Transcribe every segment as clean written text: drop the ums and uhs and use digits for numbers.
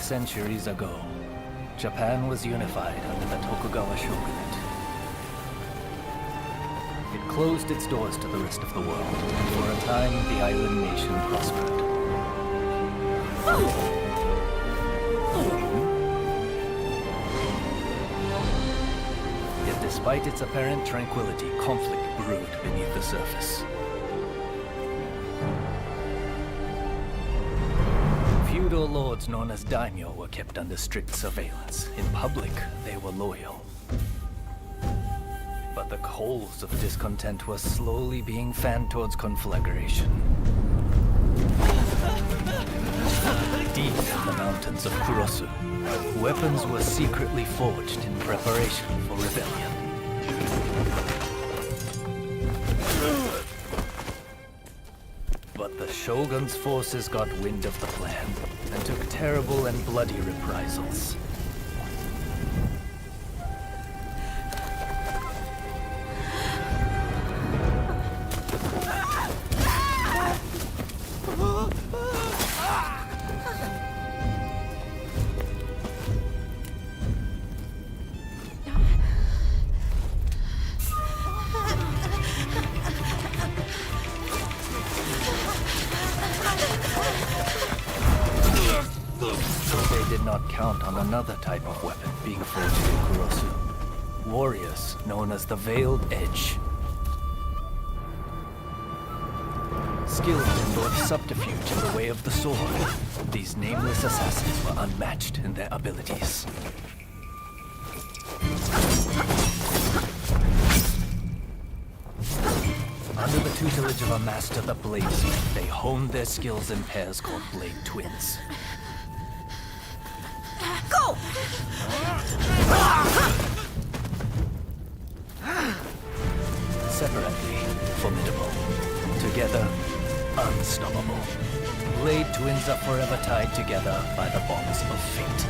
centuries ago, Japan was unified under the Tokugawa Shogunate. It closed its doors to the rest of the world, and for a time the island nation prospered. Yet despite its apparent tranquility, conflict brewed beneath the surface. Feudal lords known as daimyo were kept under strict surveillance. In public, they were loyal. But the coals of discontent were slowly being fanned towards conflagration. Deep in the mountains of Kurosu, weapons were secretly forged in preparation for rebellion. But the Shogun's forces got wind of the plan and took terrible and bloody reprisals. They did not count on another type of weapon being forged in Kurosu. Warriors known as the Veiled Edge. Skilled in both subterfuge and the way of the sword, these nameless assassins were unmatched in their abilities. Under the tutelage of a master, the Bladesmith, they honed their skills in pairs called Blade Twins. Go! Separately, formidable. Together, unstoppable. Blade Twins are forever tied together by the bonds of fate.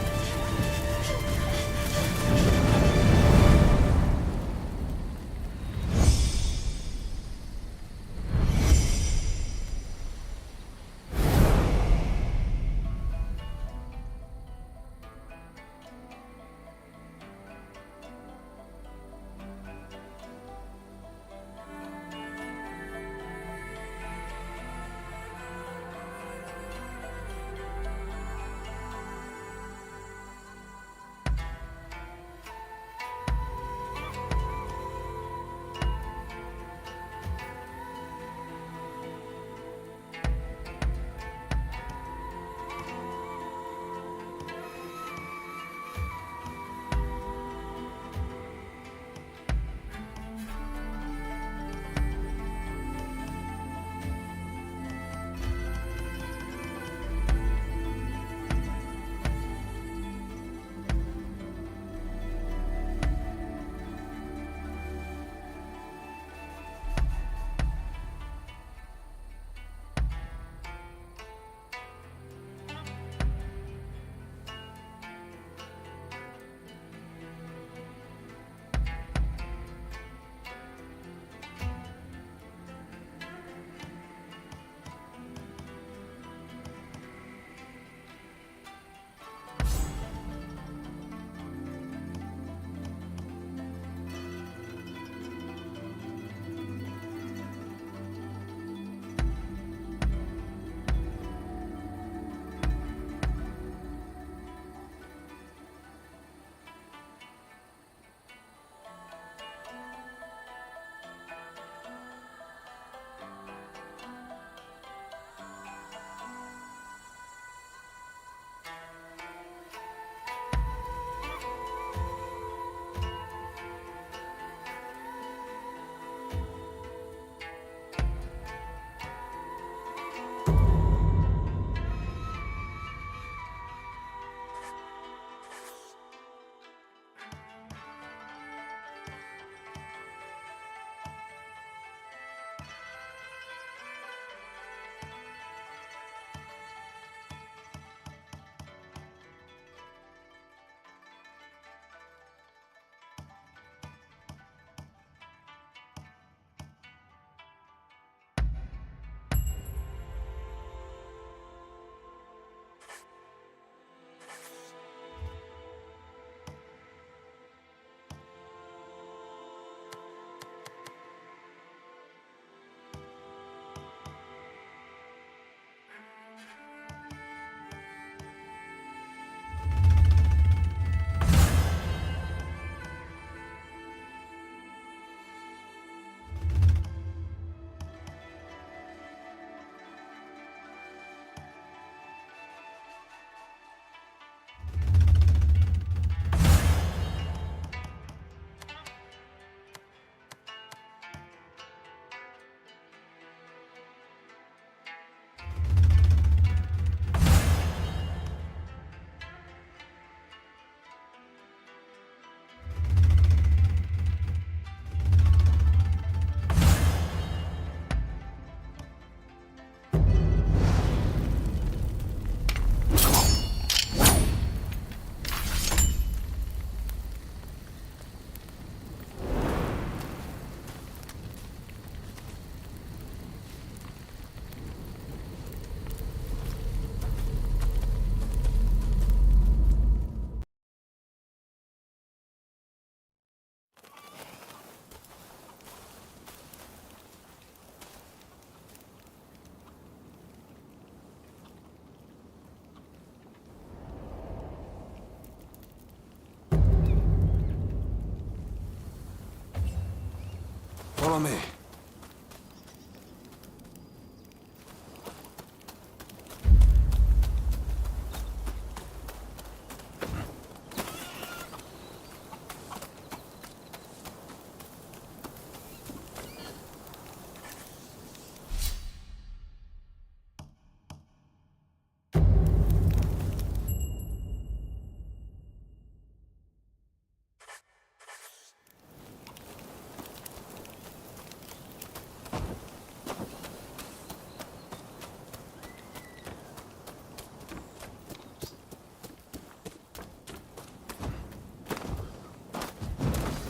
Follow me.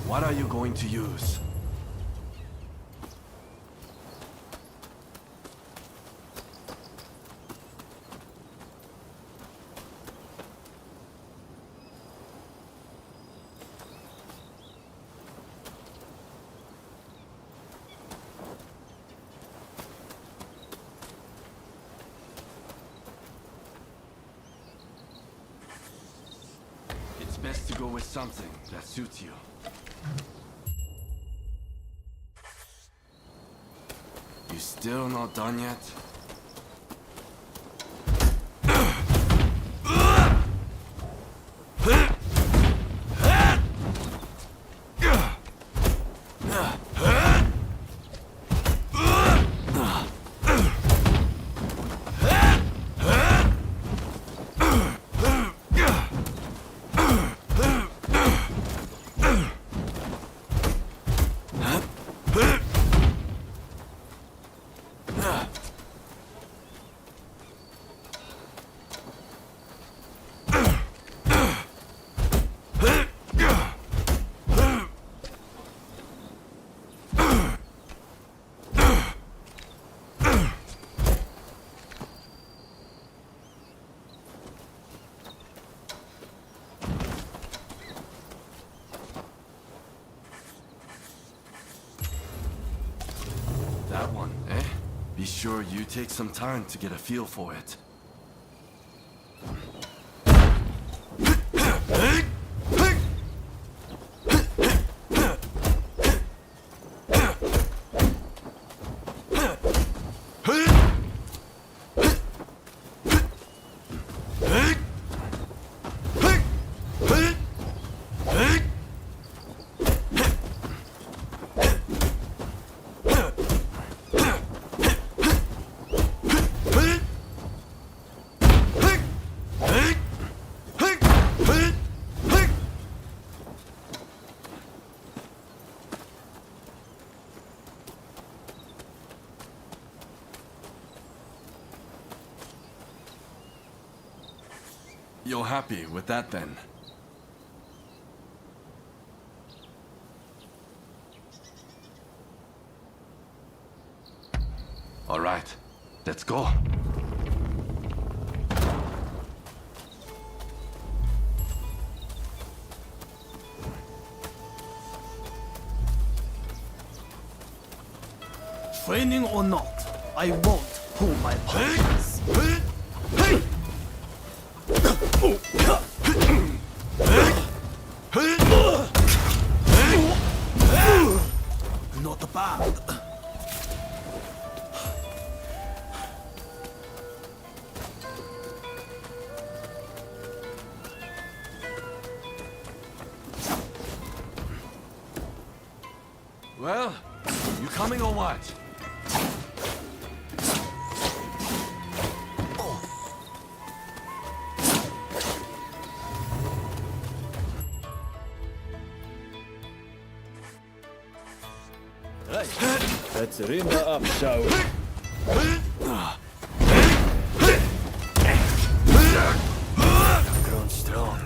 What are you going to use? It's best to go with something that suits you. You still not done yet? That one, eh? Be sure you take some time to get a feel for it. You're happy with that then? All right, let's go. Training or not, I won't pull my punches. Not bad. Well, you coming or what? Let's rimba up, shall we? I've grown strong.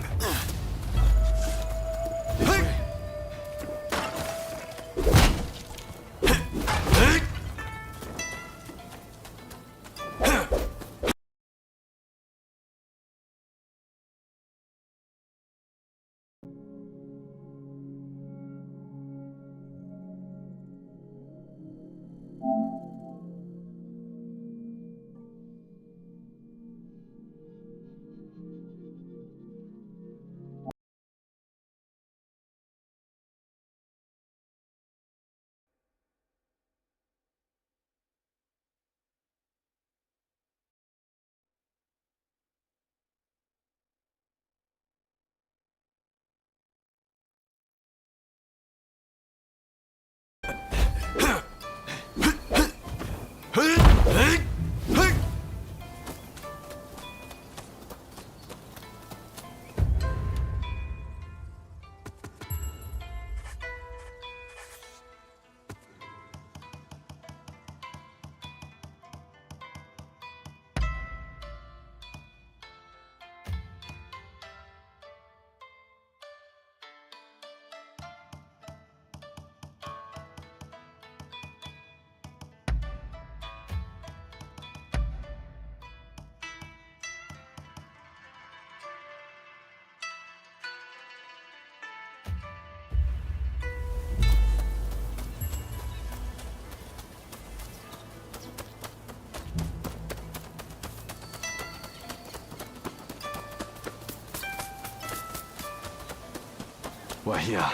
We're here.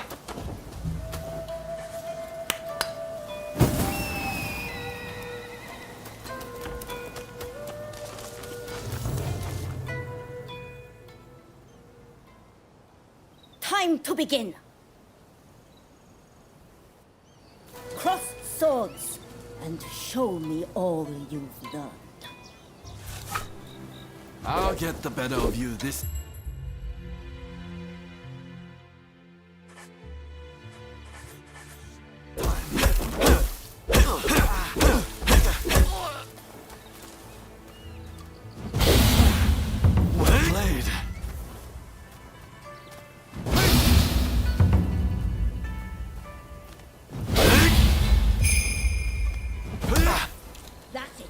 Time to begin. Cross swords and show me all you've learned. I'll get the better of you this. That's it.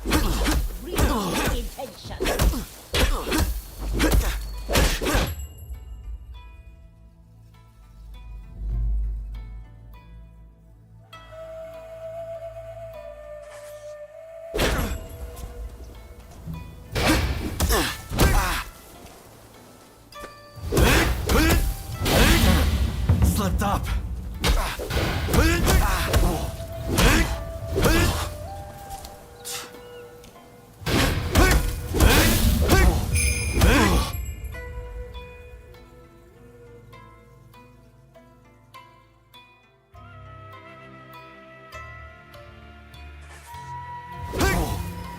Real intention. Slipped up.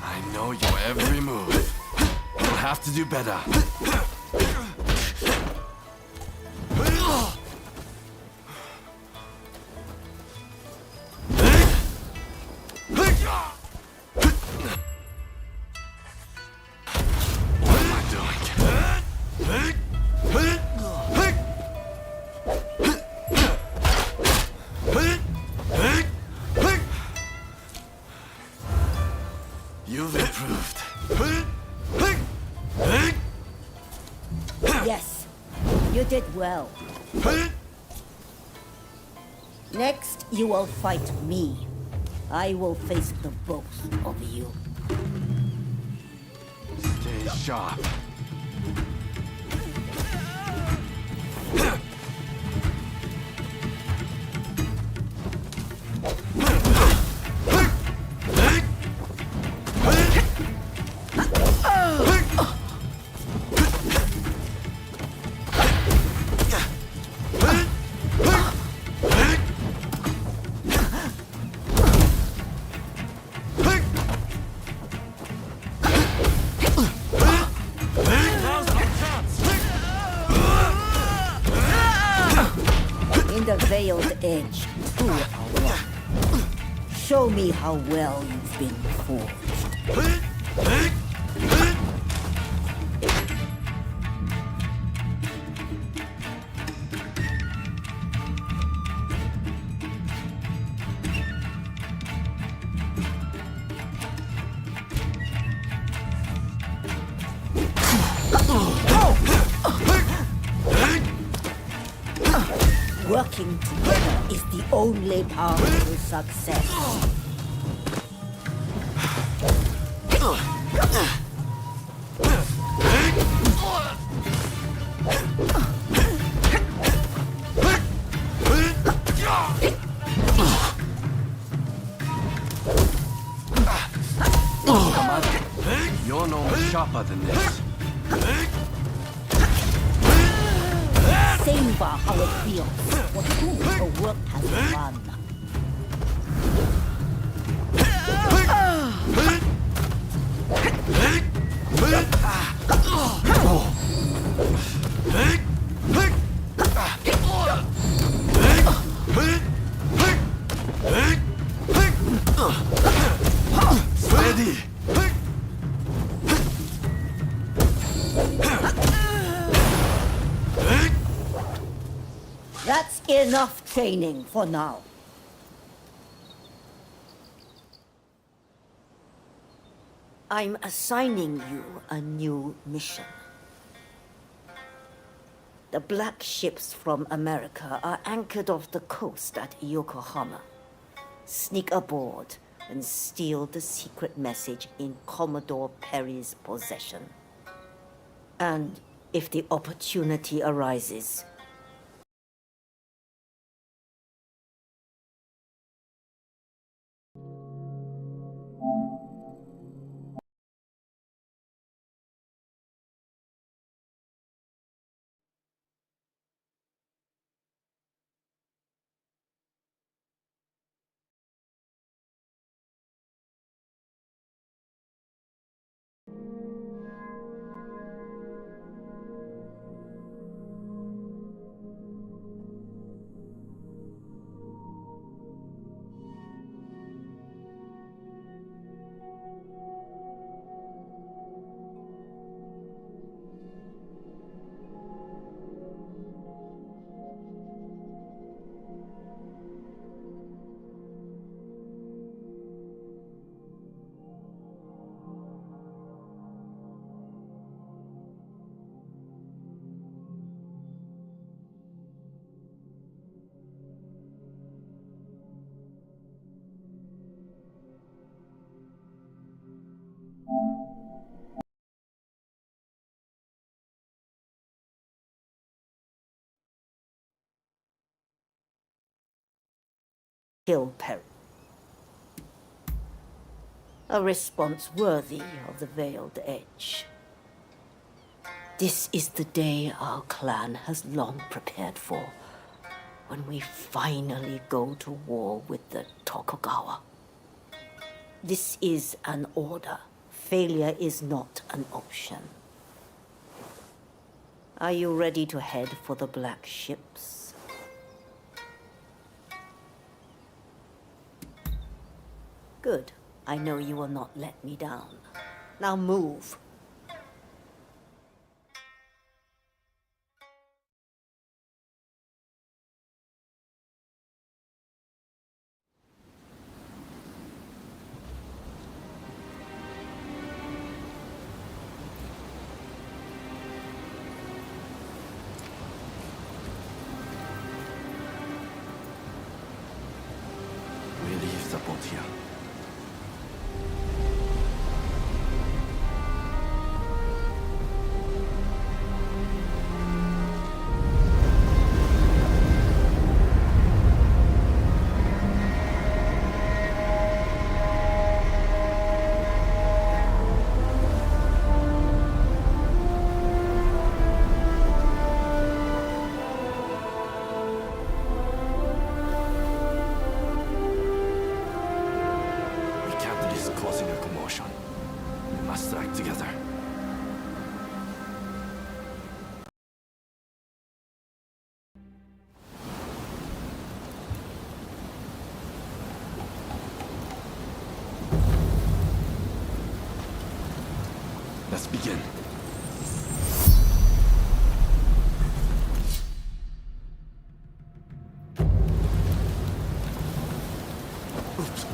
I know your every move. You'll have to do better. What am I doing? You've improved. Yes, you did well. Next, you will fight me. I will face the both of you. Stay sharp. In the veiled edge, two are one. Show me how well you've been forged. Working together is the only path to success. You're no more sharper than this. Savor how it feels. What good the work has done. That's enough training for now. I'm assigning you a new mission. The black ships from America are anchored off the coast at Yokohama. Sneak aboard and steal the secret message in Commodore Perry's possession. And if the opportunity arises, kill Perry. A response worthy of the Veiled Edge. This is the day our clan has long prepared for, when we finally go to war with the Tokugawa. This is an order. Failure is not an option. Are you ready to head for the black ships? Good. I know you will not let me down. Now move. We leave the boat here. Causing a commotion. We must act together. Let's begin. Oops.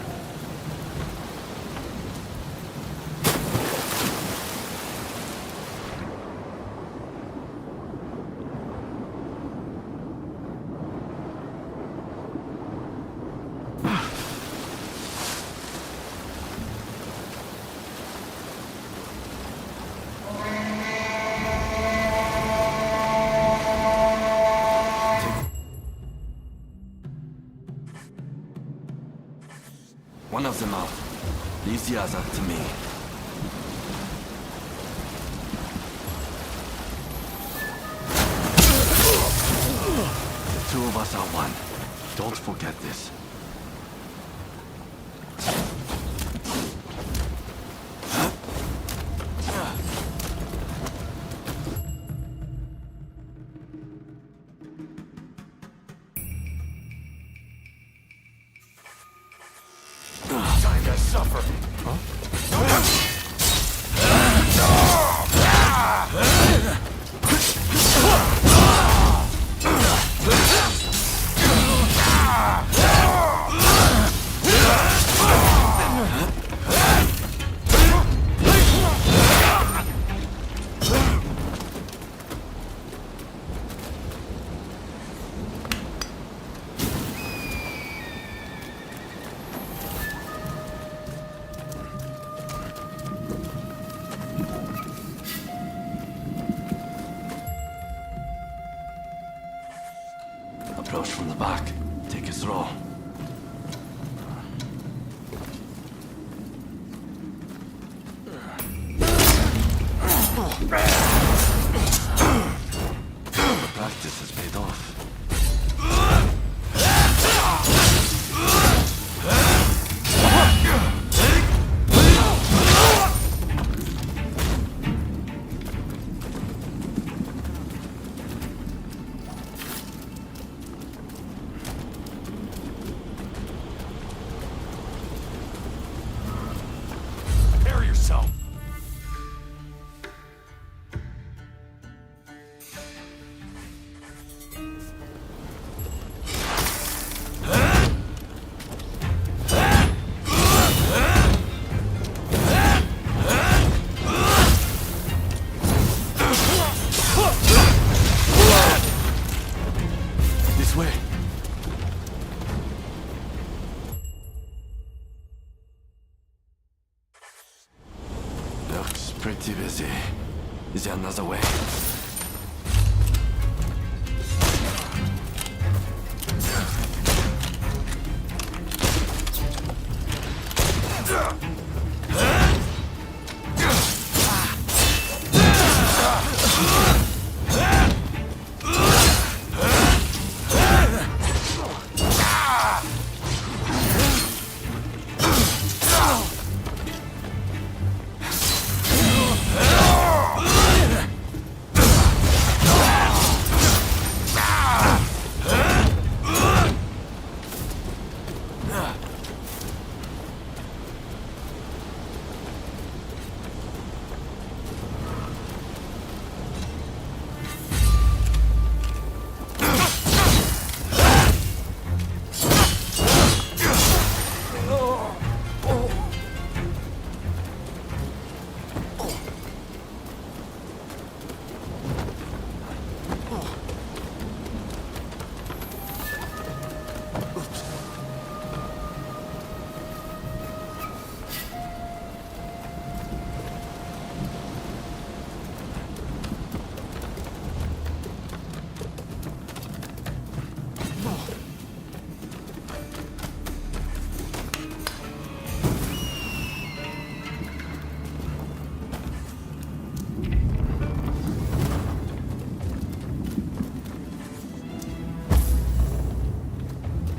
One of them out. Leave the other to me. The two of us are one. Don't forget this. Time to suffer. Huh? the back. Take his roll. The practice has paid off. Prepare yourself. This way. Looks pretty busy. Is there another way?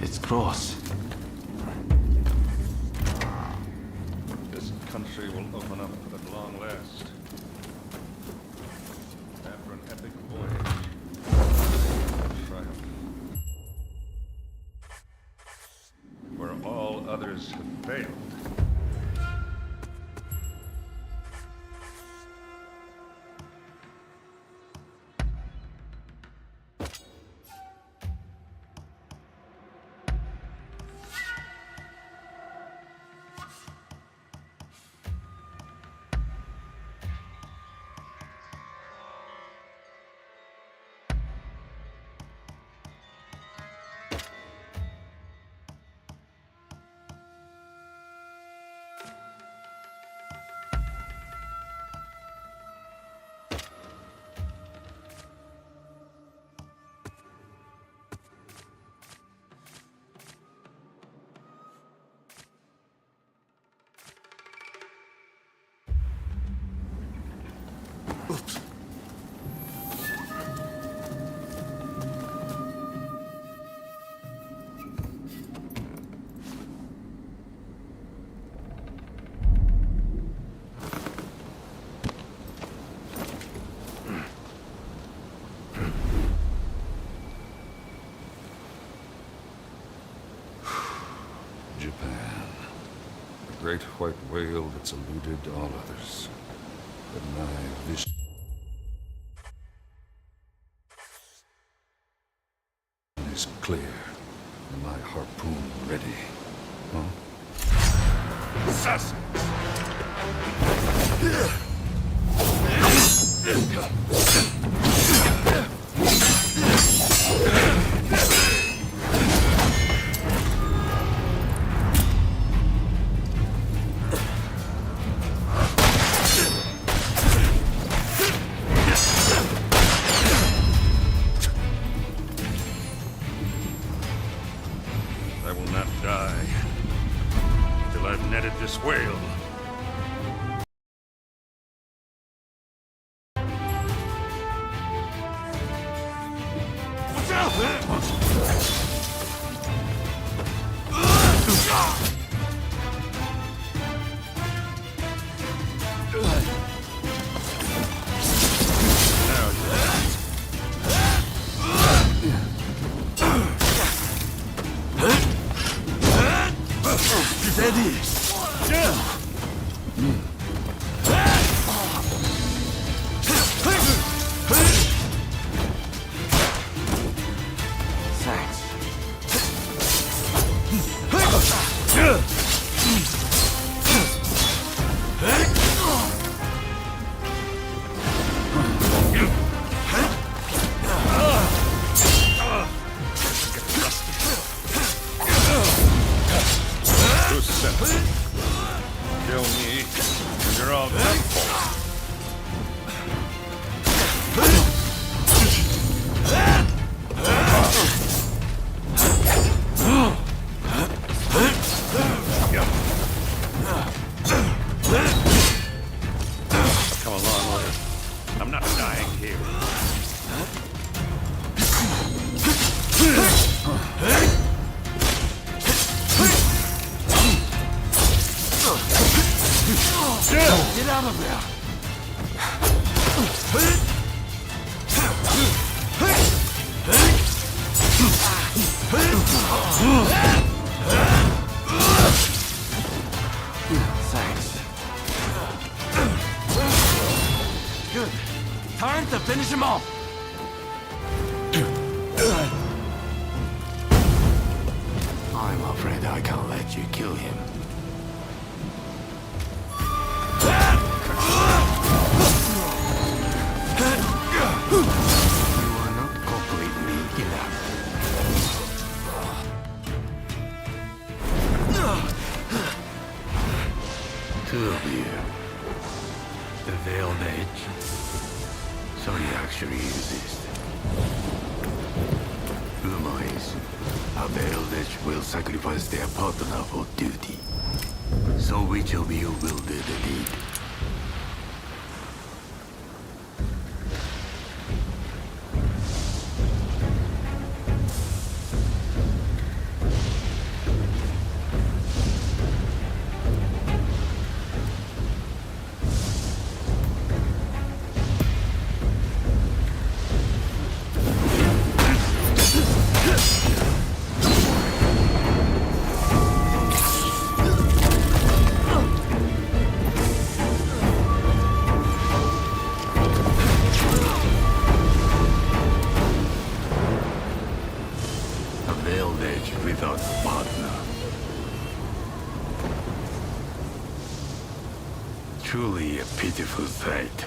It's cross. This country will open up at long last. After an epic voyage, triumph. Where all others have failed. Oops. Japan. The great white whale that's eluded all others. But my vision is clear, and my harpoon ready. Huh? Assassin! I will not die till I've netted this whale. Kill me, and you're all done for. Come along with it. I'm not dying here. Get out of there! Thanks. Good. Time to finish him off! I'm afraid I can't let you kill him. You are not completely enough. Two of you. The Veiled Edge. So you actually exist. Humanoids. A Veiled Edge will sacrifice their partner for duty. So which of you will do the deed? Without a partner. Truly a pitiful sight.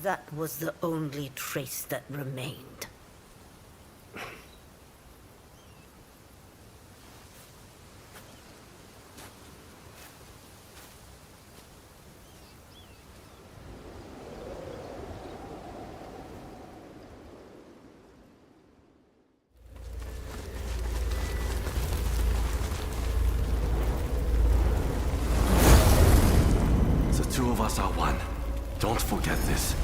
That was the only trace that remained. The two of us are one. Don't forget this.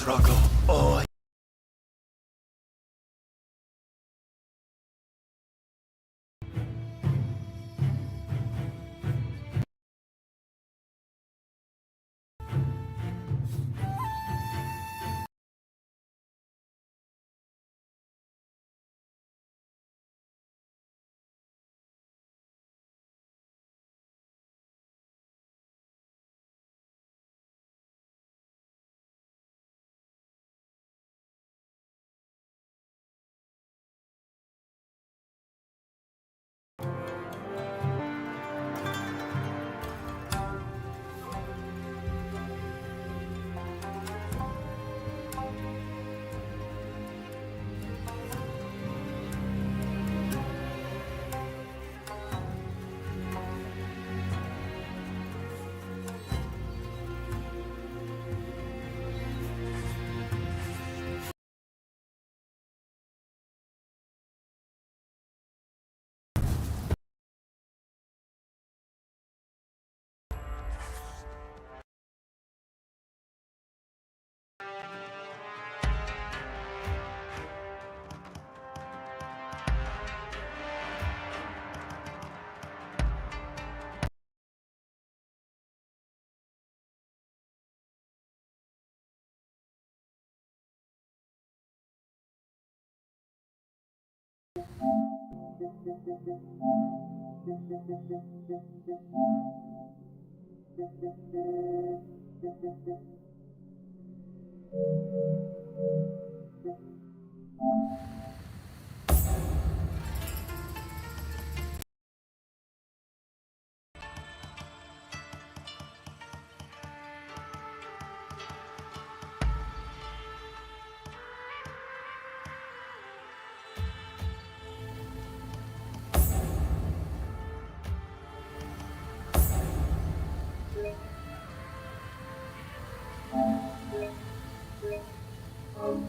Struggle. Oh.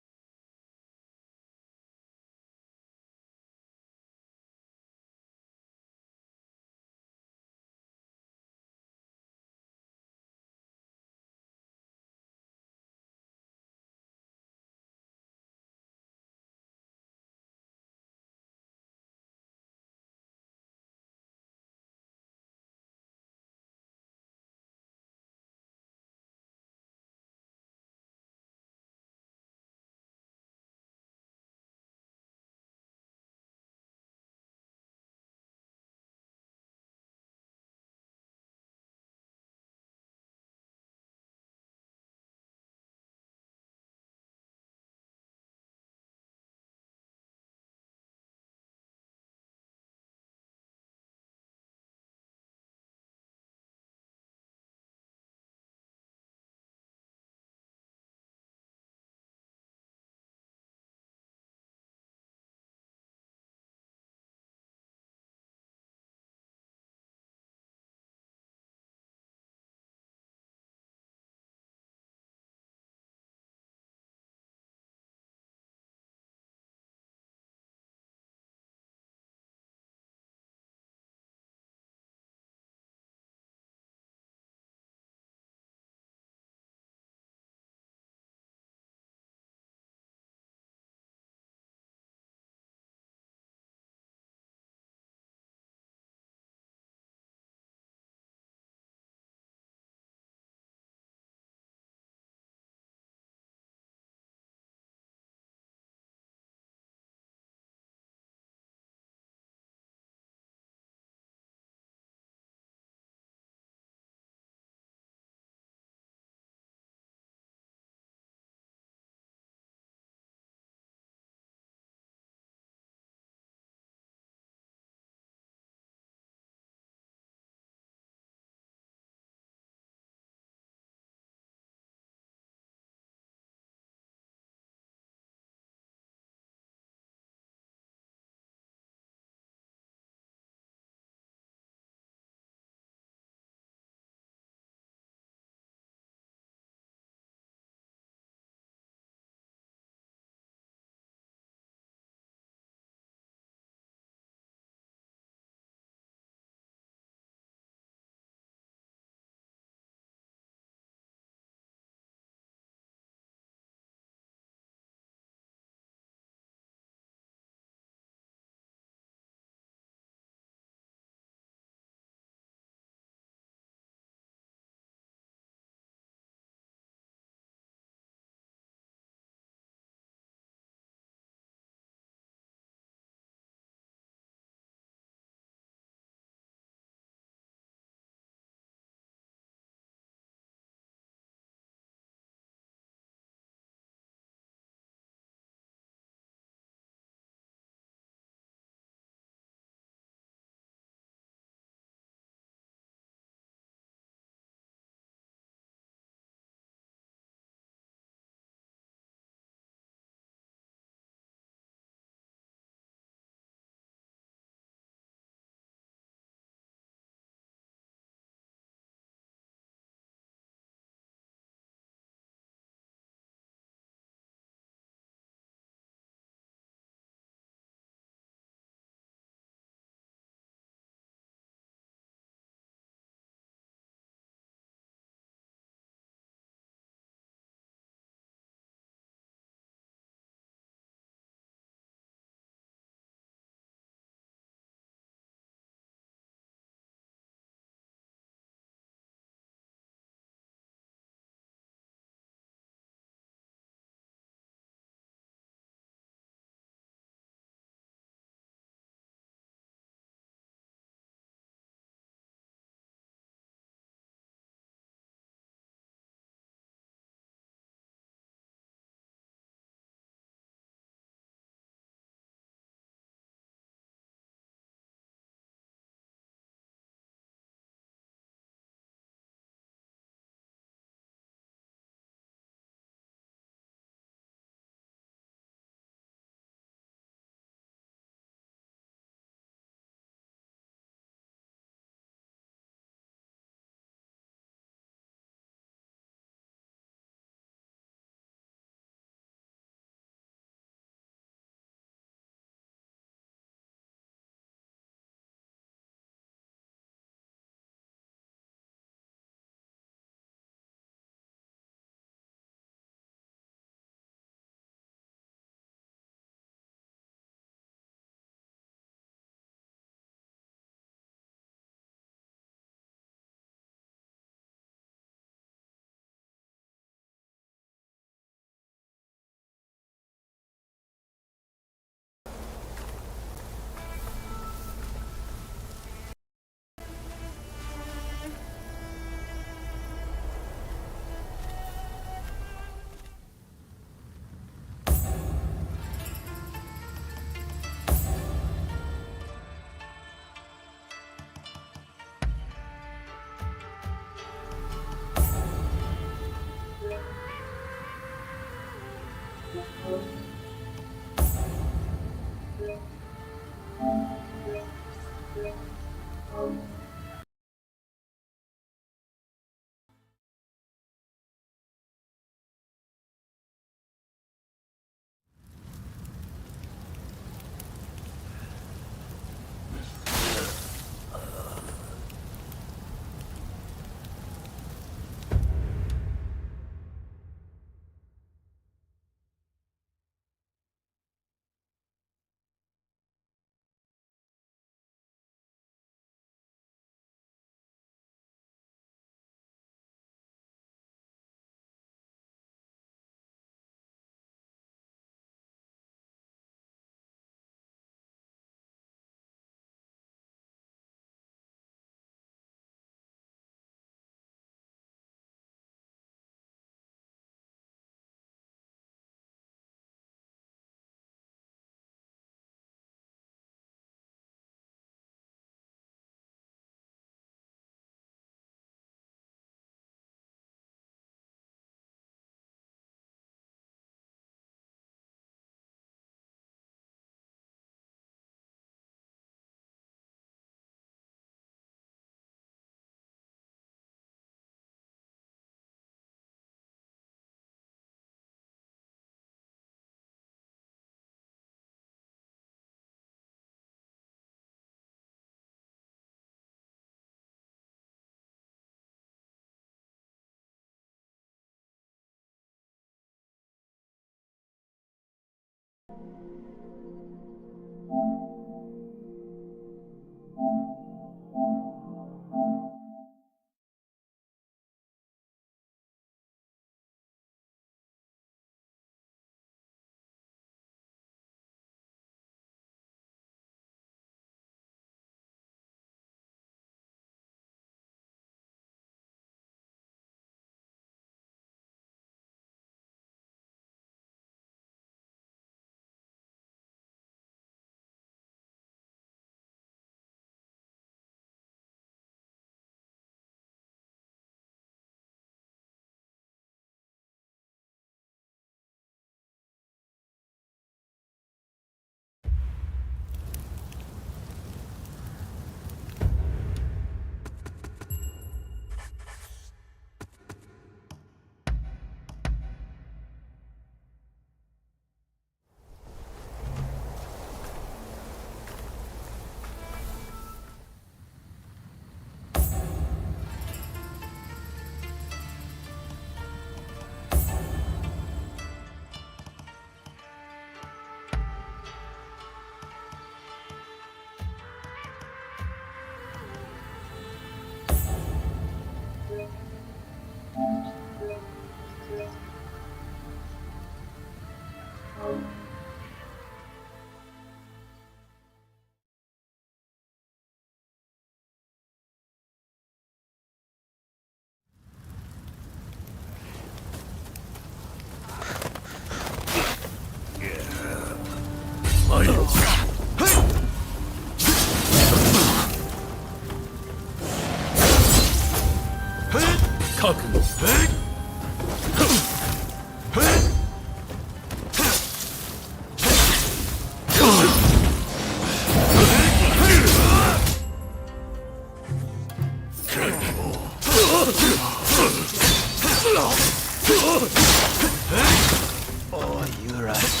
Oh, you're right.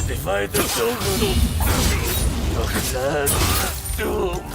Defy the Shogunate. Your clan is doomed.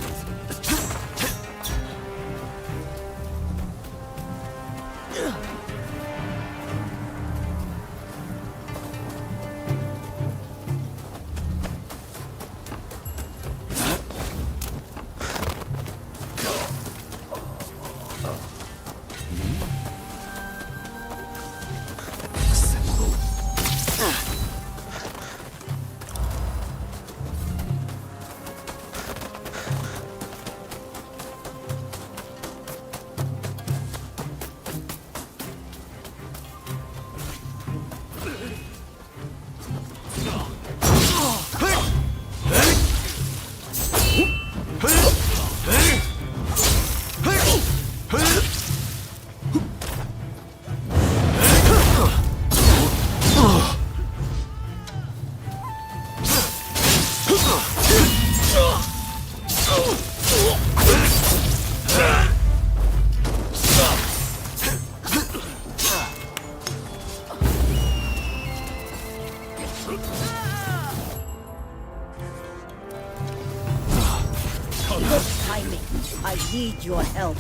I need your help.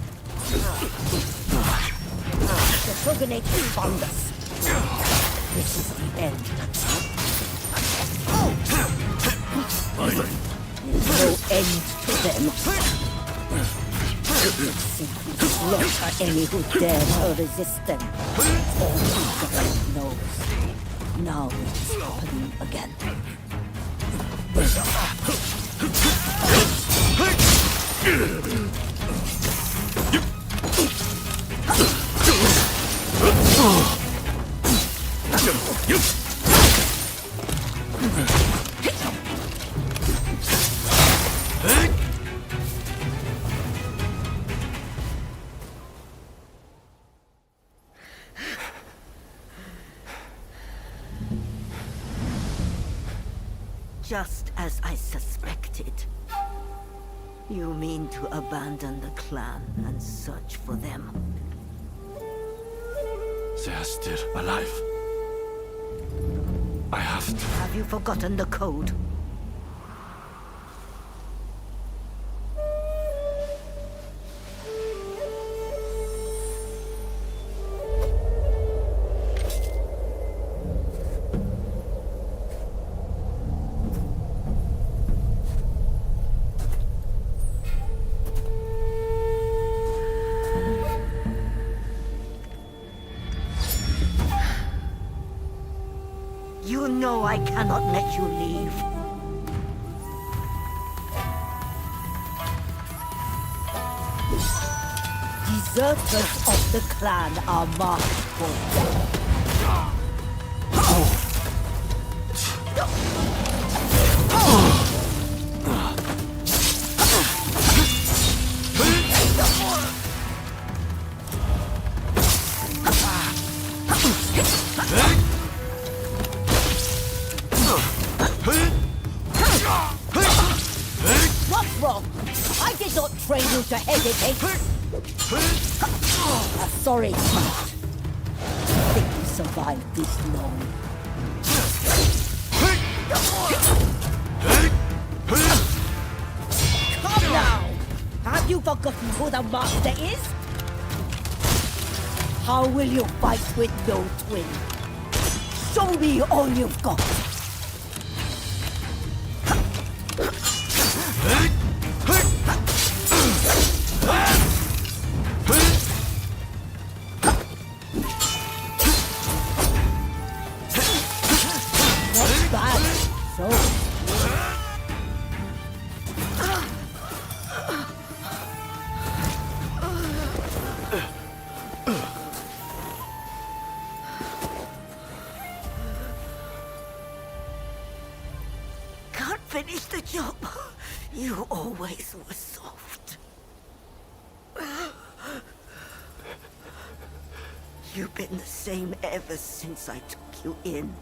The Shogunate found us. This is the end. There's no end to them. Simply slaughter any who dare to resist them. All the government knows. Now it's happening again. Just as I suspected. You mean to abandon the clan and search for them? They are still alive. I have to. Have you forgotten the code? You know I cannot let you leave. Deserters of the clan are marked for death. What's wrong? I did not train you to hesitate. Sorry, Smart. I think you survived this long. Come now! Have you forgotten who the master is? How will you fight with no twin? Show me all you've got. Not bad. So. Can't finish the job. You always were soft. You've been the same ever since I took you in.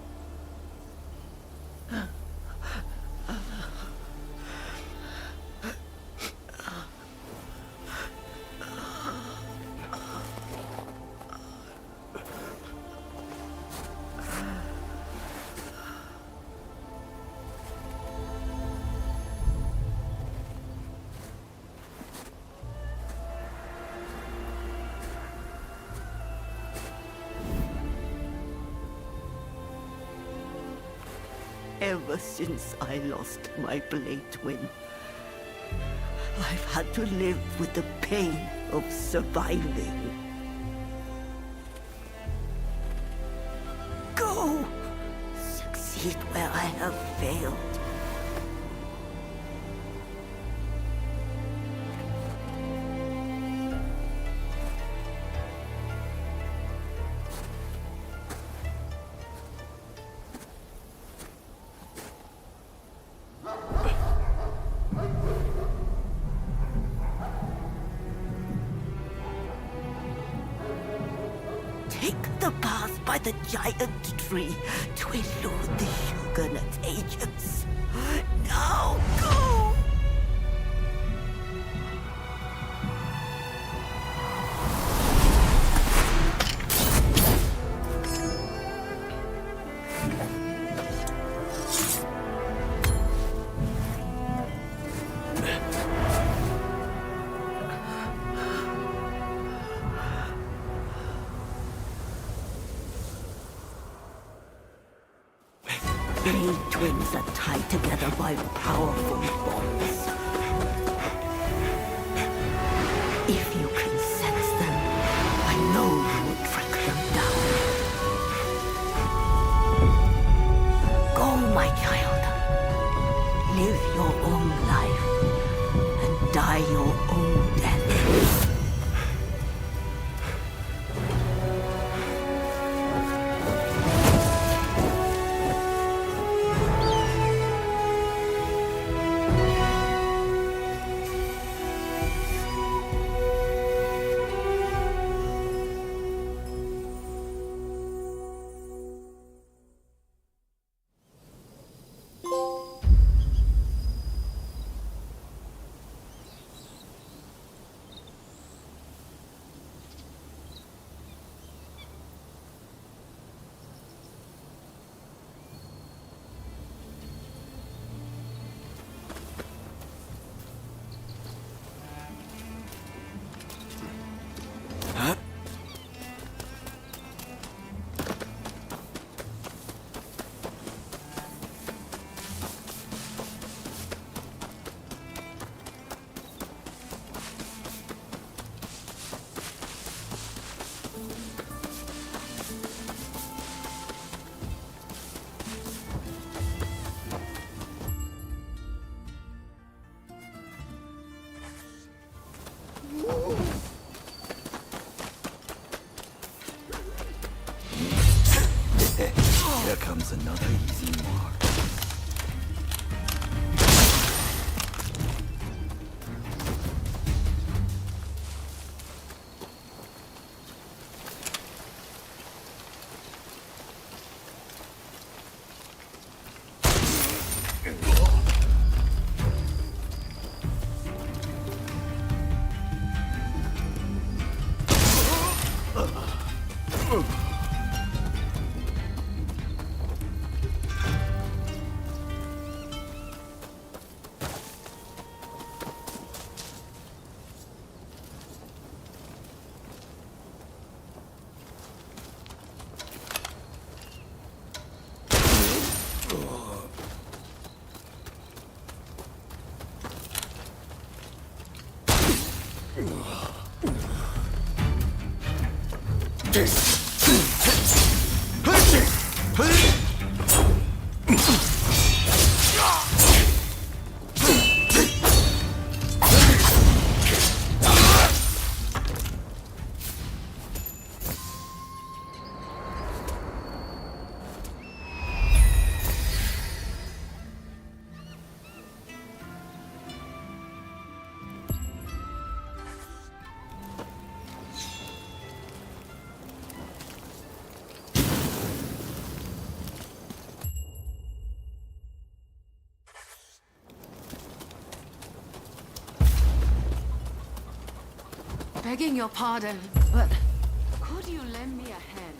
Ever since I lost my blade twin, I've had to live with the pain of surviving. Go! Succeed where I have failed. Take the path by the giant tree to elude the Shogunate agents. Now go! Blade twins are tied together by powerful bonds. Here comes another easy mark. Begging your pardon, but could you lend me a hand?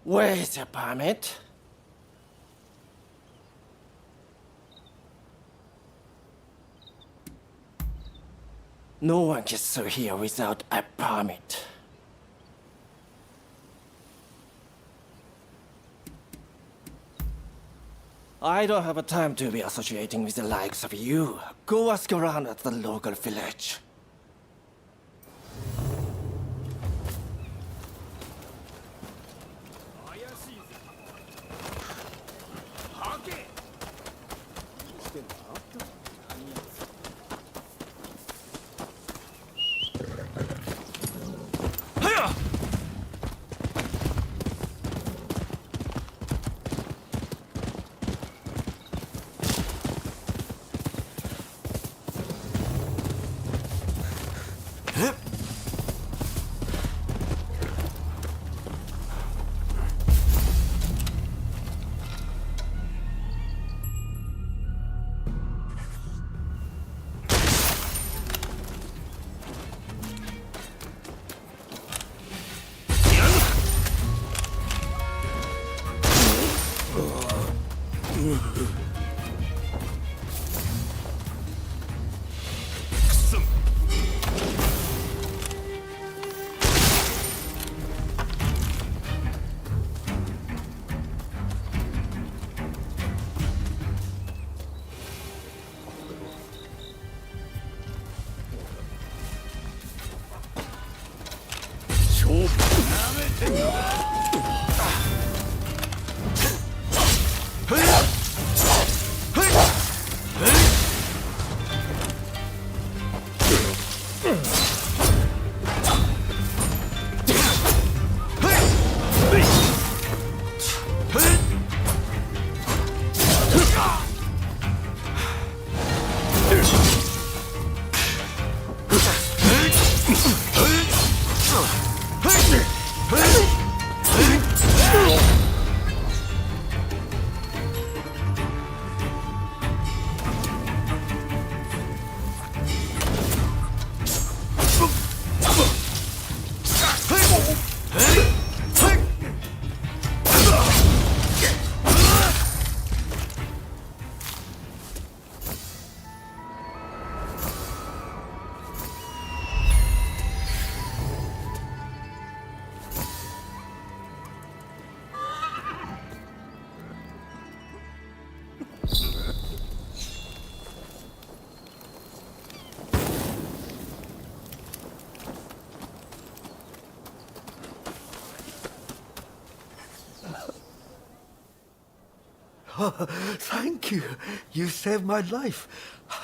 Where is your permit? No one gets through here without a permit. I don't have a time to be associating with the likes of you. Go ask around at the local village. Thank you. You saved my life.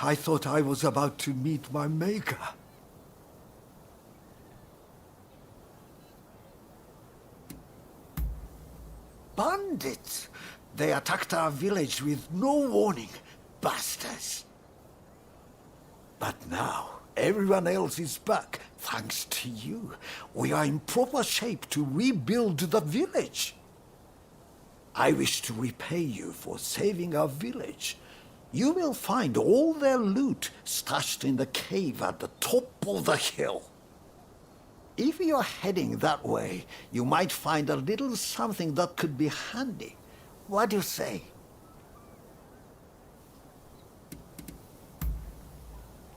I thought I was about to meet my maker. Bandits! They attacked our village with no warning. Bastards. But now, everyone else is back, thanks to you. We are in proper shape to rebuild the village. I wish to repay you for saving our village. You will find all their loot stashed in the cave at the top of the hill. If you're heading that way, you might find a little something that could be handy. What do you say?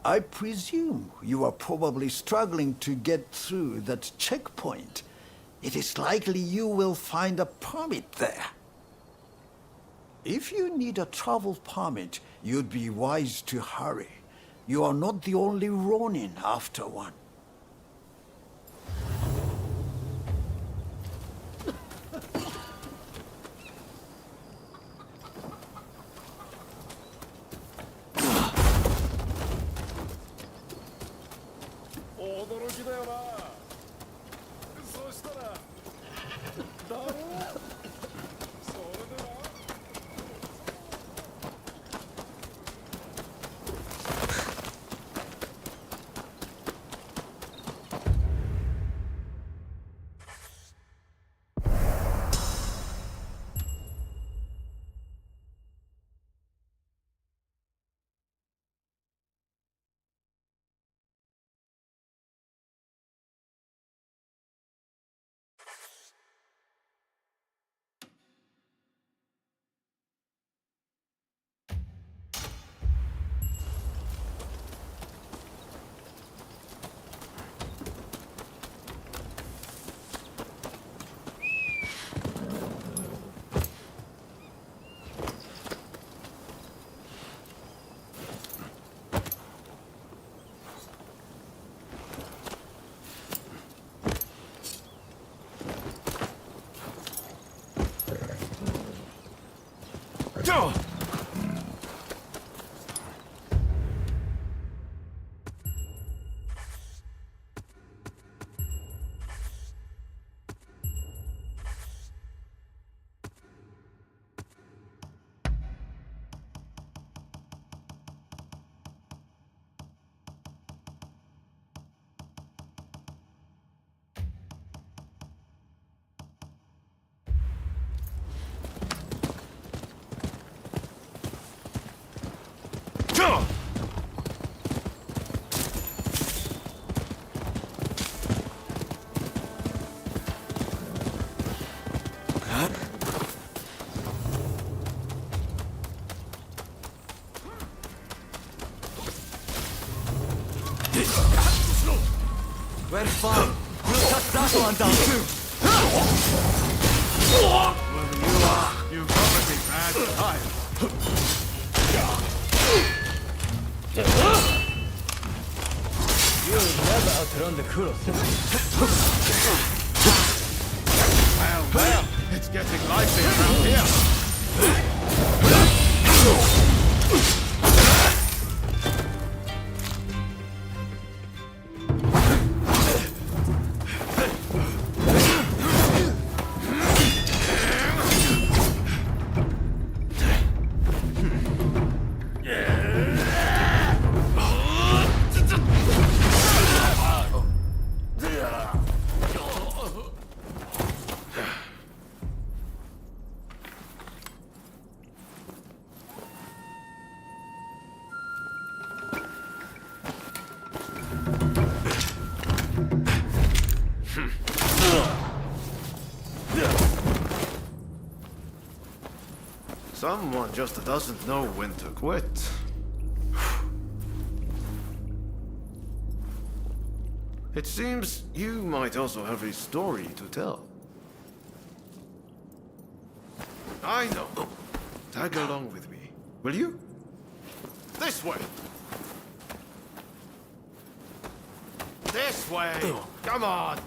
I presume you are probably struggling to get through that checkpoint. It is likely you will find a permit there. If you need a travel permit, you'd be wise to hurry. You are not the only Ronin after one. We're fine. We'll cut that one down too. Whoever you are, you've probably bad time. You'll never outrun the Kuros. Well, it's getting lively around here. Someone just doesn't know when to quit. It seems you might also have a story to tell. I know. Tag along with me, will you? This way! This way! Come on!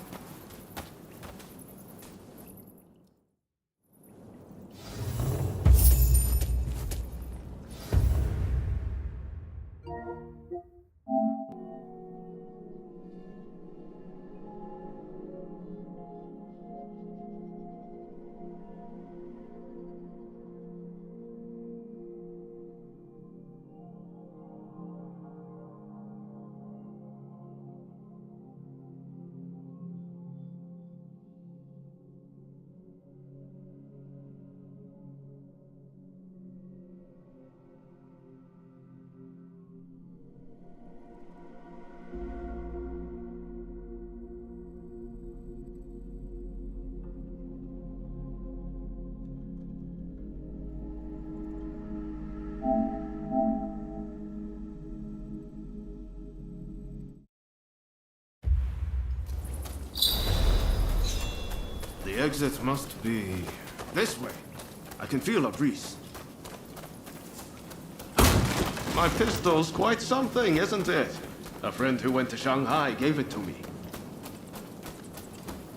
The exit must be this way. I can feel a breeze. My pistol's quite something, isn't it? A friend who went to Shanghai gave it to me.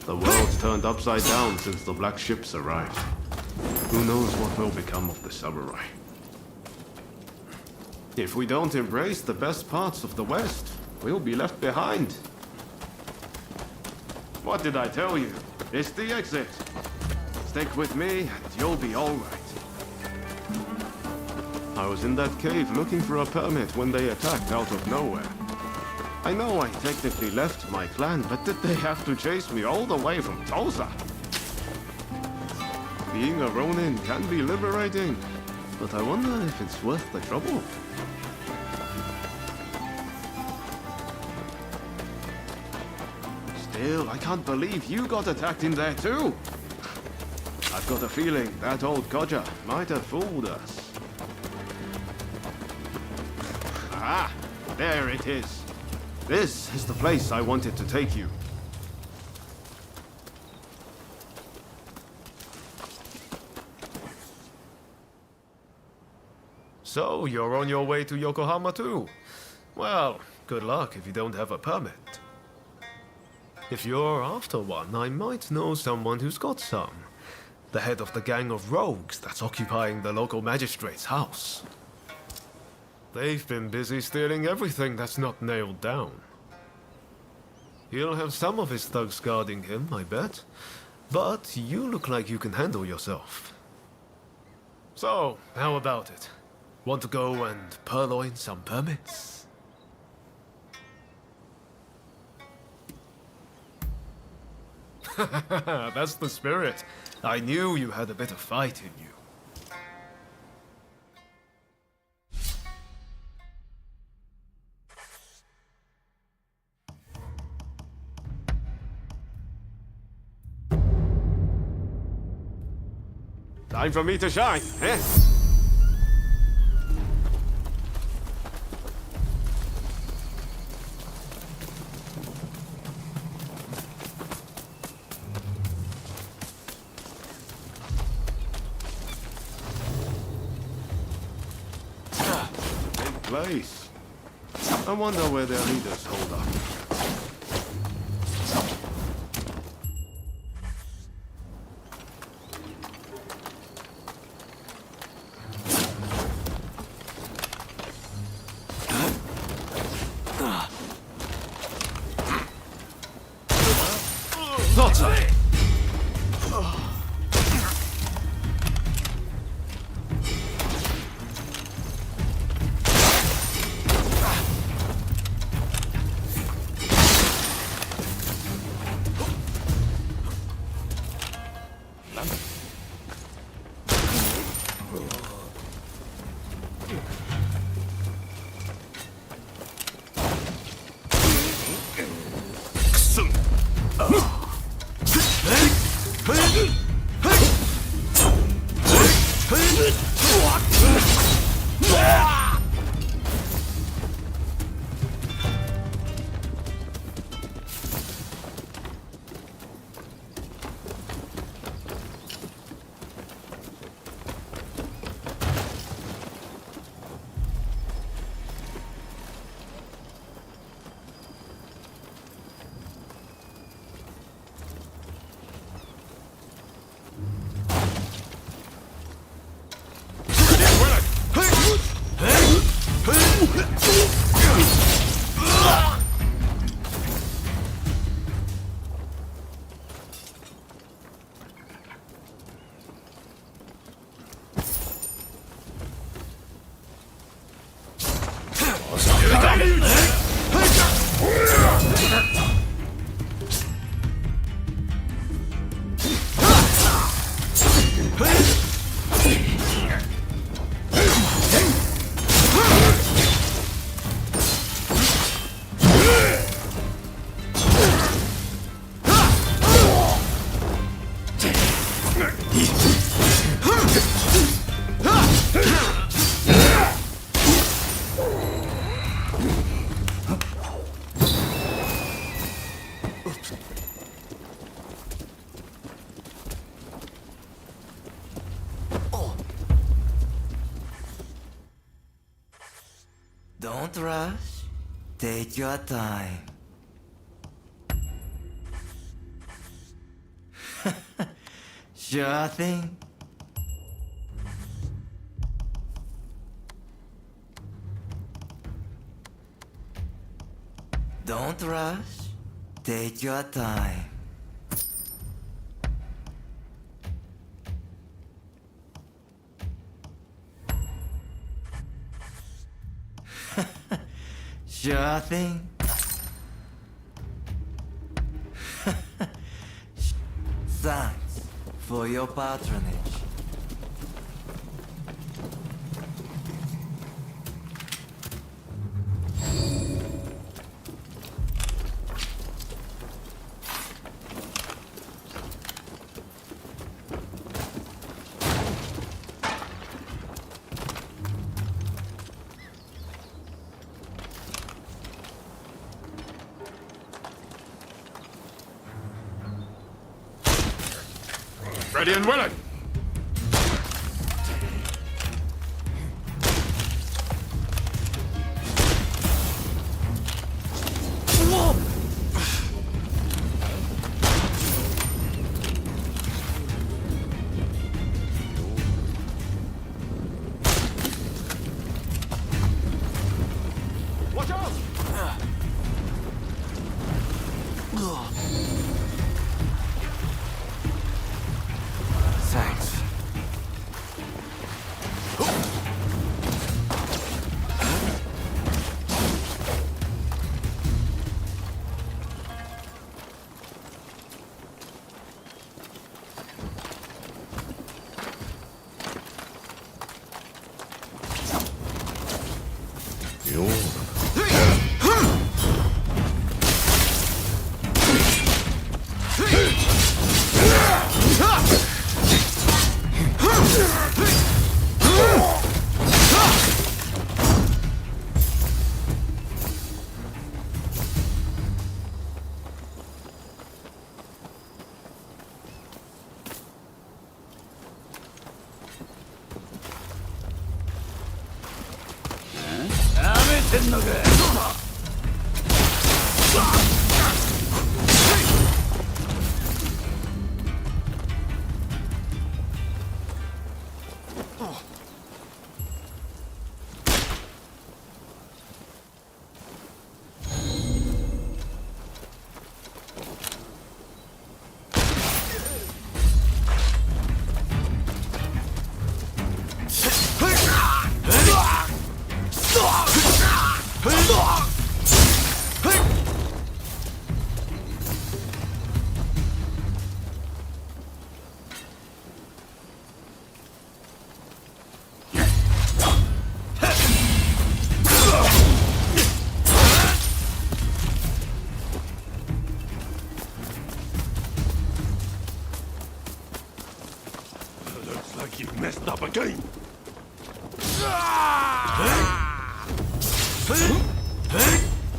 The world's turned upside down since the black ships arrived. Who knows what will become of the samurai? If we don't embrace the best parts of the West, we'll be left behind. What did I tell you? It's the exit. Stick with me, and you'll be all right. I was in that cave looking for a permit when they attacked out of nowhere. I know I technically left my clan, but did they have to chase me all the way from Tulsa? Being a Ronin can be liberating, but I wonder if it's worth the trouble. Still, I can't believe you got attacked in there too. I've got a feeling that old codger might have fooled us. Ah, there it is. This is the place I wanted to take you. So, you're on your way to Yokohama too? Well, good luck if you don't have a permit. If you're after one, I might know someone who's got some. the head of the gang of rogues that's occupying the local magistrate's house. They've been busy stealing everything that's not nailed down. He'll have some of his thugs guarding him, I bet. But you look like you can handle yourself. So, how about it? Want to go and purloin some permits? That's the spirit. I knew you had a bit of fight in you. Time for me to shine, eh? Big place. I wonder where their leaders hold up. Thought so. Don't rush. Take your time. Sure thing. Don't rush. Take your time. Sure thing. Thanks for your patronage. Ready and willing! Thanks. Looks like you've messed up again.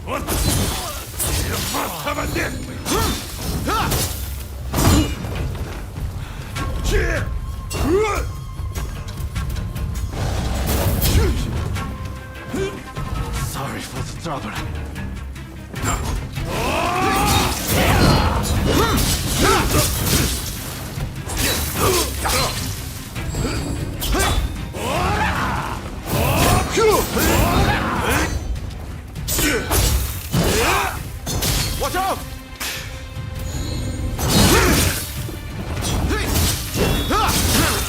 What? You must have a dip. Sorry for the trouble. Watch out!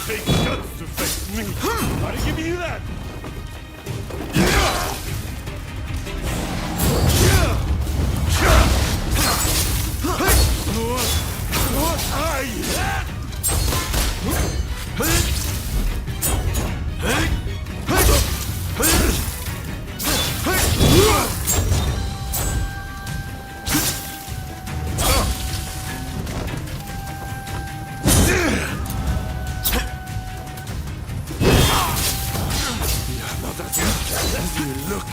Take guts to face me. Gotta give you that. What are you? Look.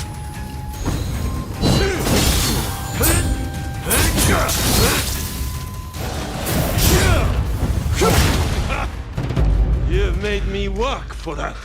You made me work for that.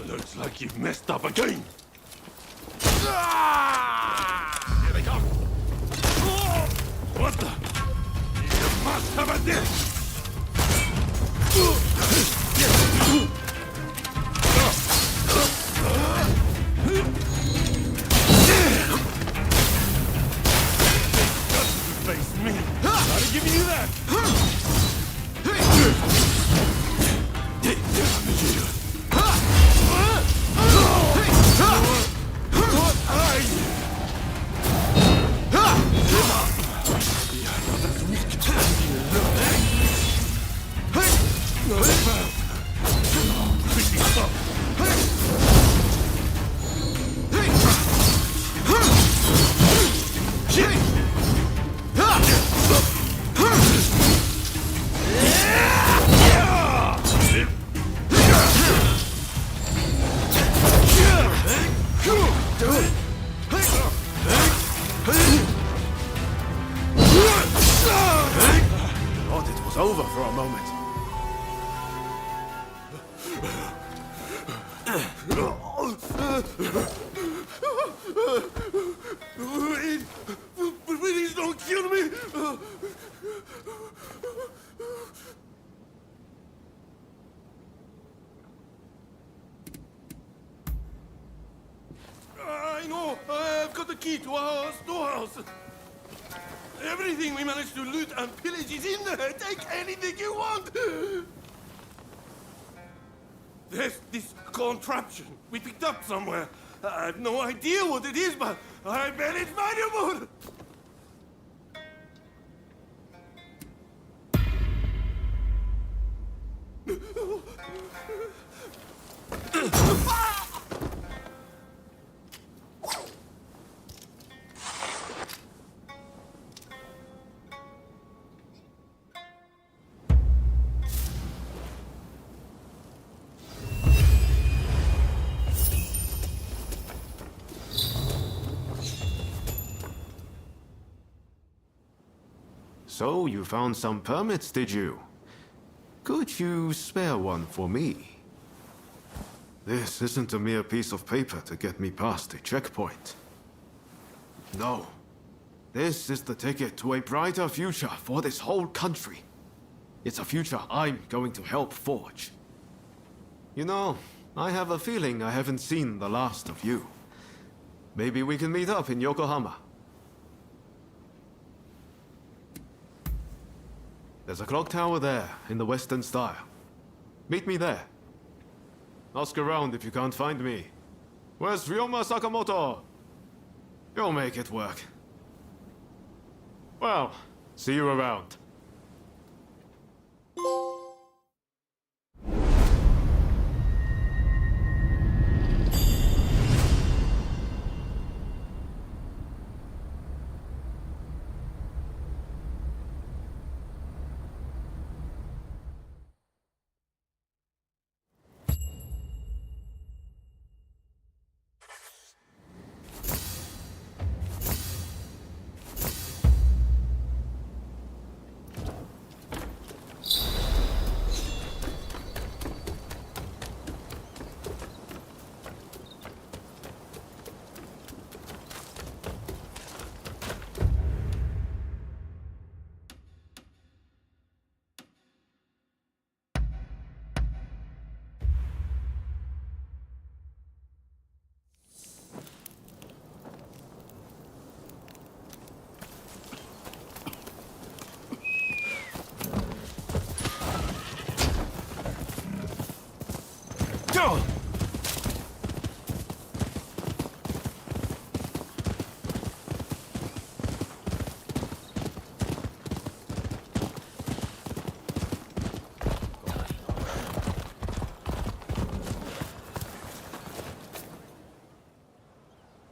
Looks like you've messed up again. Here they come. What the? You must have a dip. Face me. Gotta give you that. Please don't kill me! I know! I've got the key to our storehouse! Everything we managed to loot and pillage is in there! Take anything you want! There's this contraption we picked up somewhere. I have no idea what it is, but I bet it's valuable! So, you found some permits, did you? Could you spare one for me? This isn't a mere piece of paper to get me past a checkpoint. No. This is the ticket to a brighter future for this whole country. It's a future I'm going to help forge. You know, I have a feeling I haven't seen the last of you. Maybe we can meet up in Yokohama. There's a clock tower there, in the Western style. Meet me there. Ask around if you can't find me. Where's Ryoma Sakamoto? You'll make it work. Well, see you around.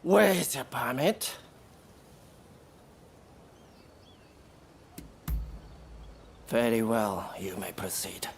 Where is your permit? Very well, you may proceed.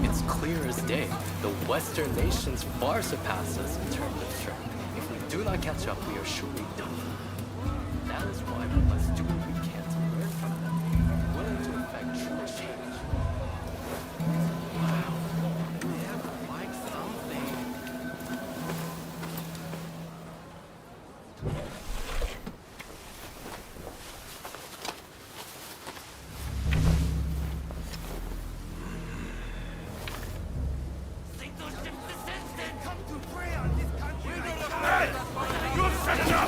It's clear as day. The Western nations far surpass us in terms of strength. If we do not catch up, we are surely done. That is why we must do what we can to learn from them, willing to effect true change. Wow, they have like something. You're such a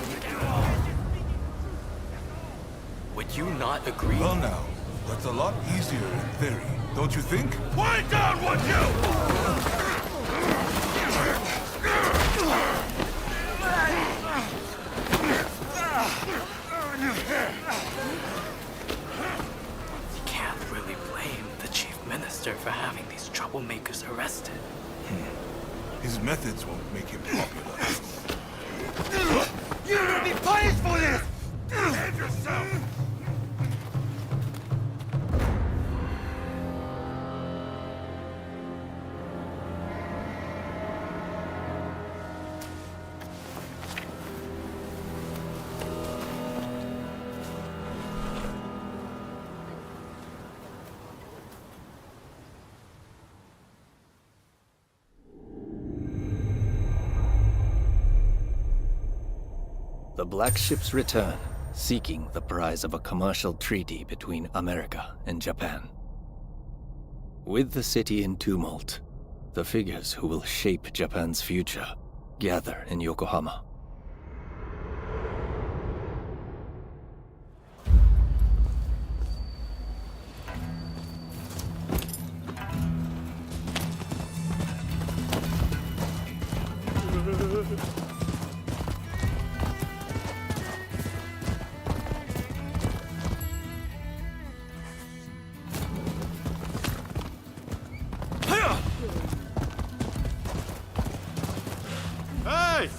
Would you not agree? Well now, that's a lot easier in theory, don't you think? Quiet down, would you? You can't really blame the chief minister for having these troublemakers arrested. His methods won't make him popular. You will be punished for this! Behave yourself! The Black Ships return, seeking the prize of a commercial treaty between America and Japan. With the city in tumult, the figures who will shape Japan's future gather in Yokohama. Hey!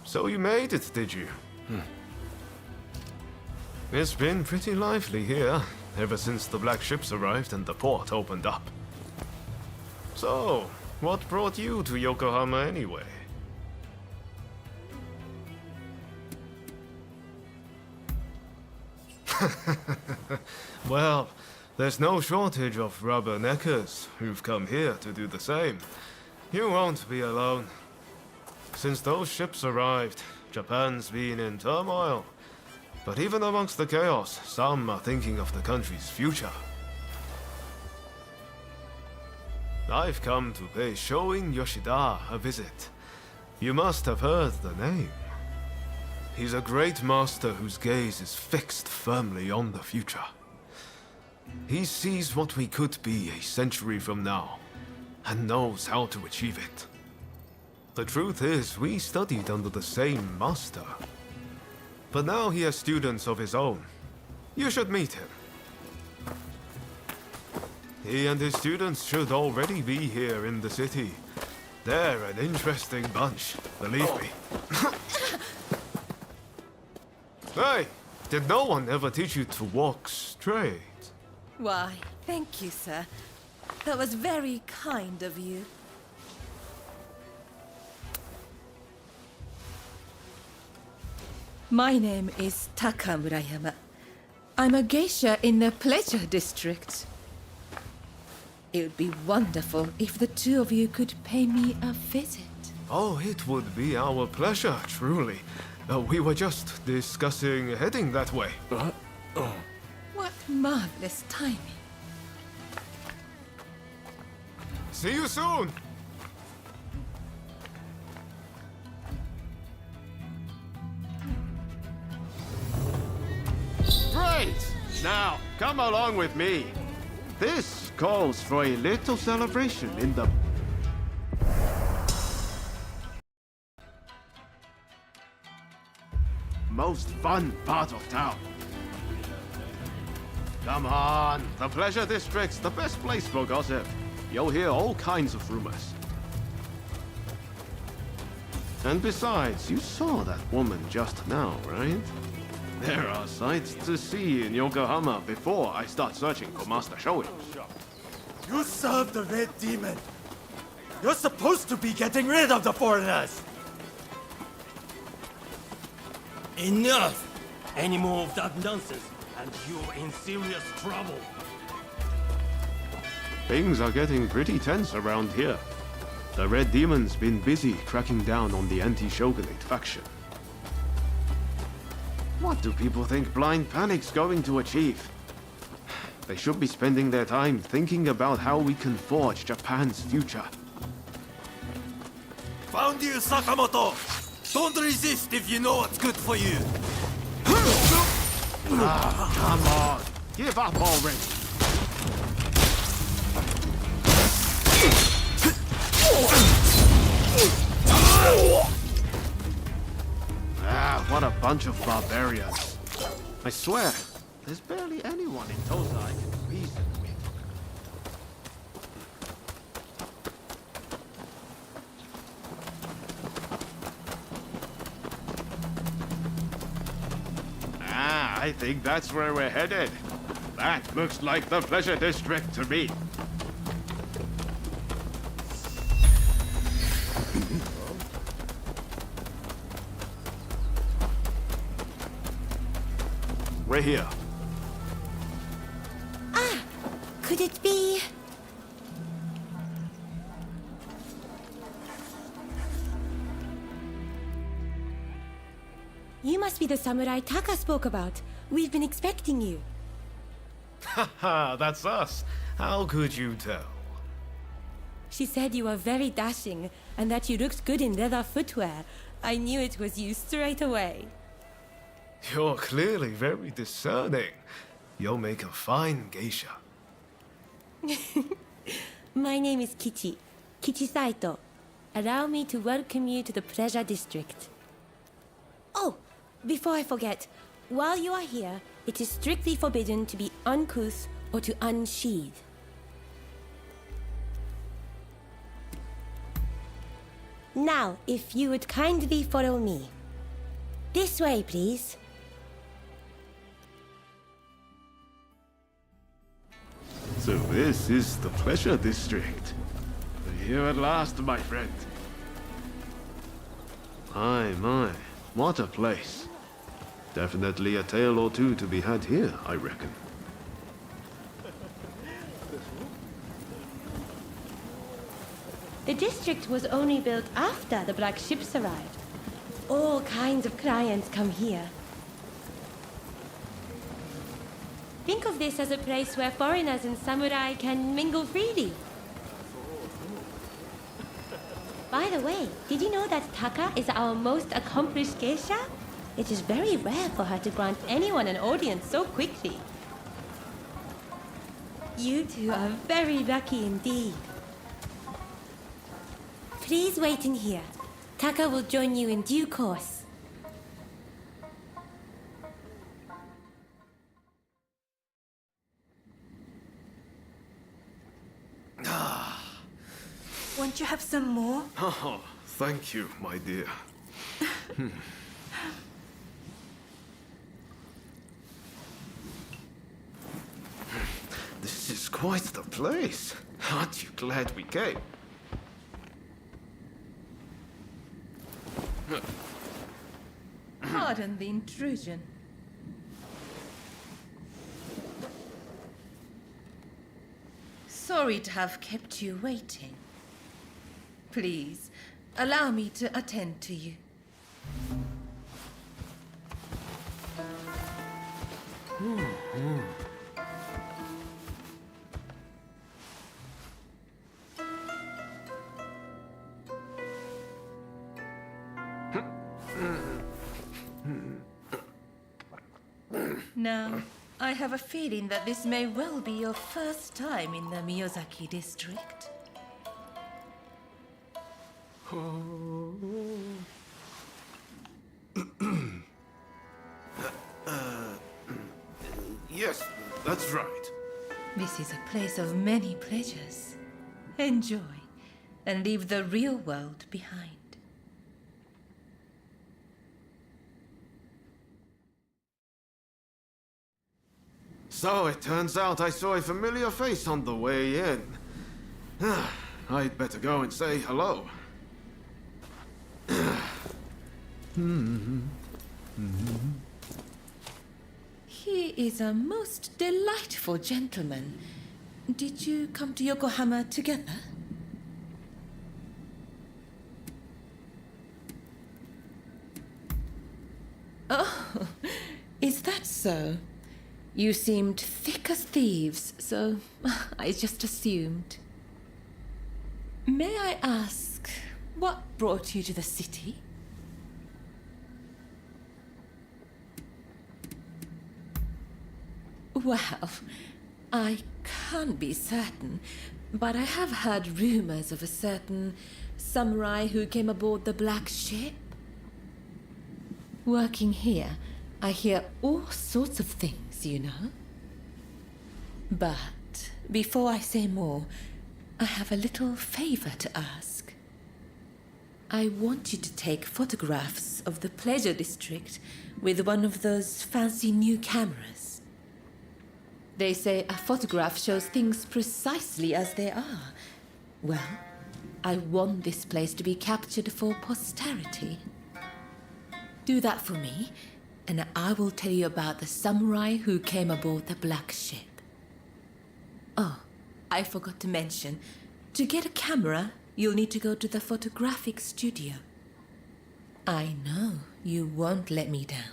So you made it, did you? It's been pretty lively here, ever since the Black Ships arrived and the port opened up. So, what brought you to Yokohama anyway? Well, there's no shortage of rubberneckers who've come here to do the same. You won't be alone. Since those ships arrived, Japan's been in turmoil. But even amongst the chaos, some are thinking of the country's future. I've come to pay Shoin Yoshida a visit. You must have heard the name. He's a great master whose gaze is fixed firmly on the future. He sees what we could be a century from now, and knows how to achieve it. The truth is, we studied under the same master. But now he has students of his own. You should meet him. He and his students should already be here in the city. They're an interesting bunch, believe me. Hey, did no one ever teach you to walk straight? Why, thank you, sir. That was very kind of you. My name is Taka Murayama. I'm a geisha in the Pleasure District. It would be wonderful if the two of you could pay me a visit. Oh, it would be our pleasure, truly. We were just discussing heading that way. What marvelous timing. See you soon! Great! Now, come along with me. This calls for a little celebration in the... most fun part of town. Come on, the Pleasure District's the best place for gossip. You'll hear all kinds of rumors. And besides, you saw that woman just now, right? There are sights to see in Yokohama before I start searching for Master Shoin. You serve the Red Demon. You're supposed to be getting rid of the foreigners. Enough! Any more of that nonsense, and you're in serious trouble. Things are getting pretty tense around here. The Red Demon's been busy cracking down on the anti-Shogunate faction. What do people think blind panic's going to achieve? They should be spending their time thinking about how we can forge Japan's future. Found you, Sakamoto! Don't resist if you know what's good for you! Ah, come on! Give up already! Ah, what a bunch of barbarians. I swear, there's barely anyone in Tosa I can reason with. Ah, I think that's where we're headed. That looks like the Pleasure District to me. We're here. Ah, could it be? You must be the samurai Taka spoke about. We've been expecting you. Haha, that's us. How could you tell? She said you were very dashing and that you looked good in leather footwear. I knew it was you straight away. You're clearly very discerning. You'll make a fine geisha. My name is Kichi. Kichi Saito. Allow me to welcome you to the Pleasure District. Oh, before I forget, while you are here, it is strictly forbidden to be uncouth or to unsheathe. Now, if you would kindly follow me. This way, please. So this is the Pleasure District. We're here at last, my friend. My, what a place. Definitely a tale or two to be had here, I reckon. The district was only built after the black ships arrived. All kinds of clients come here. Think of this as a place where foreigners and samurai can mingle freely. By the way, did you know that Taka is our most accomplished geisha? It is very rare for her to grant anyone an audience so quickly. You two are very lucky indeed. Please wait in here. Taka will join you in due course. Won't you have some more? Oh, thank you, my dear. This is quite the place. Aren't you glad we came? Pardon the intrusion. Sorry to have kept you waiting. Please, allow me to attend to you. Now, I have a feeling that this may well be your first time in the Miyazaki district. Yes, that's right. This is a place of many pleasures. Enjoy, and leave the real world behind. So it turns out I saw a familiar face on the way in. I'd better go and say hello. He is a most delightful gentleman. Did you come to Yokohama together? Oh, so. You seemed thick as thieves, so I just assumed. May I ask, what brought you to the city? Well, I can't be certain, but I have heard rumors of a certain samurai who came aboard the Black Ship. Working here, I hear all sorts of things, you know. But before I say more, I have a little favor to ask. I want you to take photographs of the Pleasure District with one of those fancy new cameras. They say a photograph shows things precisely as they are. Well, I want this place to be captured for posterity. Do that for me, and I will tell you about the samurai who came aboard the Black Ship. Oh, I forgot to mention, to get a camera, you'll need to go to the photographic studio. I know you won't let me down.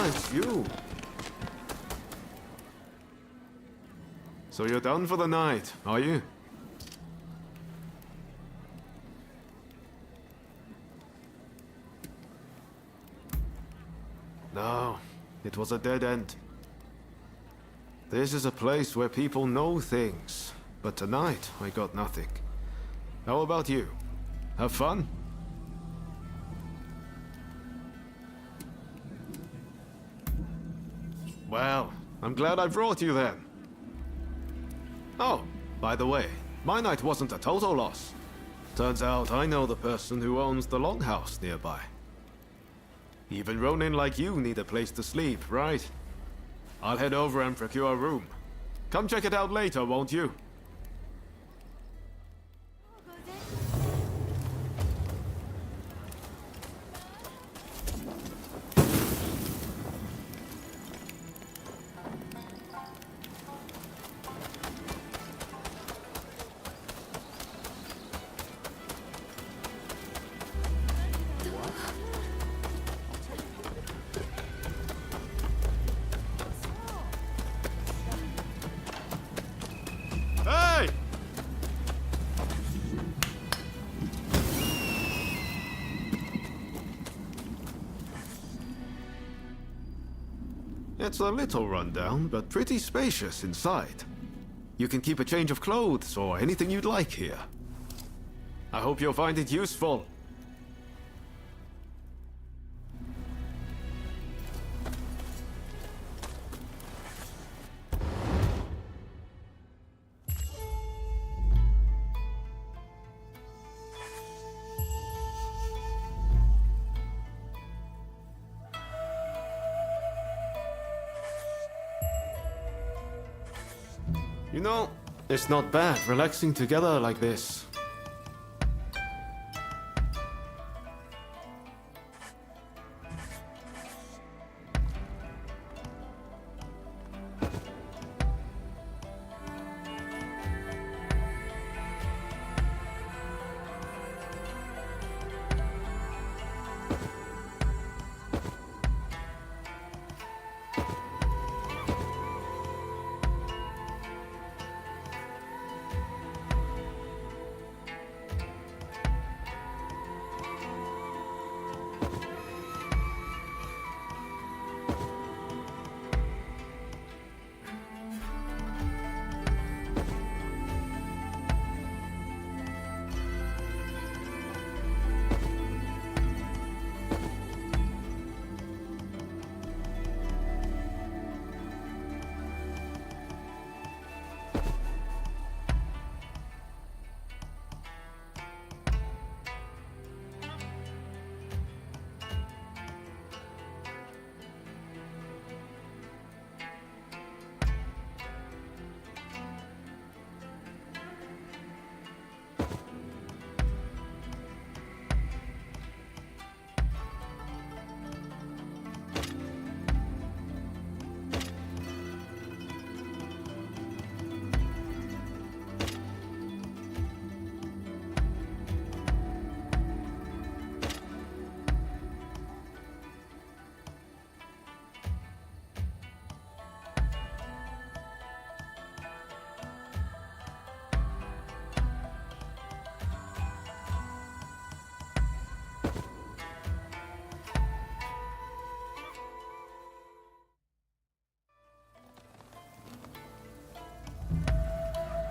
It's you. So you're done for the night, are you? No, it was a dead end. This is a place where people know things, but tonight I got nothing. How about you? Have fun? Well, I'm glad I brought you then. Oh, by the way, my night wasn't a total loss. Turns out I know the person who owns the longhouse nearby. Even Ronin like you need a place to sleep, right? I'll head over and procure a room. Come check it out later, won't you? It's a little rundown, but pretty spacious inside. You can keep a change of clothes or anything you'd like here. I hope you'll find it useful. You know, it's not bad relaxing together like this.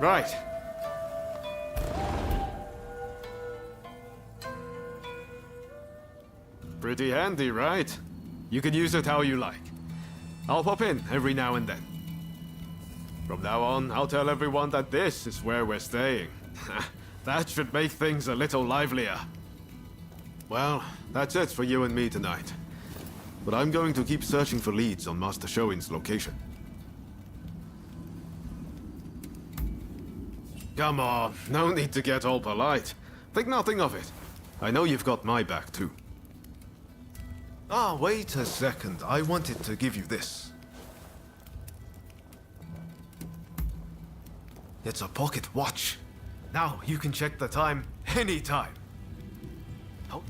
Right. Pretty handy, right? You can use it how you like. I'll pop in every now and then. From now on, I'll tell everyone that this is where we're staying. That should make things a little livelier. Well, that's it for you and me tonight. But I'm going to keep searching for leads on Master Shoin's location. Come on, no need to get all polite. Think nothing of it. I know you've got my back, too. Ah, wait a second. I wanted to give you this. It's a pocket watch. Now you can check the time anytime. Oh.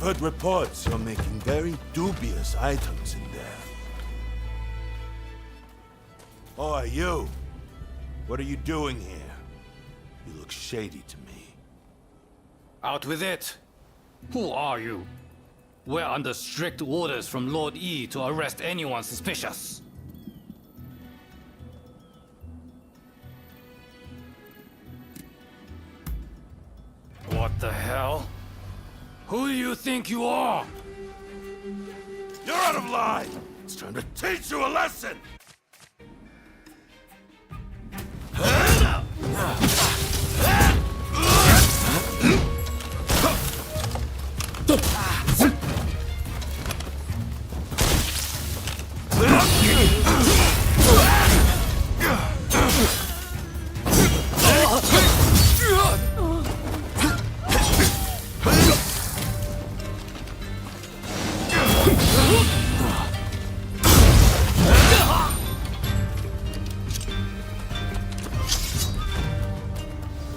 heard reports you're making very dubious items in there. Oh, you! What are you doing here? You look shady to me. Out with it! Who are you? We're under strict orders from Lord E to arrest anyone suspicious. What the hell? Who do you think you are? You're out of line! It's time to teach you a lesson!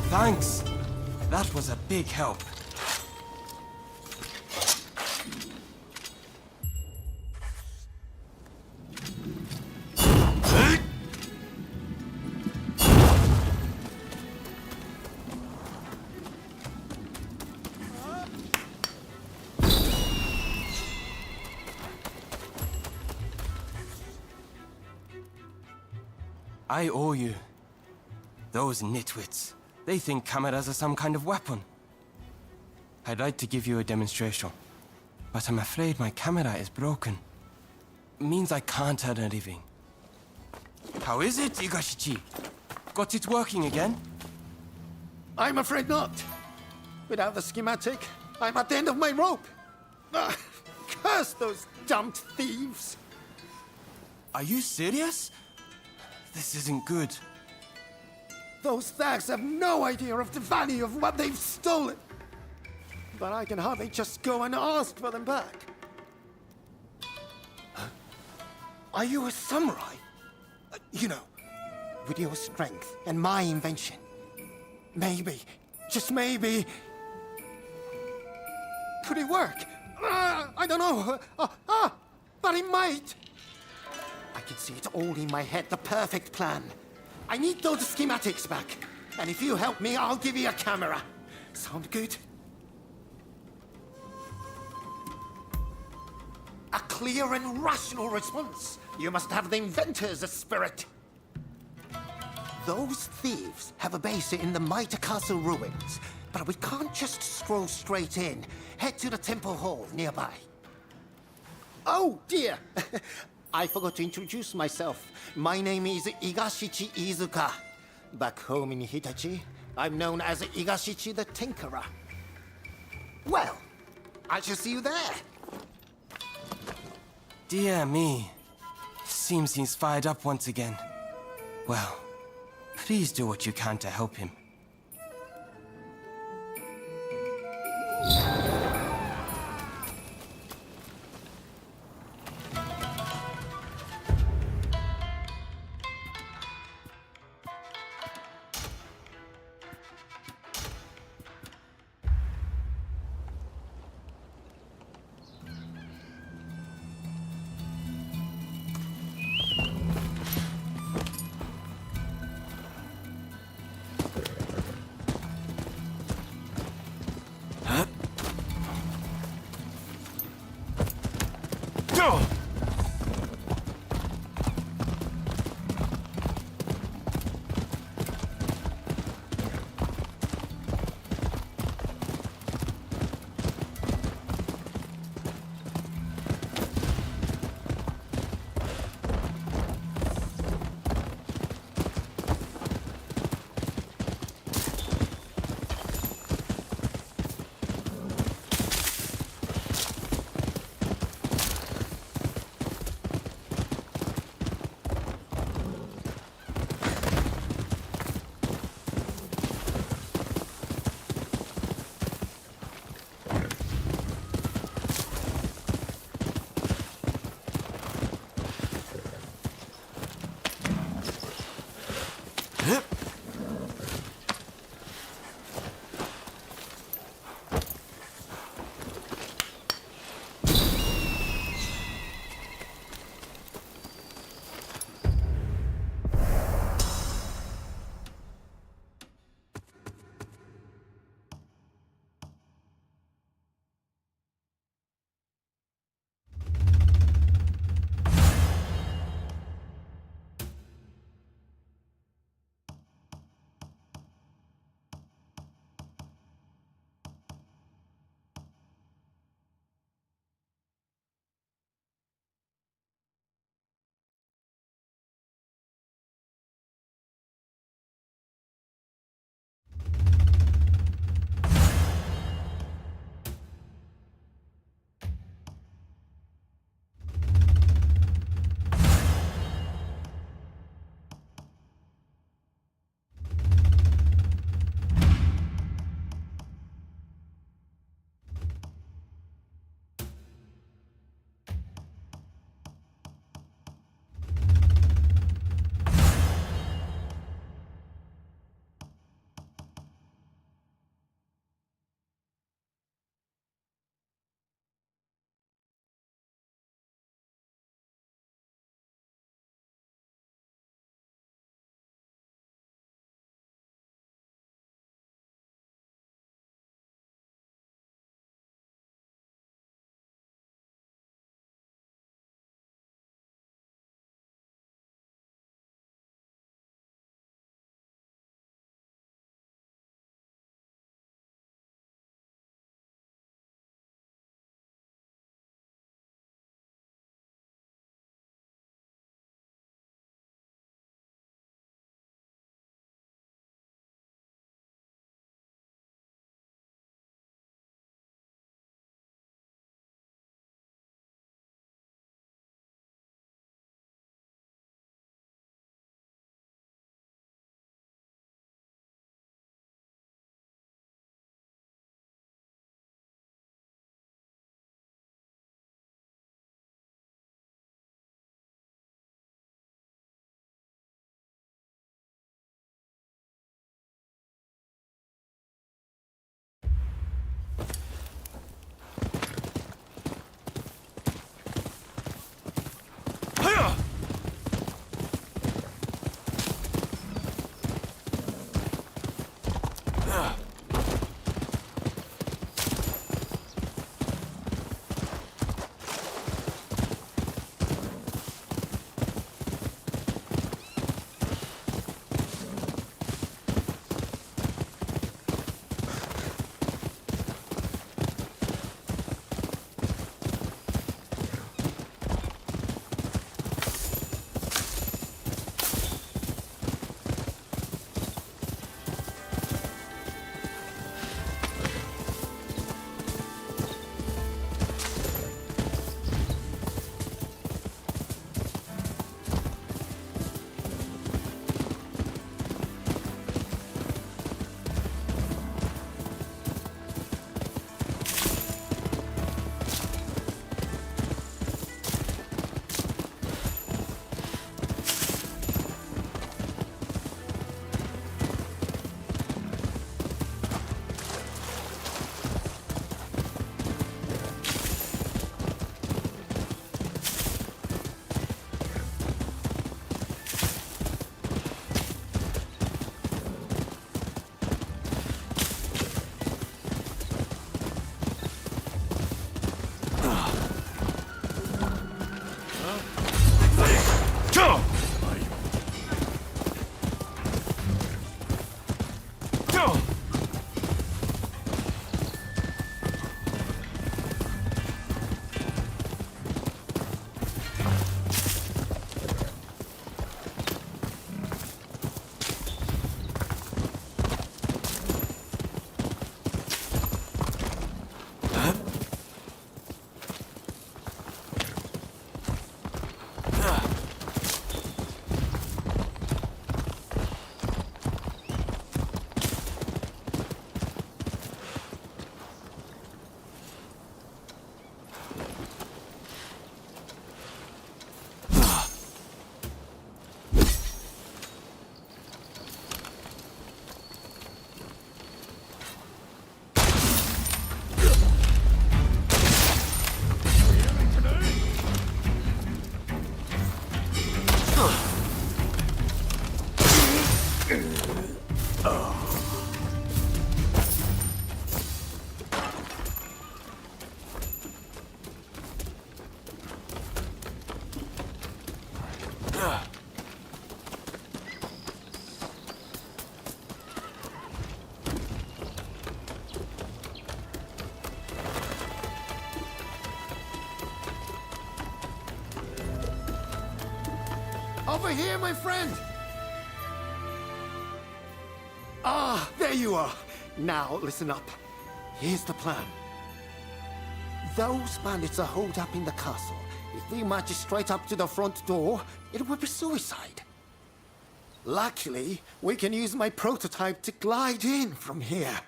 Thanks. That was a big help. I owe you. Those nitwits. They think cameras are some kind of weapon. I'd like to give you a demonstration, but I'm afraid my camera is broken. Means I can't earn a living. How is it, Igashichi? Got it working again? I'm afraid not. Without the schematic, I'm at the end of my rope. Curse those dumped thieves. Are you serious? This isn't good. Those thugs have no idea of the value of what they've stolen. But I can hardly just go and ask for them back. Huh? Are you a samurai? You know, with your strength and my invention. Maybe, just maybe... Could it work? I don't know. But it might. I can see it all in my head, the perfect plan. I need those schematics back. And if you help me, I'll give you a camera. Sound good? A clear and rational response. You must have the inventor's spirit. Those thieves have a base in the Mitre Castle ruins. But we can't just stroll straight in. Head to the temple hall nearby. Oh, dear. I forgot to introduce myself. My name is Igashichi Izuka. Back home in Hitachi, I'm known as Igashichi the Tinkerer. Well, I shall see you there. Dear me. Seems he's fired up once again. Well, please do what you can to help him. Over here, my friend! Ah, there you are. Now, listen up. Here's the plan. Those bandits are holed up in the castle. If we march straight up to the front door, it would be suicide. Luckily, we can use my prototype to glide in from here.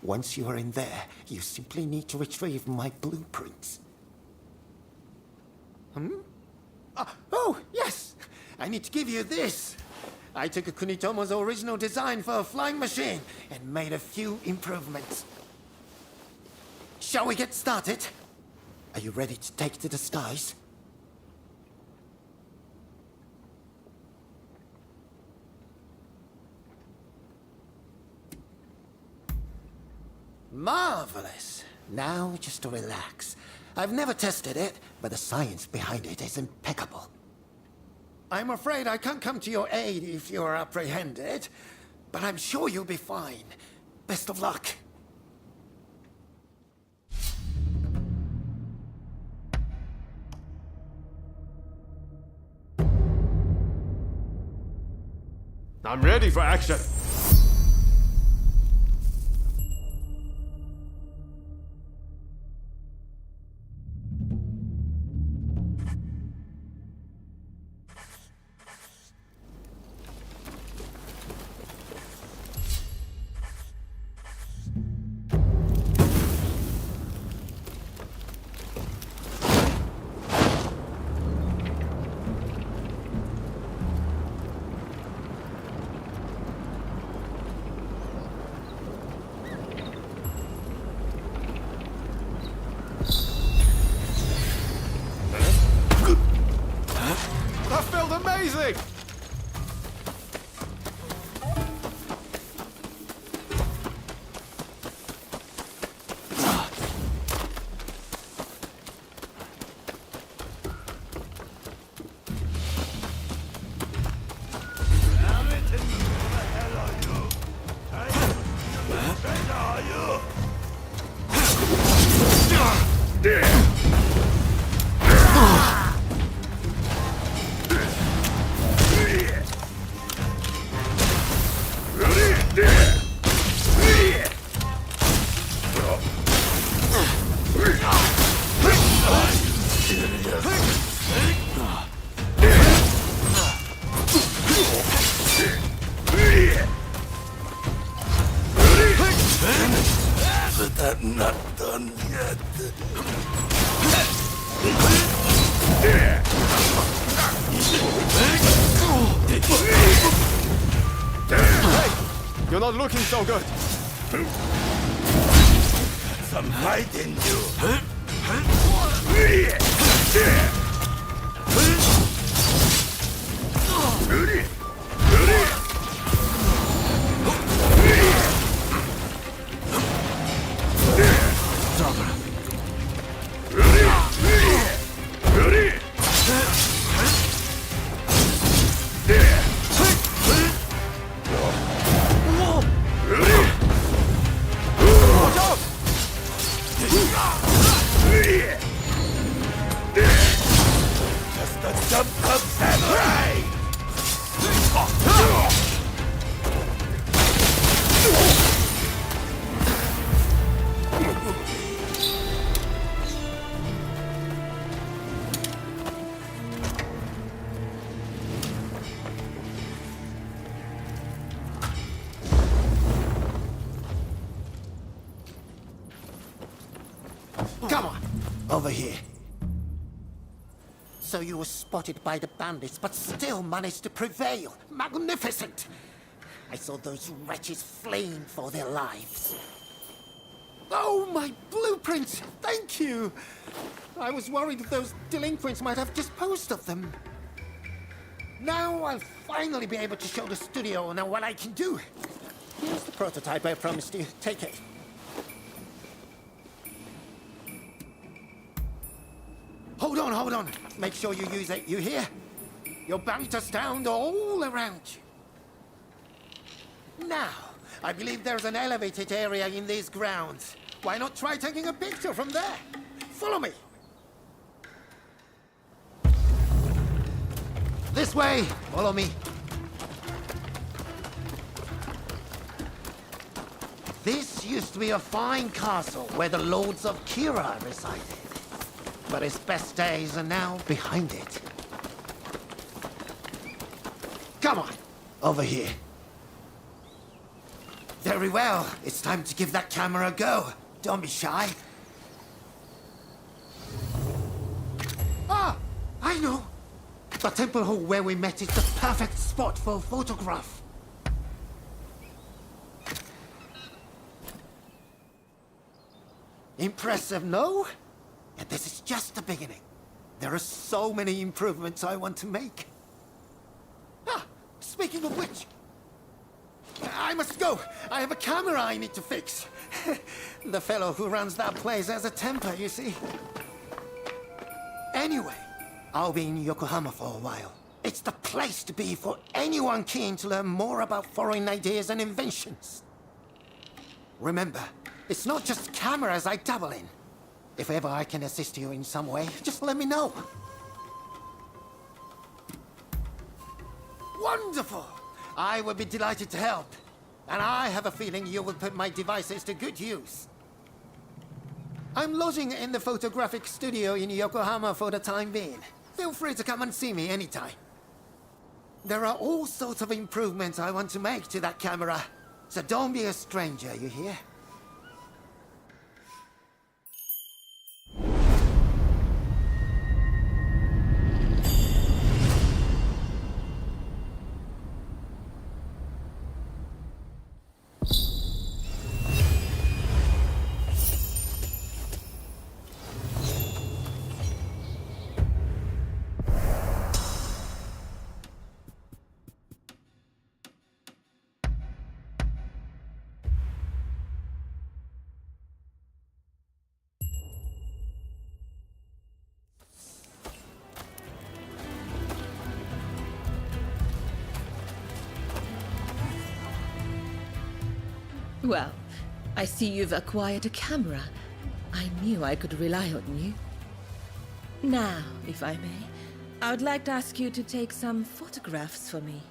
Once you are in there, you simply need to retrieve my blueprints. Oh, yes! I need to give you this. I took Kunitomo's original design for a flying machine and made a few improvements. Shall we get started? Are you ready to take to the skies? Marvelous. Now just relax. I've never tested it, but the science behind it is impeccable. I'm afraid I can't come to your aid if you're apprehended, but I'm sure you'll be fine. Best of luck. I'm ready for action. That felt amazing! But I'm not done yet. Hey, you're not looking so good. Some fight in you. Just a jump of samurai! Come on, over here. So you were spotted by the bandits, but still managed to prevail. Magnificent! I saw those wretches fleeing for their lives. Oh, my blueprints! Thank you! I was worried those delinquents might have disposed of them. Now I'll finally be able to show the studio owner what I can do. Here's the prototype I promised you. Take it. Hold on, hold on. Make sure you use it. You hear? You're bound to astound all around you. Now, I believe there's an elevated area in these grounds. Why not try taking a picture from there? Follow me. This way. Follow me. This used to be a fine castle where the lords of Kira resided. But its best days are now behind it. Come on, over here. Very well. It's time to give that camera a go. Don't be shy. Ah, I know. The temple hall where we met is the perfect spot for a photograph. Impressive, no? And this is just the beginning. There are so many improvements I want to make. Ah, speaking of which, I must go. I have a camera I need to fix. The fellow who runs that place has a temper, you see. Anyway, I'll be in Yokohama for a while. It's the place to be for anyone keen to learn more about foreign ideas and inventions. Remember, it's not just cameras I dabble in. If ever I can assist you in some way, just let me know. Wonderful! I would be delighted to help. And I have a feeling you will put my devices to good use. I'm lodging in the photographic studio in Yokohama for the time being. Feel free to come and see me anytime. There are all sorts of improvements I want to make to that camera. So don't be a stranger, you hear? Well, I see you've acquired a camera. I knew I could rely on you. Now, if I may, I would like to ask you to take some photographs for me.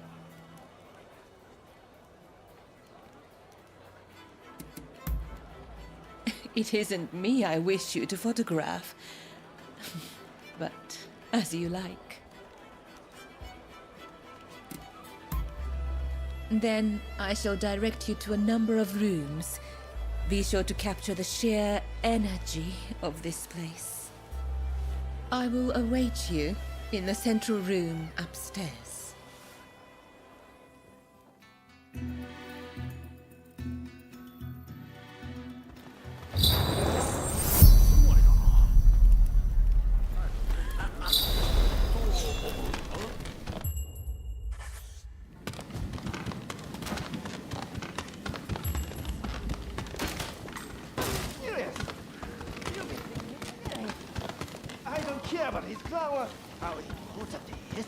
It isn't me I wish you to photograph, but as you like. Then I shall direct you to a number of rooms. Be sure to capture the sheer energy of this place. I will await you in the central room upstairs. I don't care about his flower. How important he is.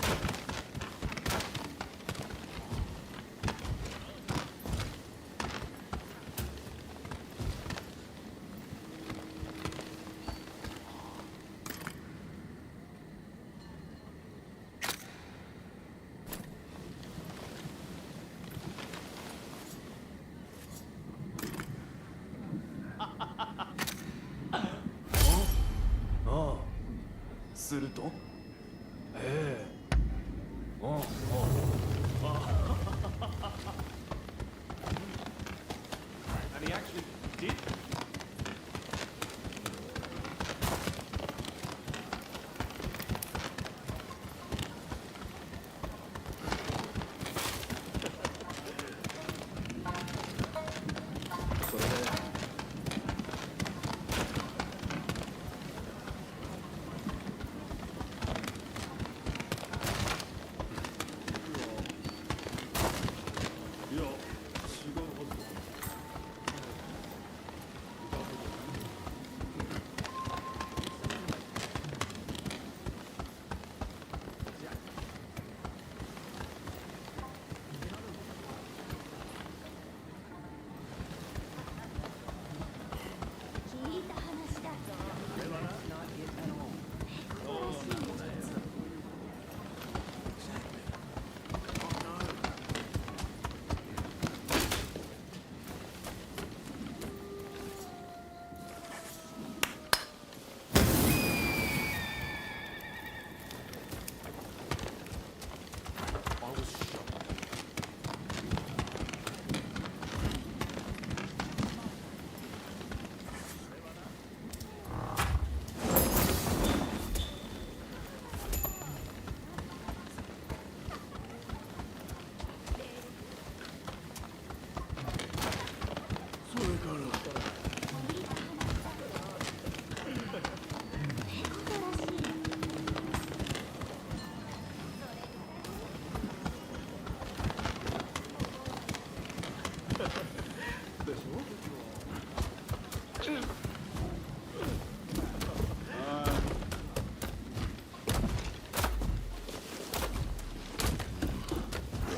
Oh. するとええおお And he actually did.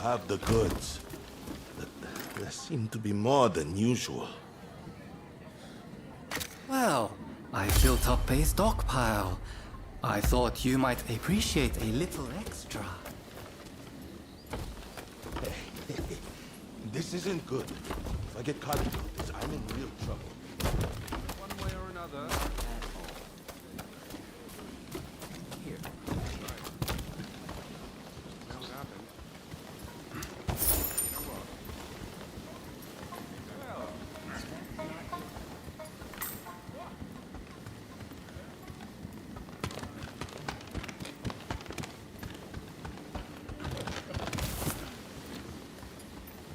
have the goods. But there seem to be more than usual. Well, I built up a stockpile. I thought you might appreciate a little extra. This isn't good. If I get caught with this, I'm in real trouble. One way or another. Here. Well happened.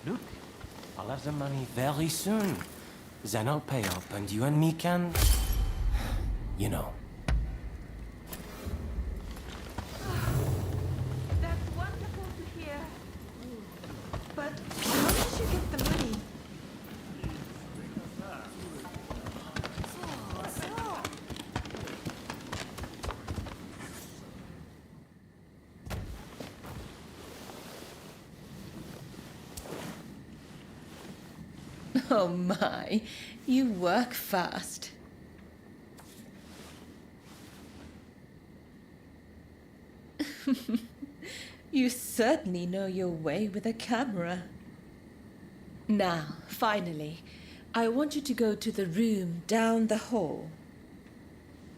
You know what? Look, I'll have the money very soon. Then I'll pay up, and you and me can... You know. That's wonderful to hear. But how did you get the money? Oh my, you work fast. You certainly know your way with a camera. Now, finally, I want you to go to the room down the hall.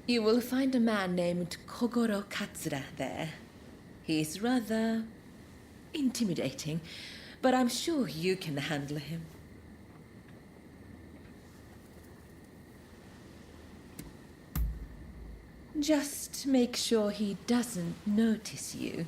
You will find a man named Kogoro Katsura there. He's rather intimidating, but I'm sure you can handle him. Just make sure he doesn't notice you.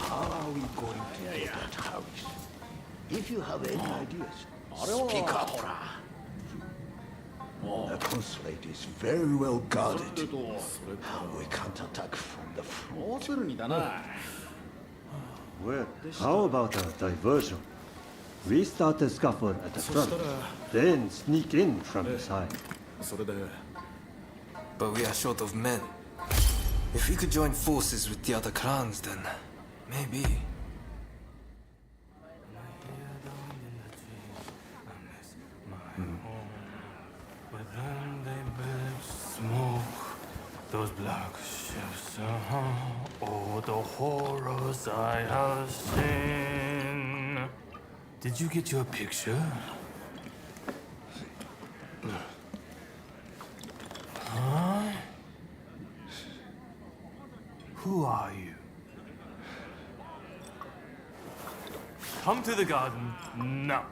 How are we going to get that house? If you have any ideas, speak up. The consulate is very well guarded. We can't attack from the front. Well, how about a diversion? We start a scuffle at the front, then sneak in from the side. But we are short of men. If we could join forces with the other clans, then maybe. Smoke, those black ships, oh, the horrors I have seen. Did you get your picture? Huh? Who are you? Come to the garden now.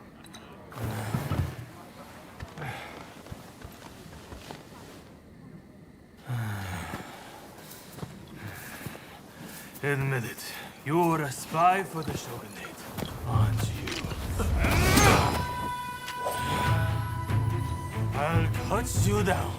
Admit it, you're a spy for the Shogunate, aren't you? I'll cut you down.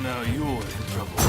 Now you're in trouble.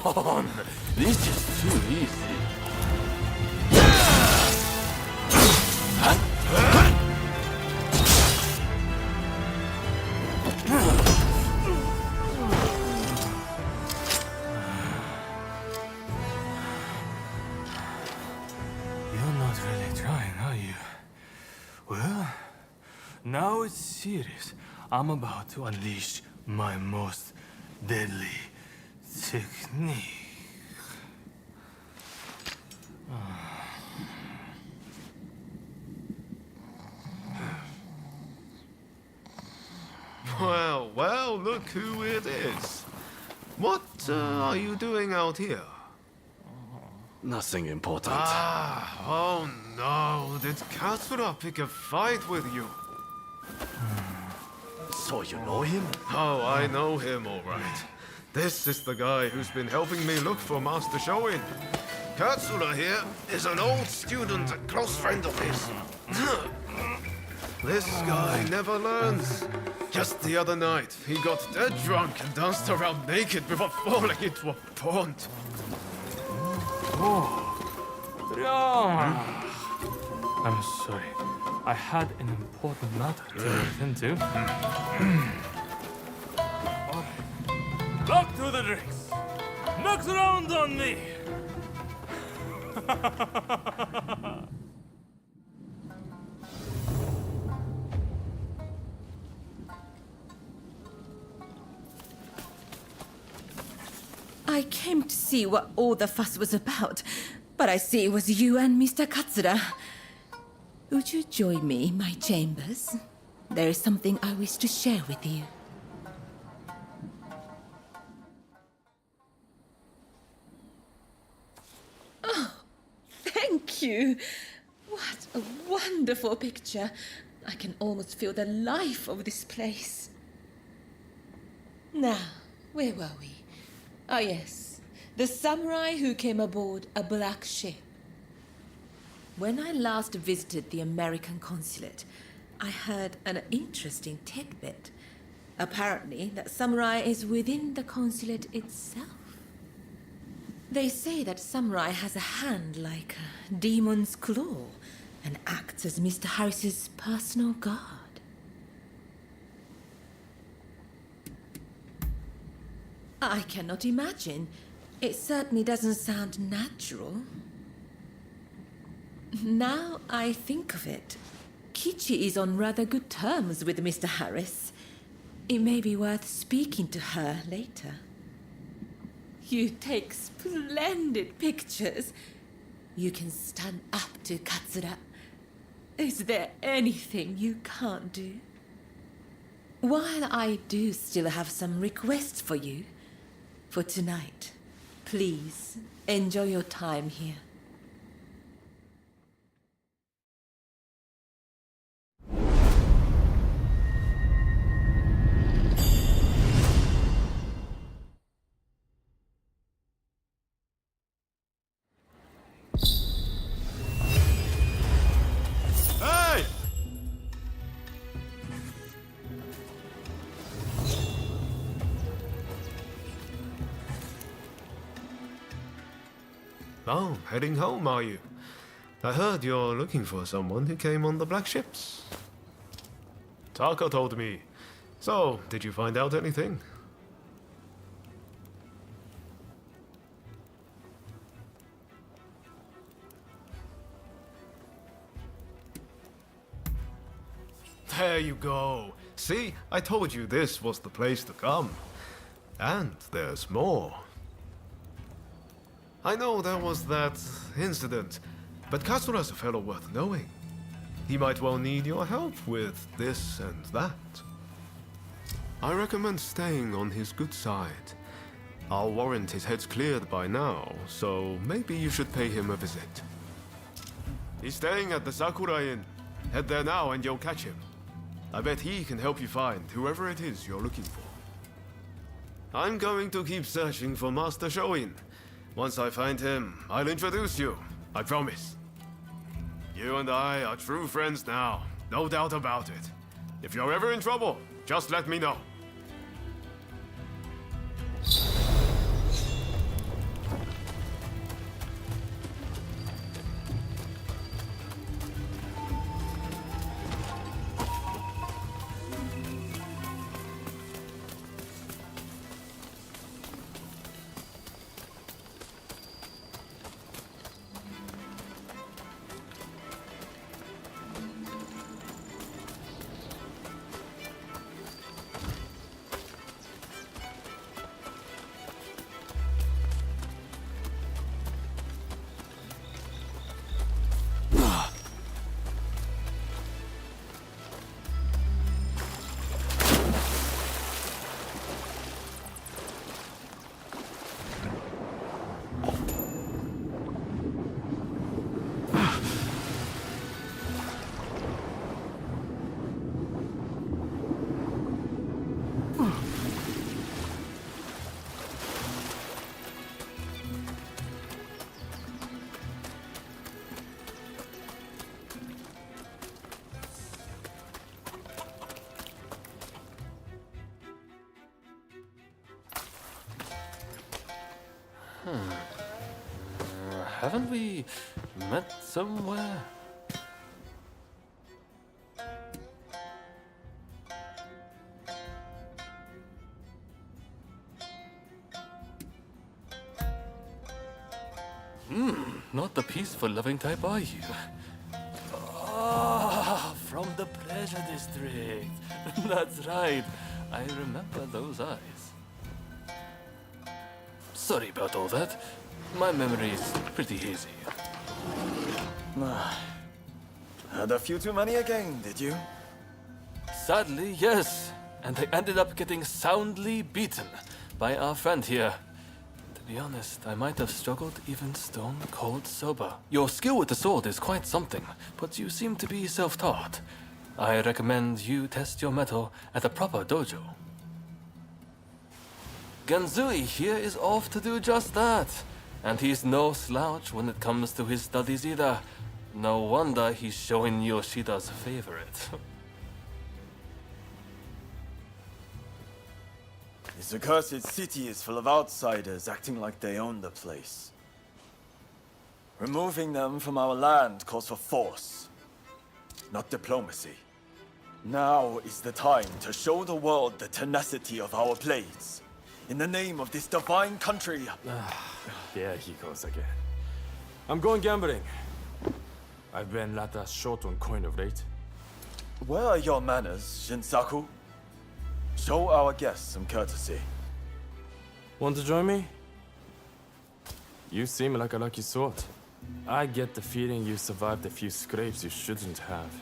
on! This is too easy. You're not really trying, are you? Well, now it's serious. I'm about to unleash my most deadly technique. Well, well, look who it is. What are you doing out here? Nothing important. Oh no, did Katsura pick a fight with you? So you know him? Oh, I know him, all right. This is the guy who's been helping me look for Master Shoin. Katsura here is an old student, a close friend of his. This guy never learns. Just the other night, he got dead drunk and danced around naked before falling into a pond. I'm sorry. I had an important matter to attend to. Back to the drinks. Next round on me. I came to see what all the fuss was about, but I see it was you and Mr. Katsura. Would you join me in my chambers? There is something I wish to share with you. Oh, thank you. What a wonderful picture. I can almost feel the life of this place. Now, where were we? Ah, yes. The samurai who came aboard a black ship. When I last visited the American consulate, I heard an interesting tidbit. Apparently, that samurai is within the consulate itself. They say that samurai has a hand like a demon's claw and acts as Mr. Harris's personal guard. I cannot imagine. It certainly doesn't sound natural. Now I think of it, Kichi is on rather good terms with Mr. Harris. It may be worth speaking to her later. You take splendid pictures. You can stand up to Katsura. Is there anything you can't do? While I do still have some requests for you, for tonight, please enjoy your time here. Hey! Oh, heading home, are you? I heard you're looking for someone who came on the black ships. Taka told me. So, did you find out anything? There you go. See, I told you this was the place to come. And there's more. I know there was that incident, but Katsura's a fellow worth knowing. He might well need your help with this and that. I recommend staying on his good side. I'll warrant his head's cleared by now, so maybe you should pay him a visit. He's staying at the Sakura Inn. Head there now and you'll catch him. I bet he can help you find whoever it is you're looking for. I'm going to keep searching for Master Shoin. Once I find him, I'll introduce you. I promise. You and I are true friends now. No doubt about it. If you're ever in trouble, just let me know. Haven't we met somewhere? Not the peaceful, loving type, are you? Ah, from the Pleasure District. That's right. I remember those eyes. Sorry about all that. My memory is pretty hazy. Had a few too many again, did you? Sadly, yes. And I ended up getting soundly beaten by our friend here. To be honest, I might have struggled even stone cold sober. Your skill with the sword is quite something, but you seem to be self-taught. I recommend you test your mettle at a proper dojo. Genzui here is off to do just that. And he's no slouch when it comes to his studies either. No wonder he's showing Yoshida's favorite. This accursed city is full of outsiders acting like they own the place. Removing them from our land calls for force, not diplomacy. Now is the time to show the world the tenacity of our blades. In the name of this divine country. There he goes again. I'm going gambling. I've been rather short on coin of late. Where are your manners, Shinsaku? Show our guests some courtesy. Want to join me? You seem like a lucky sort. I get the feeling you survived a few scrapes you shouldn't have.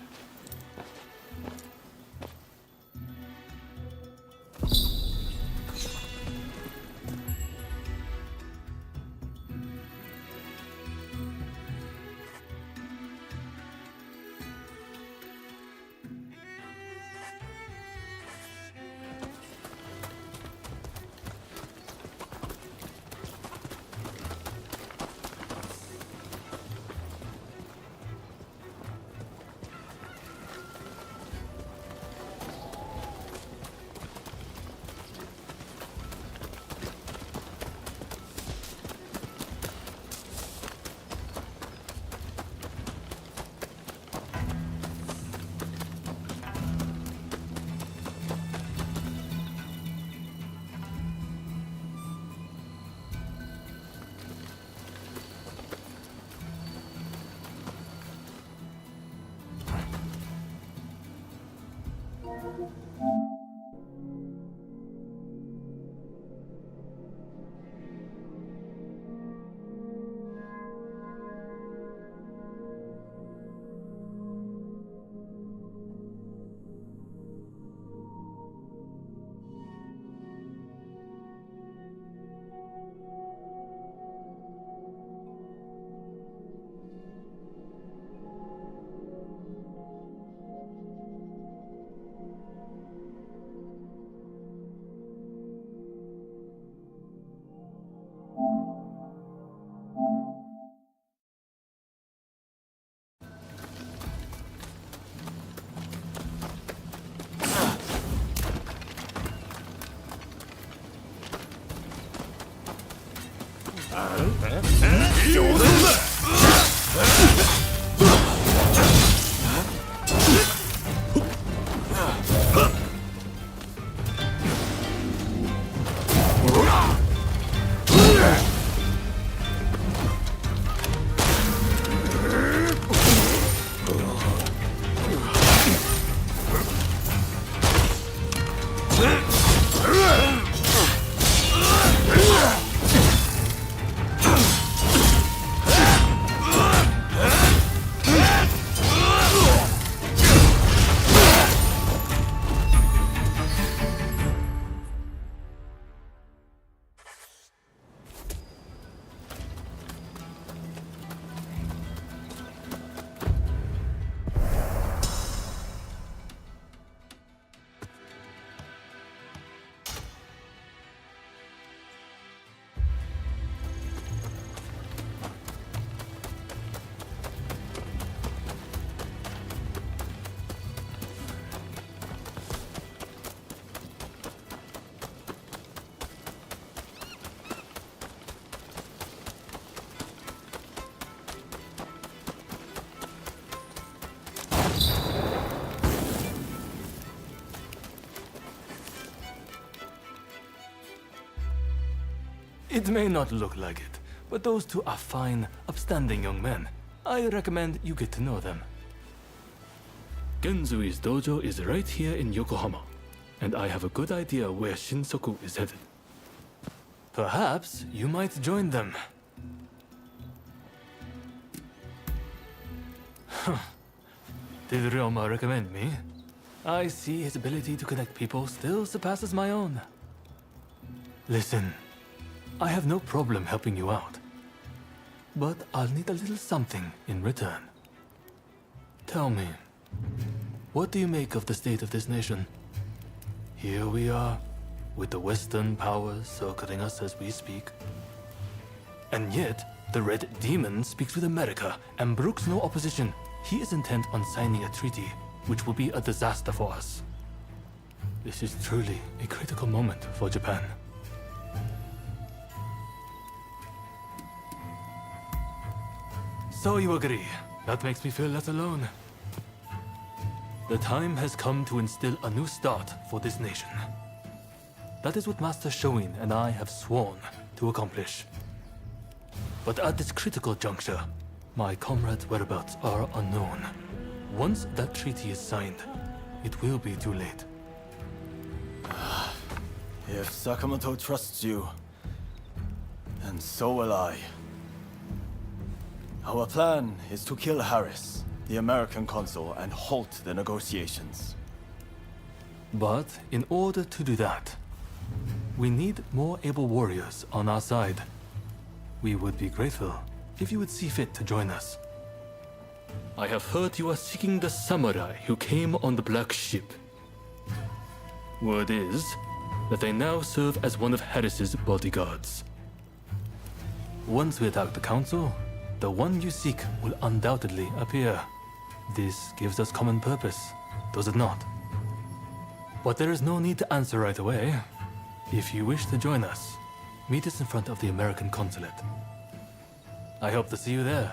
It may not look like it, but those two are fine, upstanding young men. I recommend you get to know them. Genzui's dojo is right here in Yokohama, and I have a good idea where Shinsoku is headed. Perhaps you might join them. Did Ryoma recommend me? I see his ability to connect people still surpasses my own. Listen, I have no problem helping you out, but I'll need a little something in return. Tell me, what do you make of the state of this nation? Here we are, with the Western powers circling us as we speak. And yet, the Red Demon speaks with America and brooks no opposition. He is intent on signing a treaty, which will be a disaster for us. This is truly a critical moment for Japan. So you agree. That makes me feel less alone. The time has come to instill a new start for this nation. That is what Master Shoin and I have sworn to accomplish. But at this critical juncture, my comrades' whereabouts are unknown. Once that treaty is signed, it will be too late. If Sakamoto trusts you, then so will I. Our plan is to kill Harris, the American consul, and halt the negotiations. But in order to do that, we need more able warriors on our side. We would be grateful if you would see fit to join us. I have heard you are seeking the samurai who came on the Black Ship. Word is that they now serve as one of Harris's bodyguards. Once we attack the council, the one you seek will undoubtedly appear. This gives us common purpose, does it not? But there is no need to answer right away. If you wish to join us, meet us in front of the American consulate. I hope to see you there.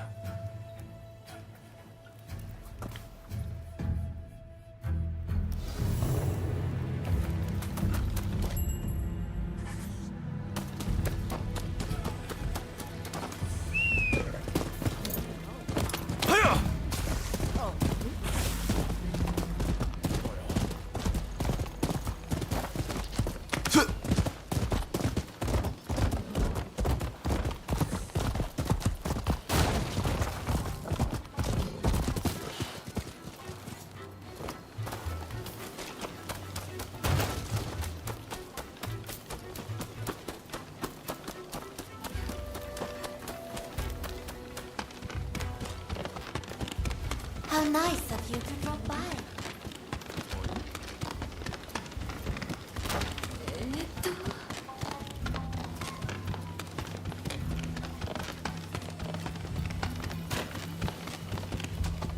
How nice of you to drop by.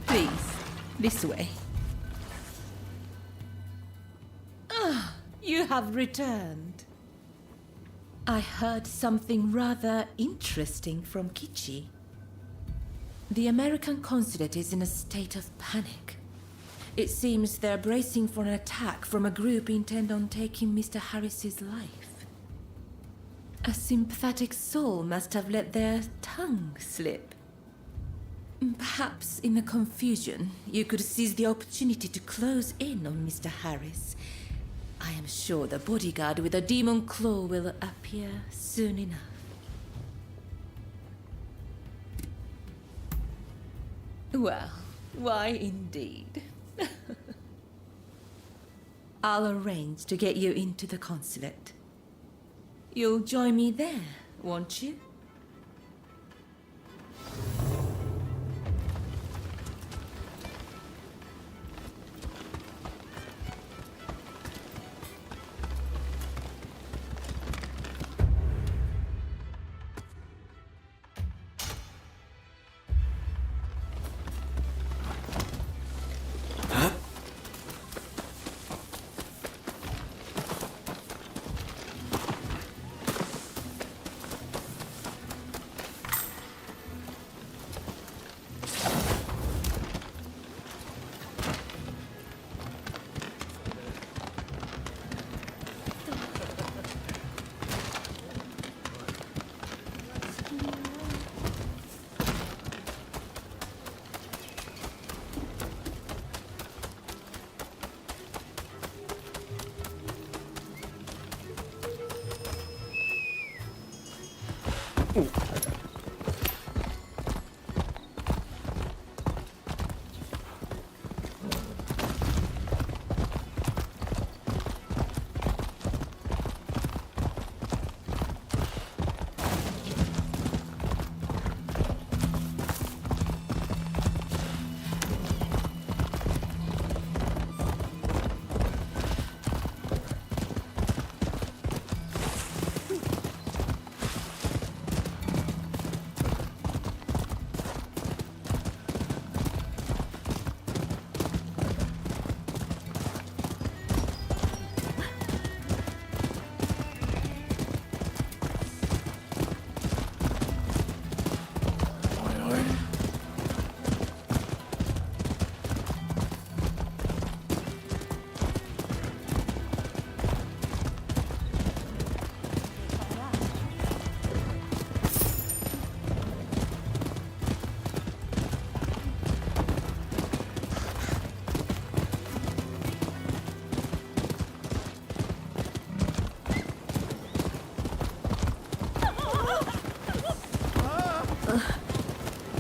Please, this way. Ah, you have returned. I heard something rather interesting from Kichi. The American consulate is in a state of panic. It seems they're bracing for an attack from a group intent on taking Mr. Harris's life. A sympathetic soul must have let their tongue slip. Perhaps in the confusion, you could seize the opportunity to close in on Mr. Harris. I am sure the bodyguard with a demon claw will appear soon enough. Well, why indeed. I'll arrange to get you into the consulate. You'll join me there, won't you?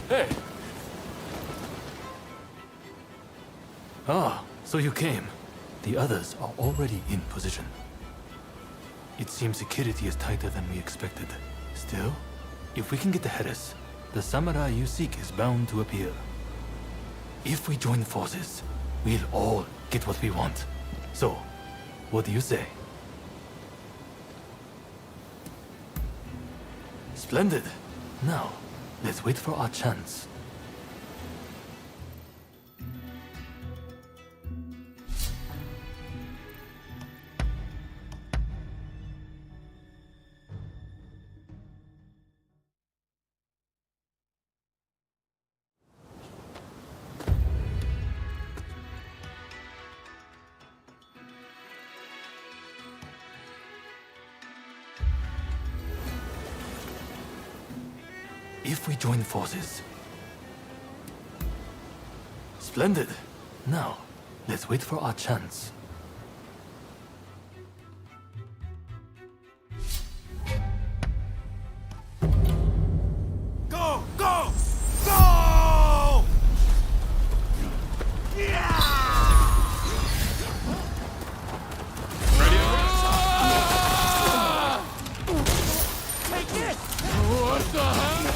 Hey! Ah, so you came. The others are already in position. It seems security is tighter than we expected. Still, if we can get ahead of us, the samurai you seek is bound to appear. If we join forces, we'll all get what we want. So, what do you say? Splendid. Now, let's wait for our chance. If we join forces. Splendid. Now, let's wait for our chance. Go! Go! Go! Take it! What the hell?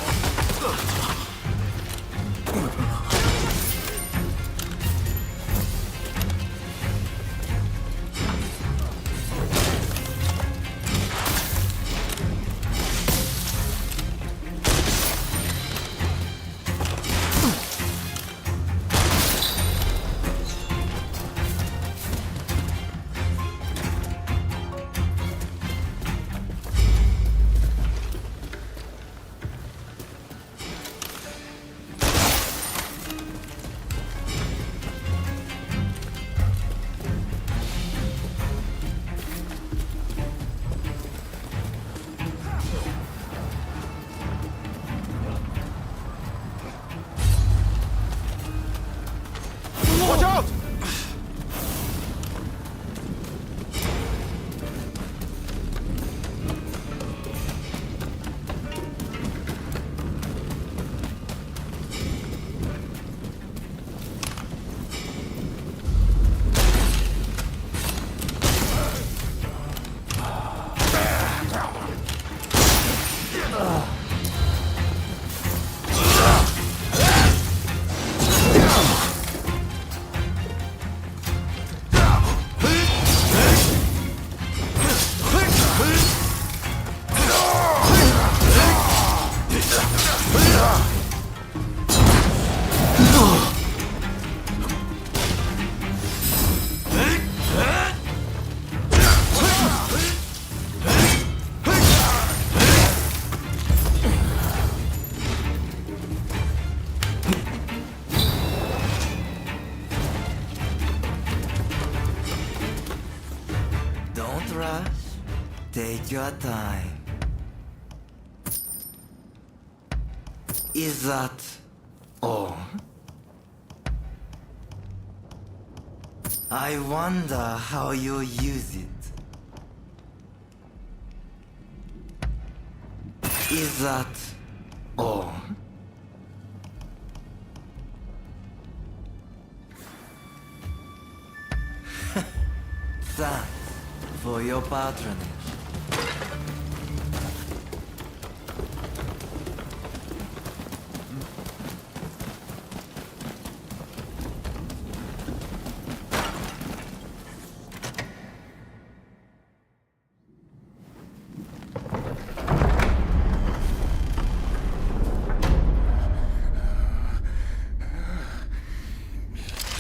Watch out! Don't rush. Take your time. Is that all? I wonder how you'll use it. Is that all? Thanks for your patronage.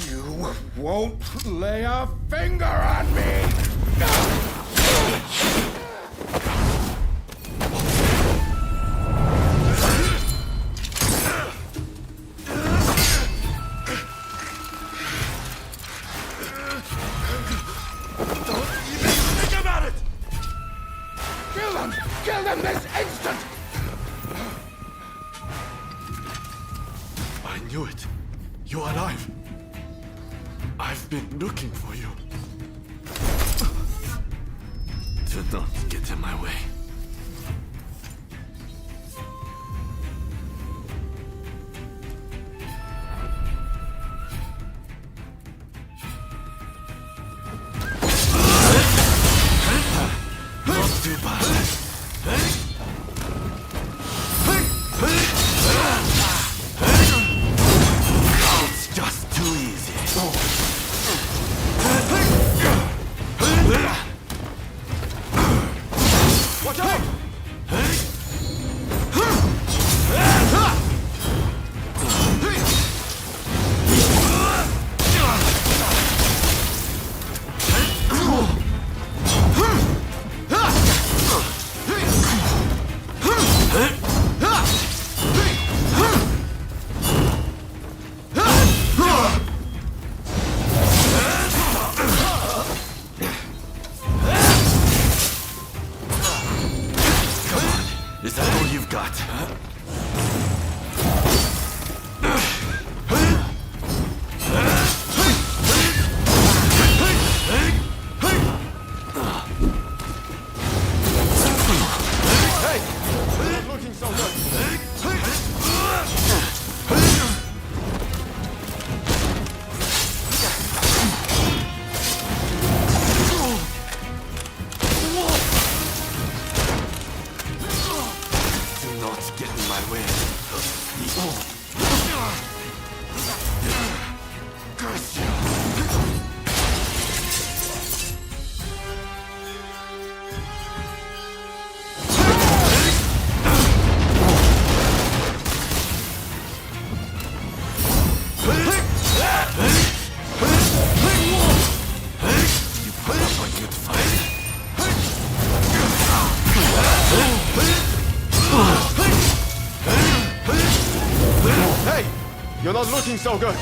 You won't lay a finger on me! Don't even think about it! Kill them! Kill them this instant! I knew it. You're alive. I've been looking for you. Do not get in my way. Not too bad. It's just too easy. Watch out! Is that all you've got? Hey! You're not looking so good. Do not get in my way. Curse you. You put up a good fight. Hey! You're not looking so good.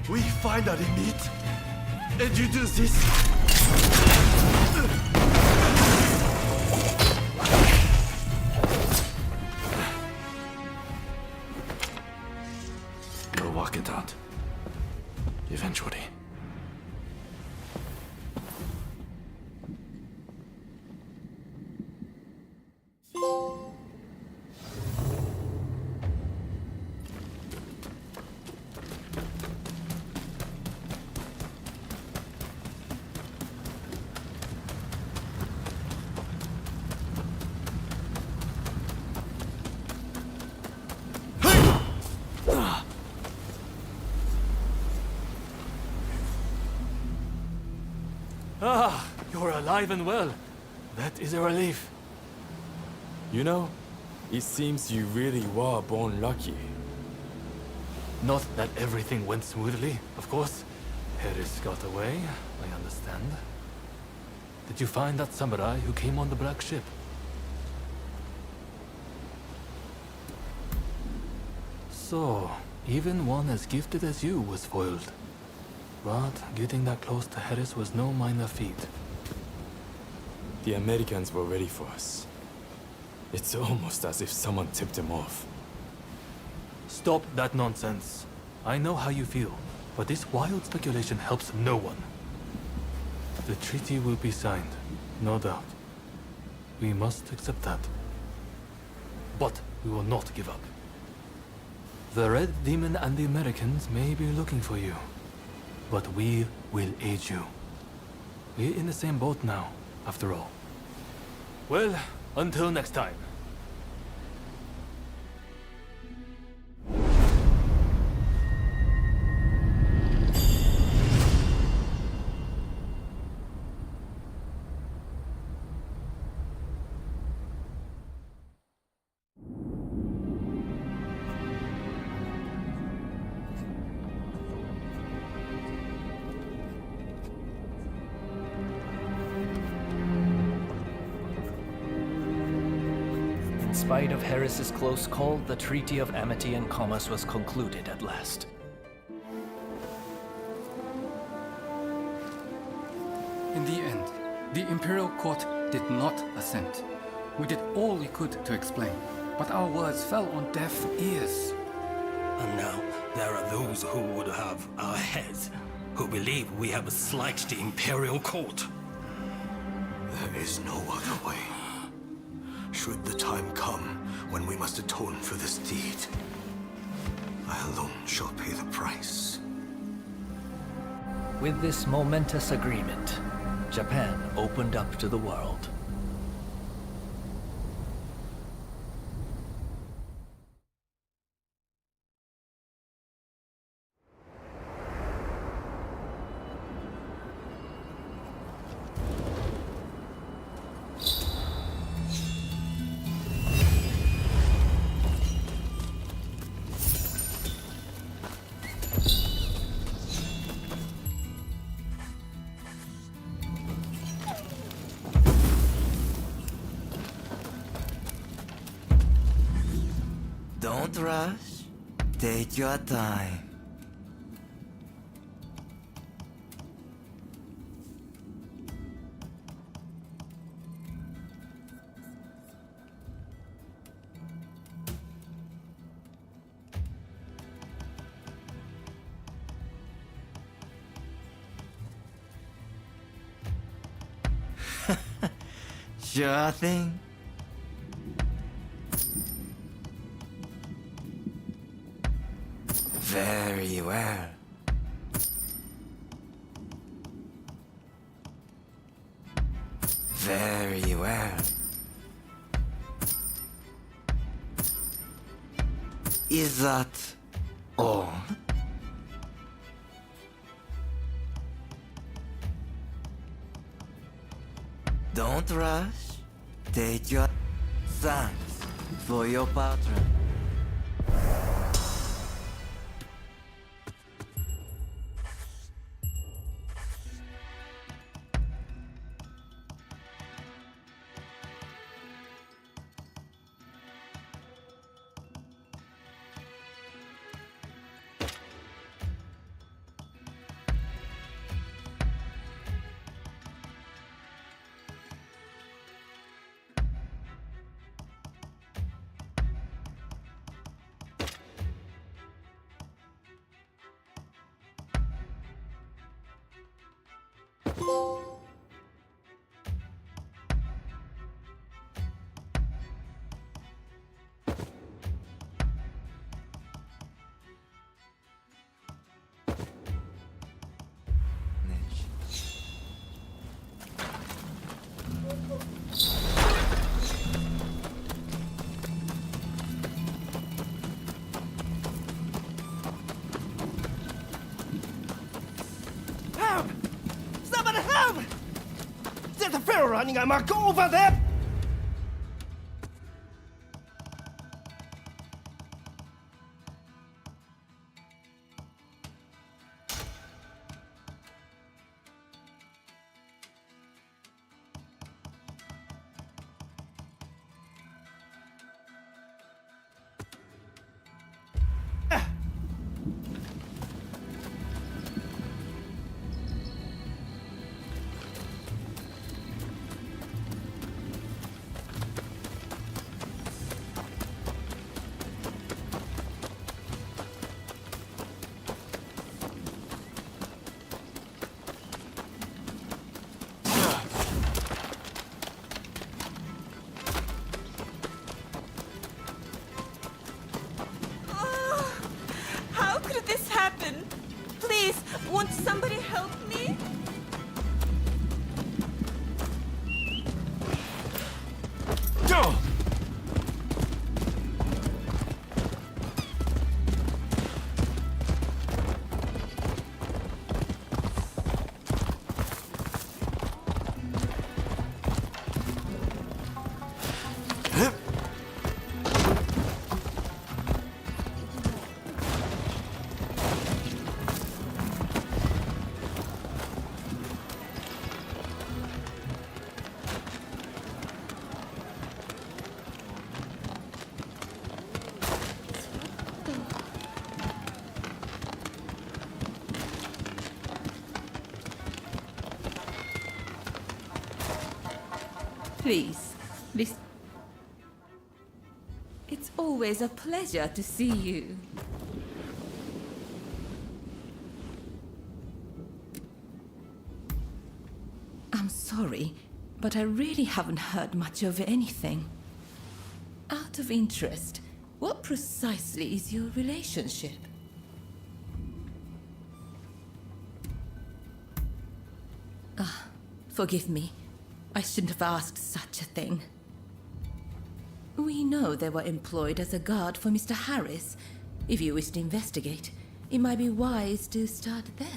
We finally meet, and you do this. We'll walk it out. Eventually. Ah, you're alive and well. That is a relief. You know, It seems you really were born lucky. Not that everything went smoothly, of course. Harris got away, I understand. Did you find that samurai who came on the black ship? So, even one as gifted as you was foiled. But getting that close to Harris was no minor feat. The Americans were ready for us. It's almost as if someone tipped them off. Stop that nonsense. I know how you feel, but this wild speculation helps no one. The treaty will be signed, no doubt. We must accept that. But we will not give up. The Red Demon and the Americans may be looking for you, but we will aid you. We're in the same boat now, after all. Well, until next time. In spite of Harris's close call, the Treaty of Amity and Commerce was concluded at last. In the end, the Imperial Court did not assent. We did all we could to explain, but our words fell on deaf ears. And now, there are those who would have our heads, who believe we have slighted the Imperial Court. There is no other way. Should the time come when we must atone for this deed, I alone shall pay the price. With this momentous agreement, Japan opened up to the world. Don't rush. Take your time. Sure thing. Very well. Very well. Is that all? Don't rush. Take your thanks for your patron. Help! Somebody help! There's a ferry running amok over there! Please, listen. It's always a pleasure to see you. I'm sorry, but I really haven't heard much of anything. Out of interest, what precisely is your relationship? Ah, forgive me. I shouldn't have asked such a thing. We know they were employed as a guard for Mr. Harris. If you wish to investigate, it might be wise to start there.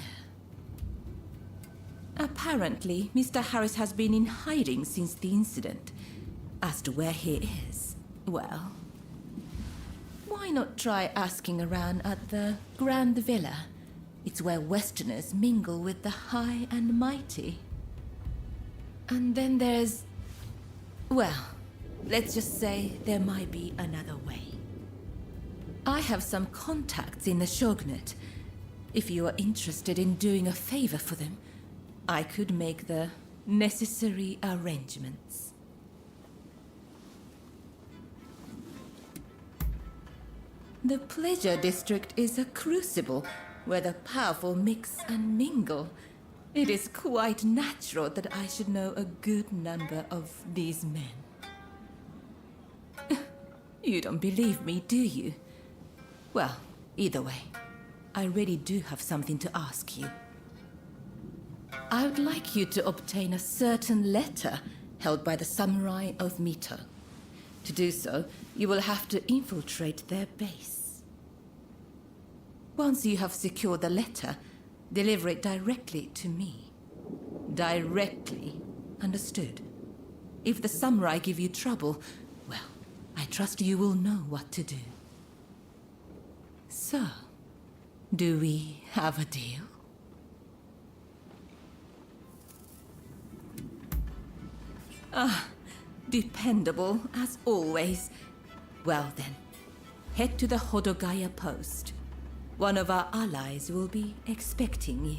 Apparently, Mr. Harris has been in hiding since the incident. As to where he is, well, why not try asking around at the Grand Villa? It's where Westerners mingle with the high and mighty. And then there's... well, let's just say there might be another way. I have some contacts in the Shogunate. If you are interested in doing a favor for them, I could make the necessary arrangements. The Pleasure District is a crucible where the powerful mix and mingle. It is quite natural that I should know a good number of these men. You don't believe me, do you? Well, either way, I really do have something to ask you. I would like you to obtain a certain letter held by the samurai of Mito. To do so, you will have to infiltrate their base. Once you have secured the letter, deliver it directly to me. Directly, understood? If the samurai give you trouble, well, I trust you will know what to do. So, do we have a deal? Ah, dependable as always. Well then, head to the Hodogaya post. One of our allies will be expecting you.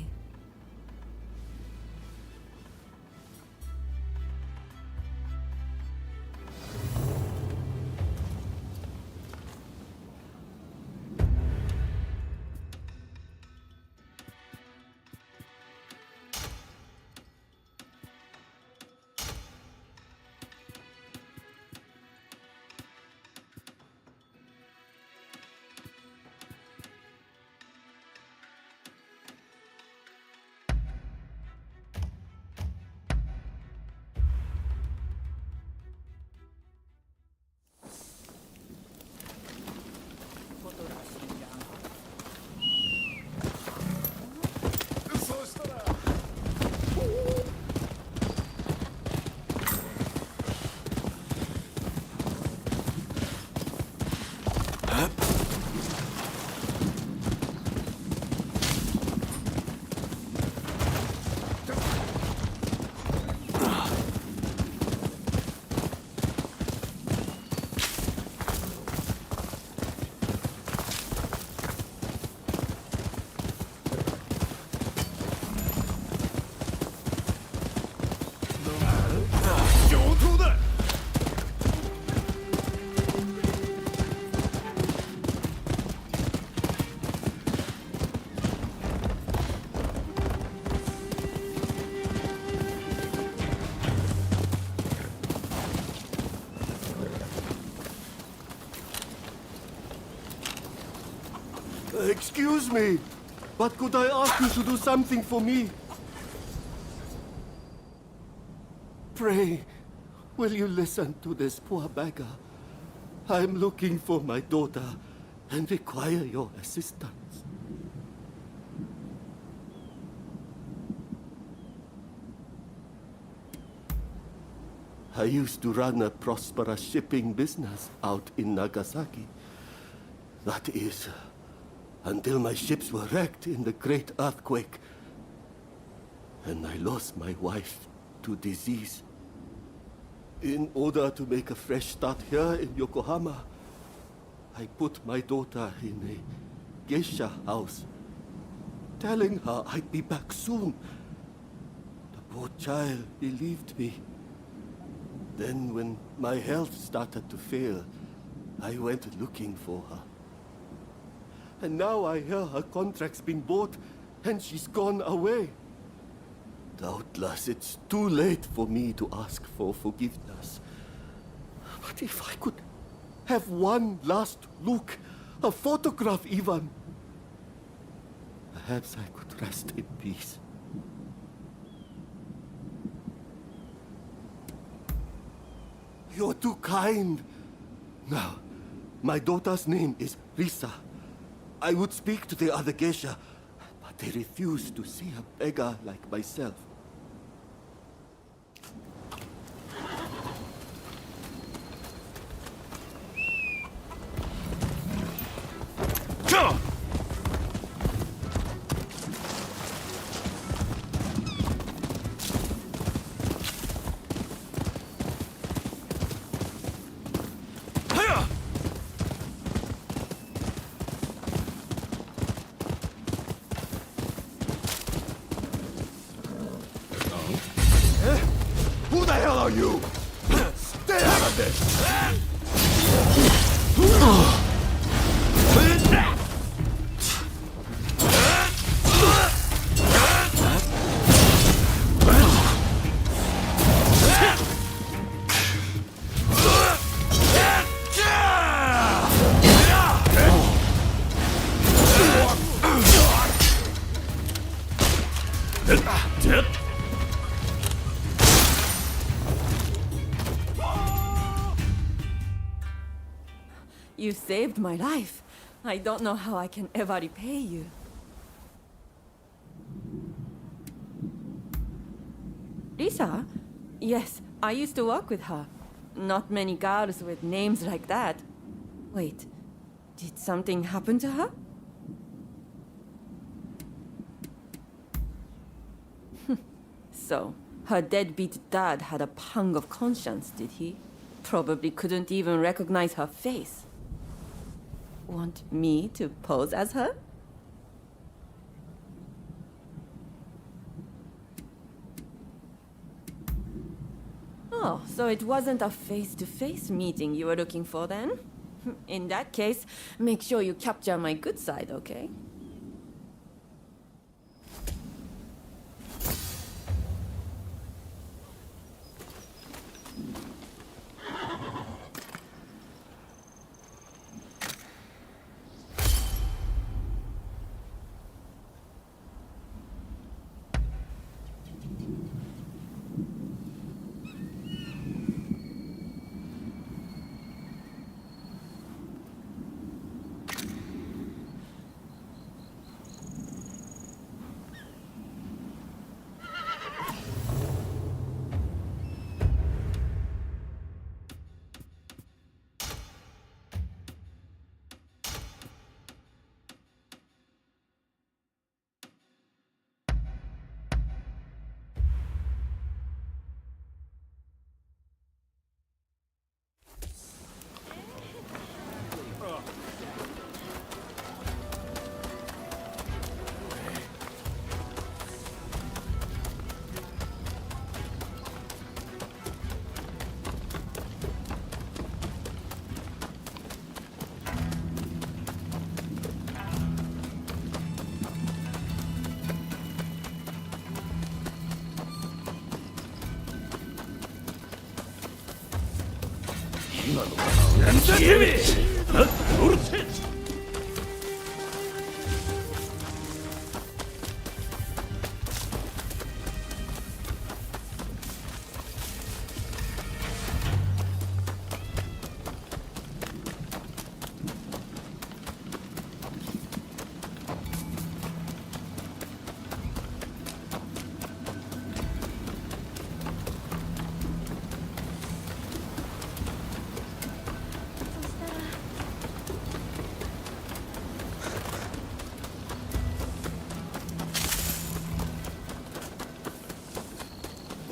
Excuse me, but could I ask you to do something for me? Pray, will you listen to this poor beggar? I'm looking for my daughter and require your assistance. I used to run a prosperous shipping business out in Nagasaki. That is, until my ships were wrecked in the great earthquake, and I lost my wife to disease. In order to make a fresh start here in Yokohama, I put my daughter in a geisha house, telling her I'd be back soon. The poor child believed me. Then when my health started to fail, I went looking for her. And now I hear her contract's been bought and she's gone away. Doubtless it's too late for me to ask for forgiveness. But if I could have one last look, a photograph even, perhaps I could rest in peace. You're too kind. Now, my daughter's name is Risa. I would speak to the other geisha, but they refuse to see a beggar like myself. Who the hell are you? Stay out of this! You saved my life. I don't know how I can ever repay you. Lisa? Yes, I used to work with her. Not many girls with names like that. Wait, did something happen to her? So, her deadbeat dad had a pang of conscience, did he? Probably couldn't even recognize her face. Want me to pose as her? Oh, so it wasn't a face-to-face meeting you were looking for then? In that case, make sure you capture my good side, okay?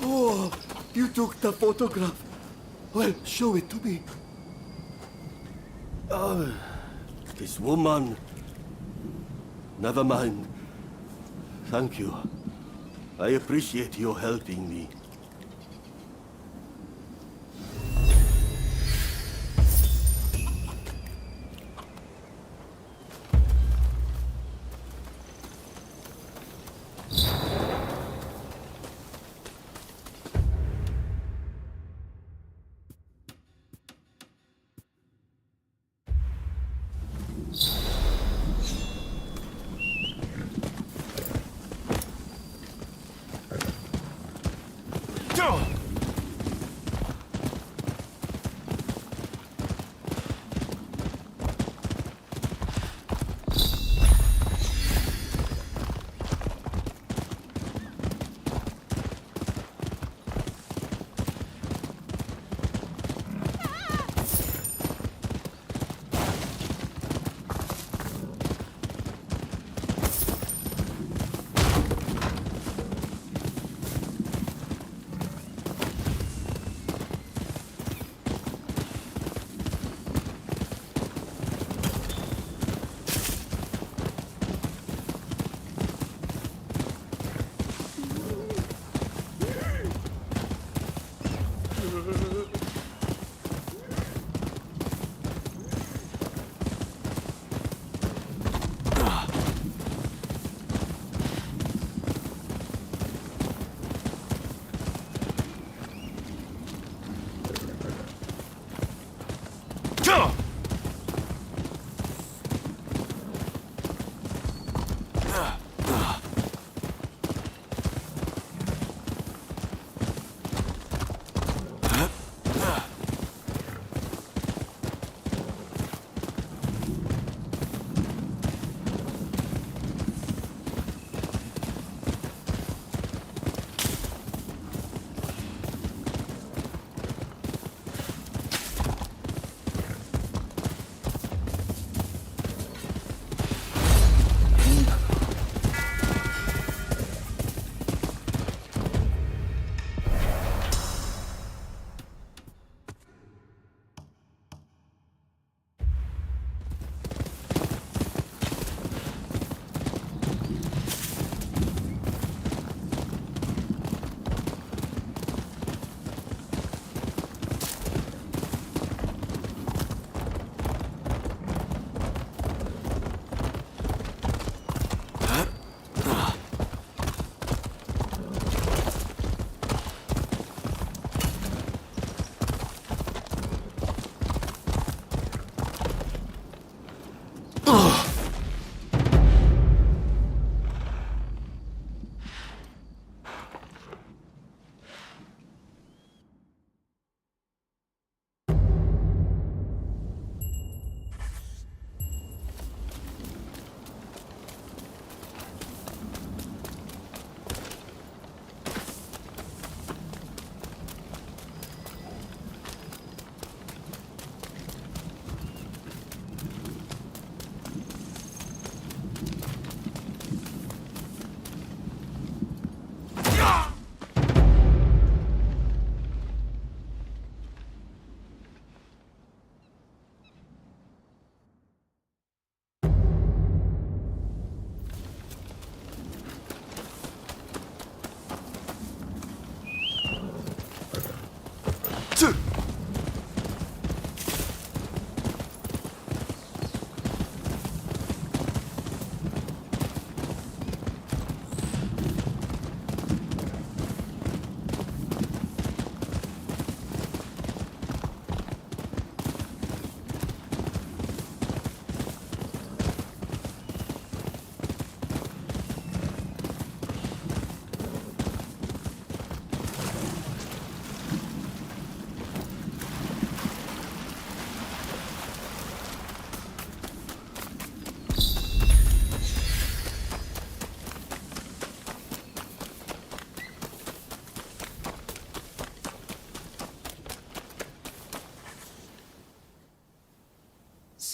Oh, you took the photograph. Well, show it to me. Oh, this woman. Never mind. Thank you. I appreciate your helping me.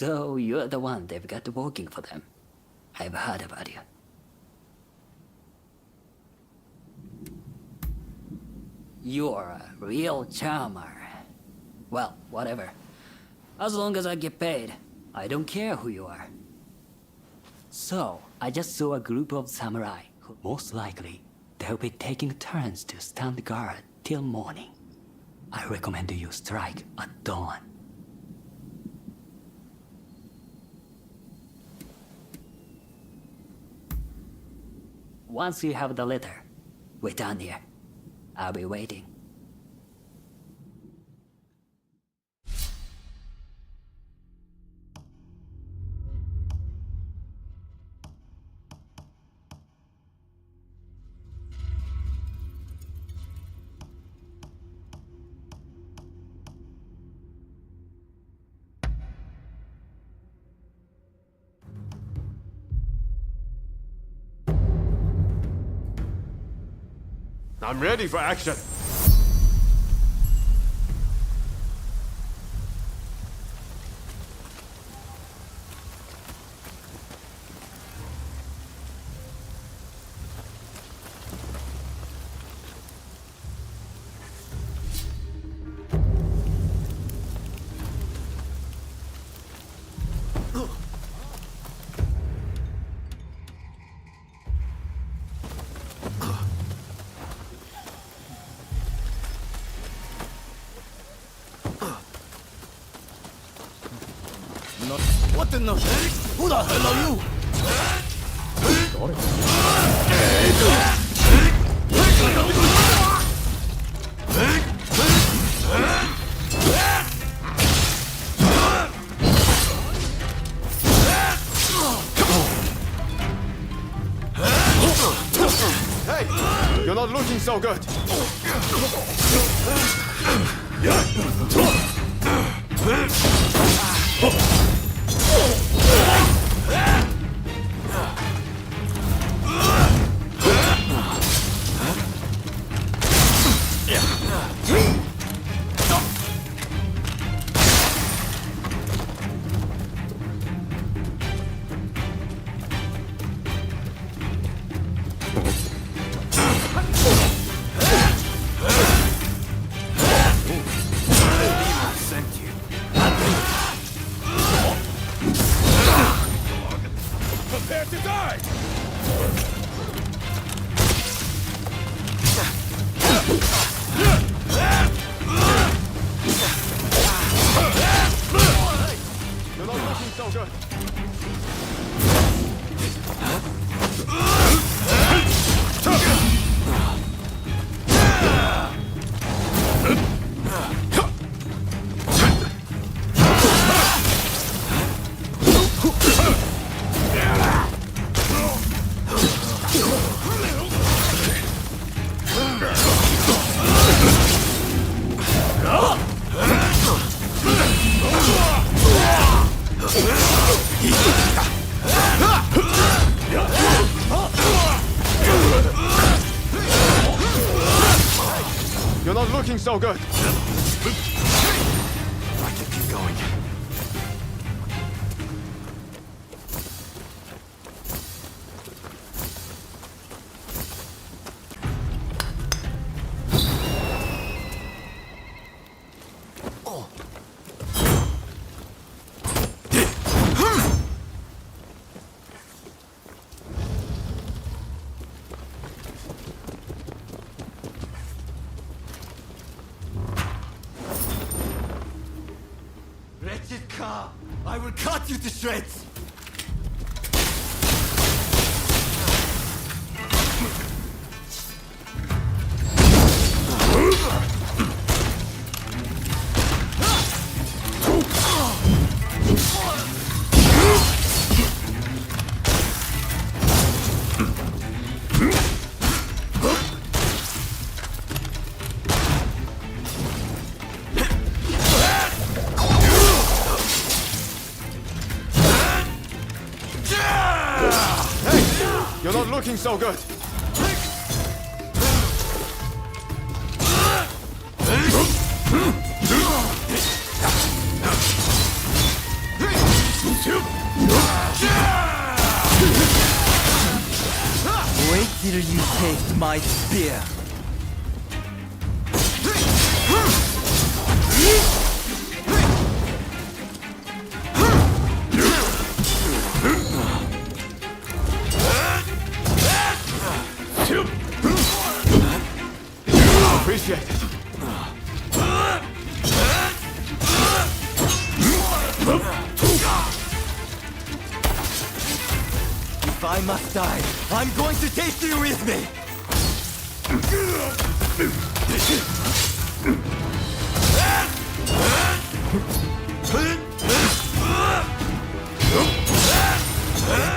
So you're the one they've got working for them. I've heard about you. You're a real charmer. Well, whatever. As long as I get paid, I don't care who you are. So, I just saw a group of samurai who most likely they'll be taking turns to stand guard till morning. I recommend you strike at dawn. Once you have the letter, wait down here. I'll be waiting. I'm ready for action. What in the... Who the hell are you? Hey, you're not looking so good. Prepare to die! You're not looking so good. You're not looking so good. I can keep going. car! I will cut you to shreds! You're not looking so good. Wait till you taste my spear. Appreciate it. If I must die, I'm going to take you with me!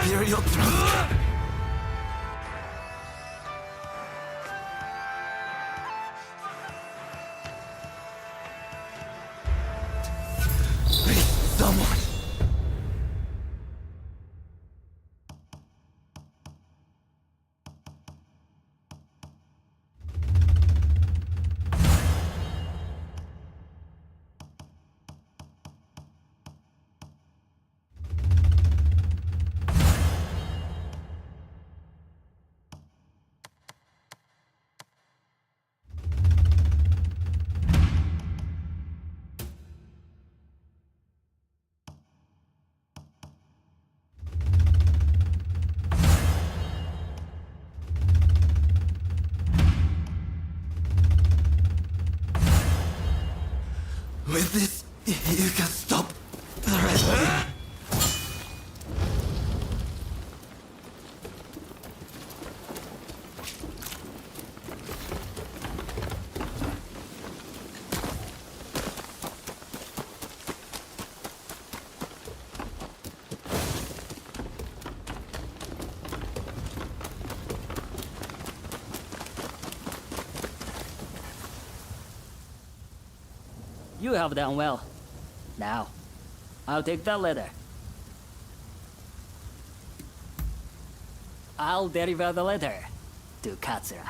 Imperial thrust. Please, someone. With this, you can stop the rest. You have done well. Now, I'll take that letter. I'll deliver the letter to Katsura.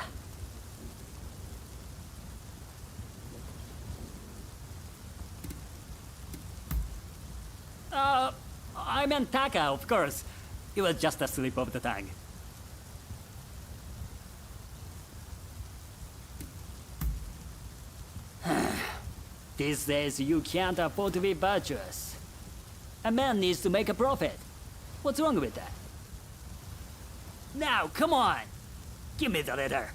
I meant Taka, of course. It was just a slip of the tongue. These days, you can't afford to be virtuous. A man needs to make a profit. What's wrong with that? Now, come on! Give me the letter.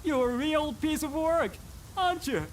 You're a real piece of work, aren't you?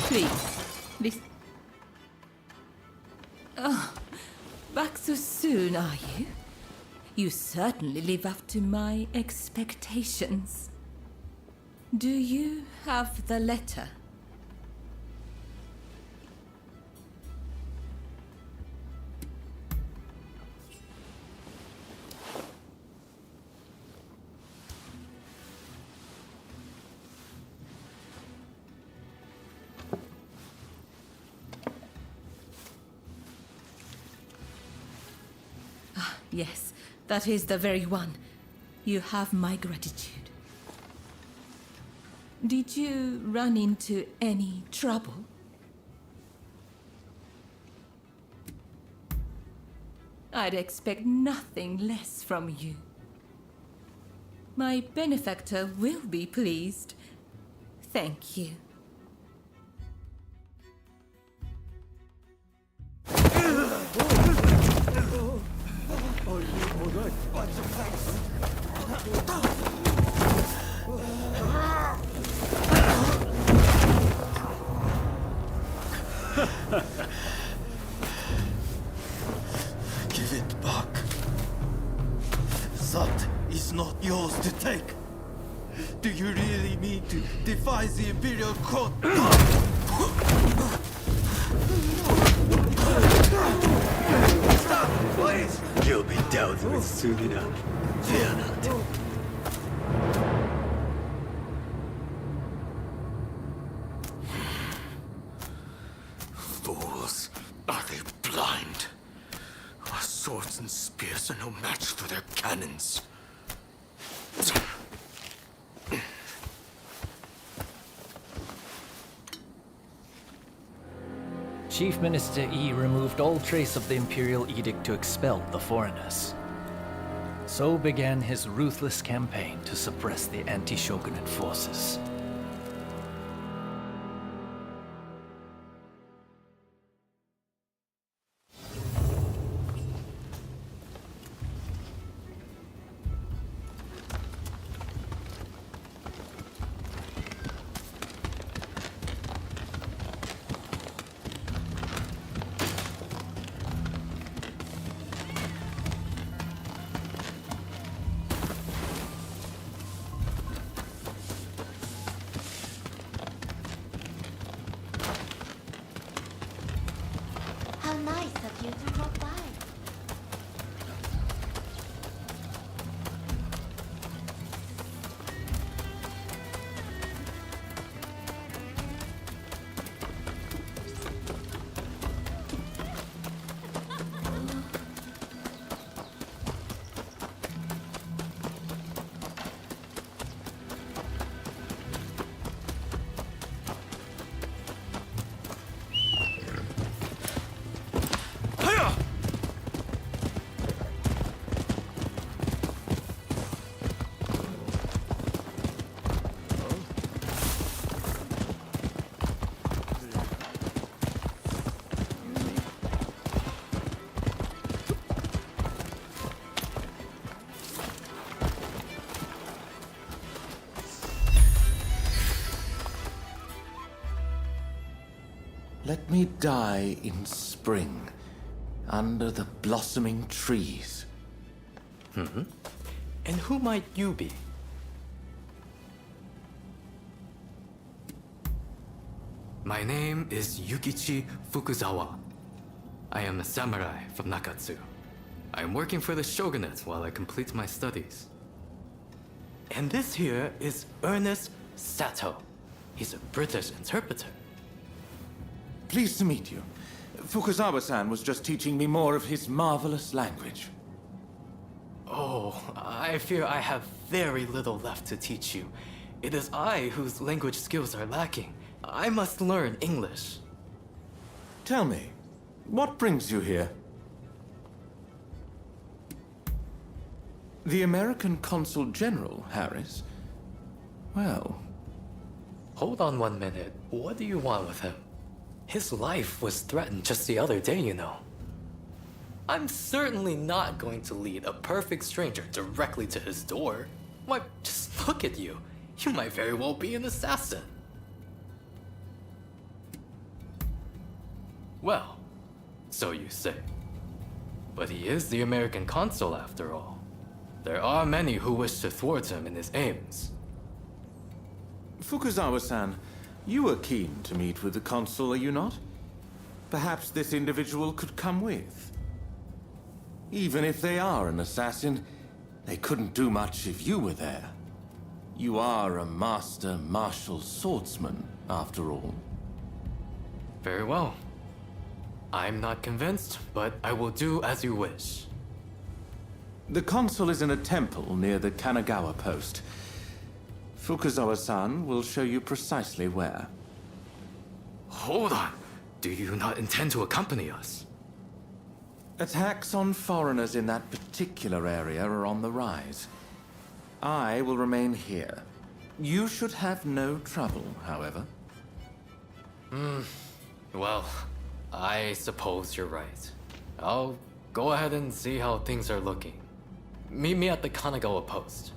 Please, listen. Back so soon, are you? You certainly live up to my expectations. Do you have the letter? Yes, that is the very one. You have my gratitude. Did you run into any trouble? I'd expect nothing less from you. My benefactor will be pleased. Thank you. Are you all right? Lots of Give it back. That is not yours to take. Do you really mean to defy the Imperial Court? Stop, please! You'll be dealt with soon enough. Fear not. Fools! Are they blind? Our swords and spears are no match for their cannons. Chief Minister Yi removed all trace of the Imperial Edict to expel the foreigners. So began his ruthless campaign to suppress the anti-Shogunate forces. How nice of you to drop by. Let me die in spring, under the blossoming trees. Mm-hmm. And who might you be? My name is Yukichi Fukuzawa. I am a samurai from Nakatsu. I am working for the Shogunate while I complete my studies. And this here is Ernest Sato. He's a British interpreter. Pleased to meet you. Fukuzawa-san was just teaching me more of his marvelous language. Oh, I fear I have very little left to teach you. It is I whose language skills are lacking. I must learn English. Tell me, what brings you here? The American Consul General, Harris? Well... Hold on 1 minute. What do you want with him? His life was threatened just the other day, you know. I'm certainly not going to lead a perfect stranger directly to his door. Why, just look at you. You might very well be an assassin. Well, so you say. But he is the American consul after all. There are many who wish to thwart him in his aims. Fukuzawa-san, you are keen to meet with the consul, are you not? Perhaps this individual could come with. Even if they are an assassin, they couldn't do much if you were there. You are a master martial swordsman, after all. Very well. I'm not convinced, but I will do as you wish. The consul is in a temple near the Kanagawa post. Fukuzawa-san will show you precisely where. Hold on. Do you not intend to accompany us? Attacks on foreigners in that particular area are on the rise. I will remain here. You should have no trouble, however. Well, I suppose you're right. I'll go ahead and see how things are looking. Meet me at the Kanagawa post.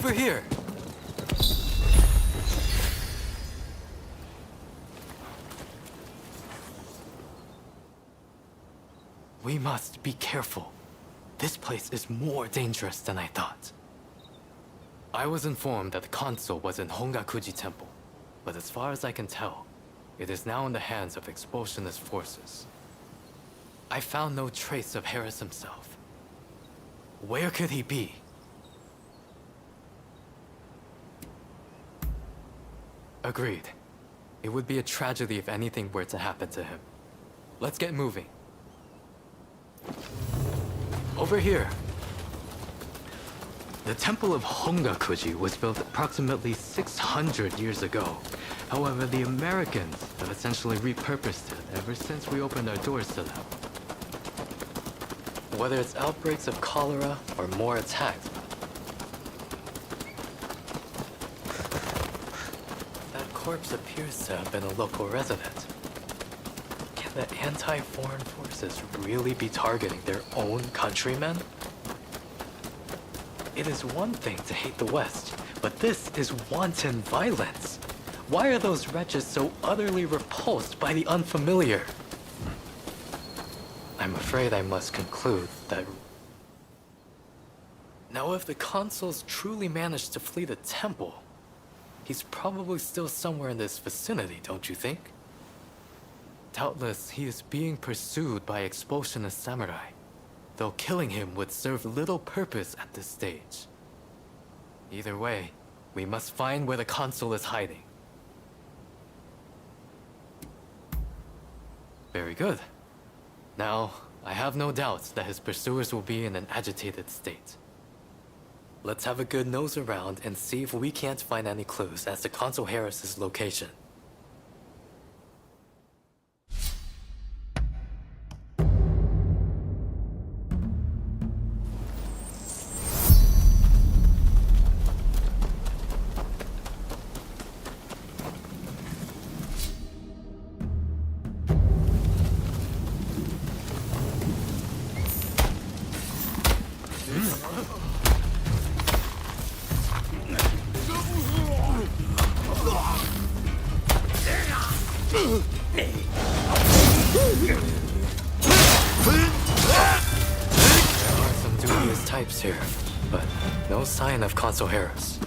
Over here! We must be careful. This place is more dangerous than I thought. I was informed that the console was in Hongakuji Temple, but as far as I can tell, it is now in the hands of expulsionist forces. I found no trace of Harris himself. Where could he be? Agreed. It would be a tragedy if anything were to happen to him. Let's get moving. Over here. The Temple of Hongakuji was built approximately 600 years ago. However, the Americans have essentially repurposed it ever since we opened our doors to them. Whether it's outbreaks of cholera or more attacks, that corpse appears to have been a local resident. Can the anti-foreign forces really be targeting their own countrymen? It is one thing to hate the West, but this is wanton violence. Why are those wretches so utterly repulsed by the unfamiliar? I'm afraid I must conclude that... Now, if the consuls truly managed to flee the temple, he's probably still somewhere in this vicinity, don't you think? Doubtless, he is being pursued by expulsionist samurai, though killing him would serve little purpose at this stage. Either way, we must find where the consul is hiding. Very good. Now, I have no doubts that his pursuers will be in an agitated state. Let's have a good nose around and see if we can't find any clues as to Consul Harris's location. Here, but no sign of Consul Harris.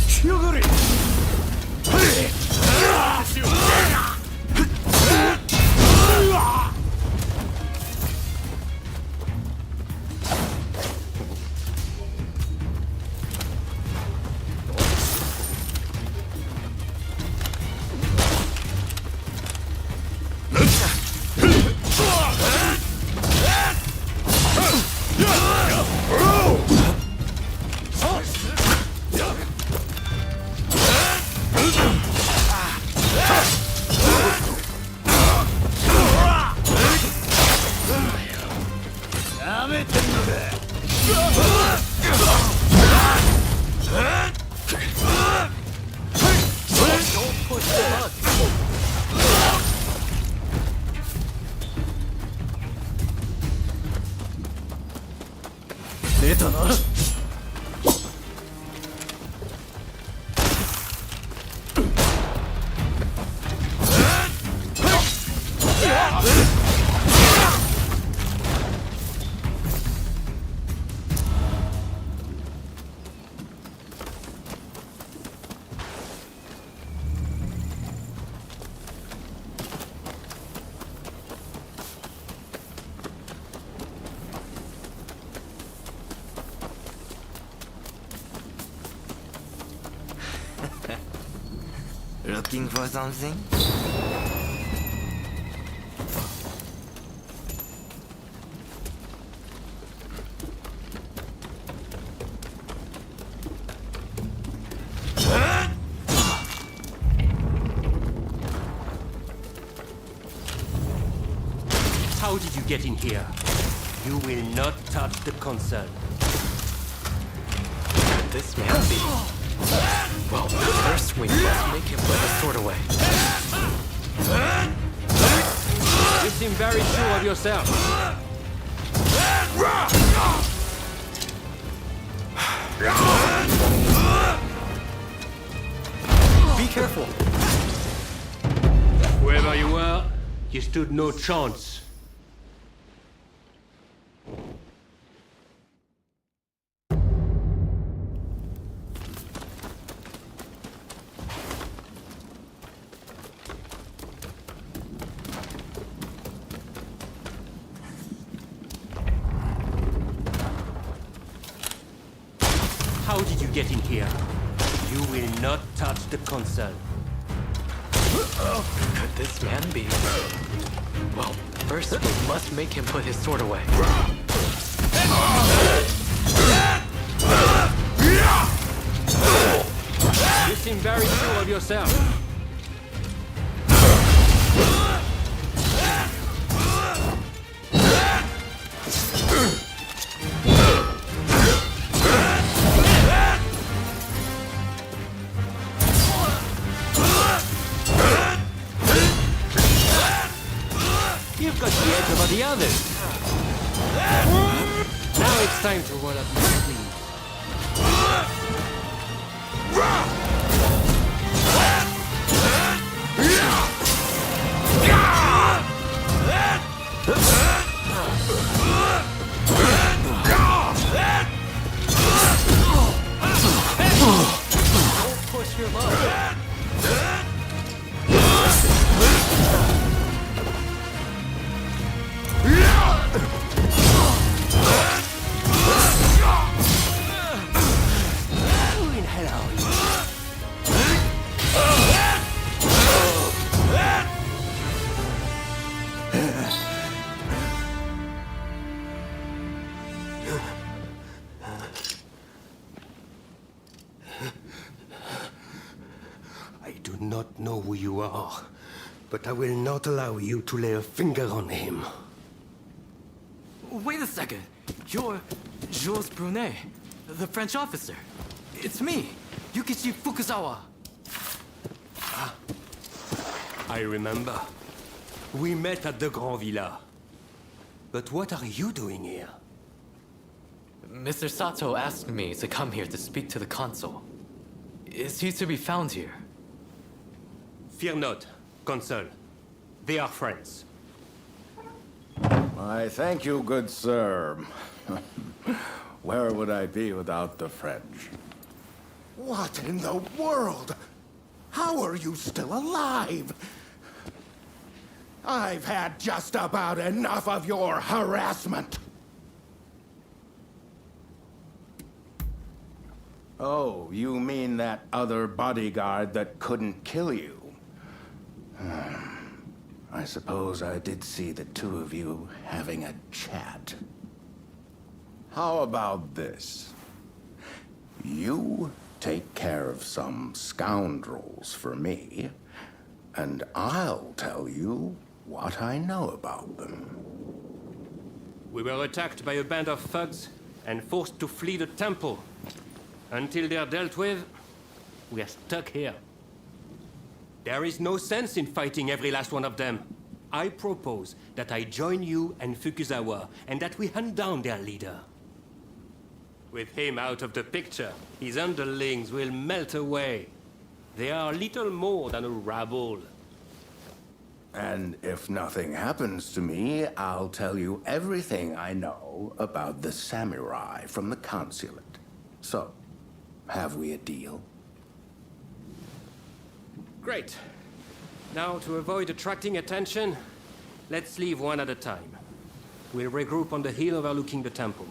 Shogunate! Looking for something? How did you get in here? You will not touch the console. This man be... Well, first we must make him put his sword away. You seem very sure of yourself. Be careful. Whoever you were, you stood no chance. How did you get in here? You will not touch the console. Could this man be... Well, first we must make him put his sword away. You seem very sure of yourself. You've got the edge over the others. Now it's time to roll up your sleeve. Don't push your luck. I do not know who you are, but I will not allow you to lay a finger on him. Wait a second. You're Jules Brunet, the French officer. It's me, Yukichi Fukuzawa. I remember. We met at the Grand Villa. But what are you doing here? Mr. Sato asked me to come here to speak to the consul. Is he to be found here? Fear not, Consul. They are friends. I thank you, good sir. Where would I be without the French? What in the world? How are you still alive? I've had just about enough of your harassment. Oh, you mean that other bodyguard that couldn't kill you? I suppose I did see the two of you having a chat. How about this? You take care of some scoundrels for me, and I'll tell you what I know about them. We were attacked by a band of thugs and forced to flee the temple. Until they're dealt with, we are stuck here. There is no sense in fighting every last one of them. I propose that I join you and Fukuzawa, and that we hunt down their leader. With him out of the picture, his underlings will melt away. They are little more than a rabble. And if nothing happens to me, I'll tell you everything I know about the samurai from the consulate. So, have we a deal? Great. Now, to avoid attracting attention, let's leave one at a time. We'll regroup on the hill overlooking the temple.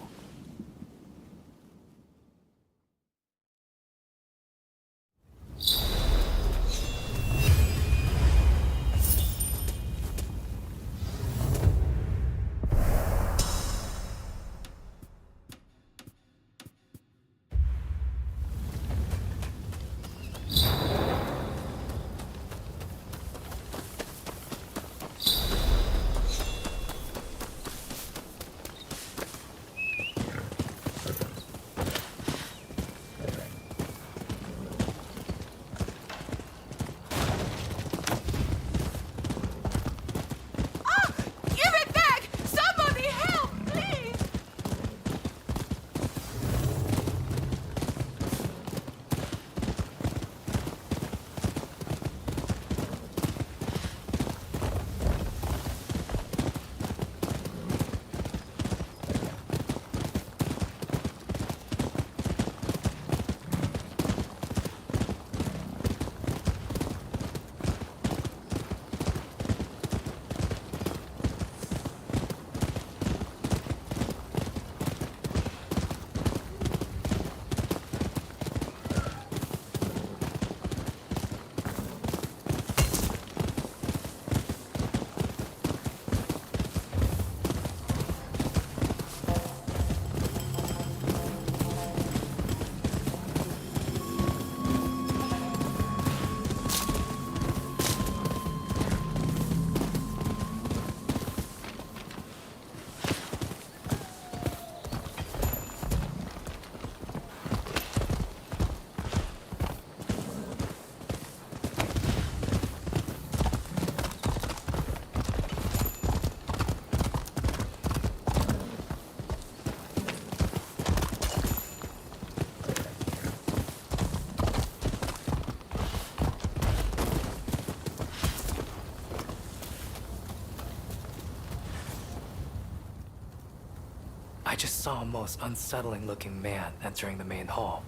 just saw a most unsettling looking man entering the main hall.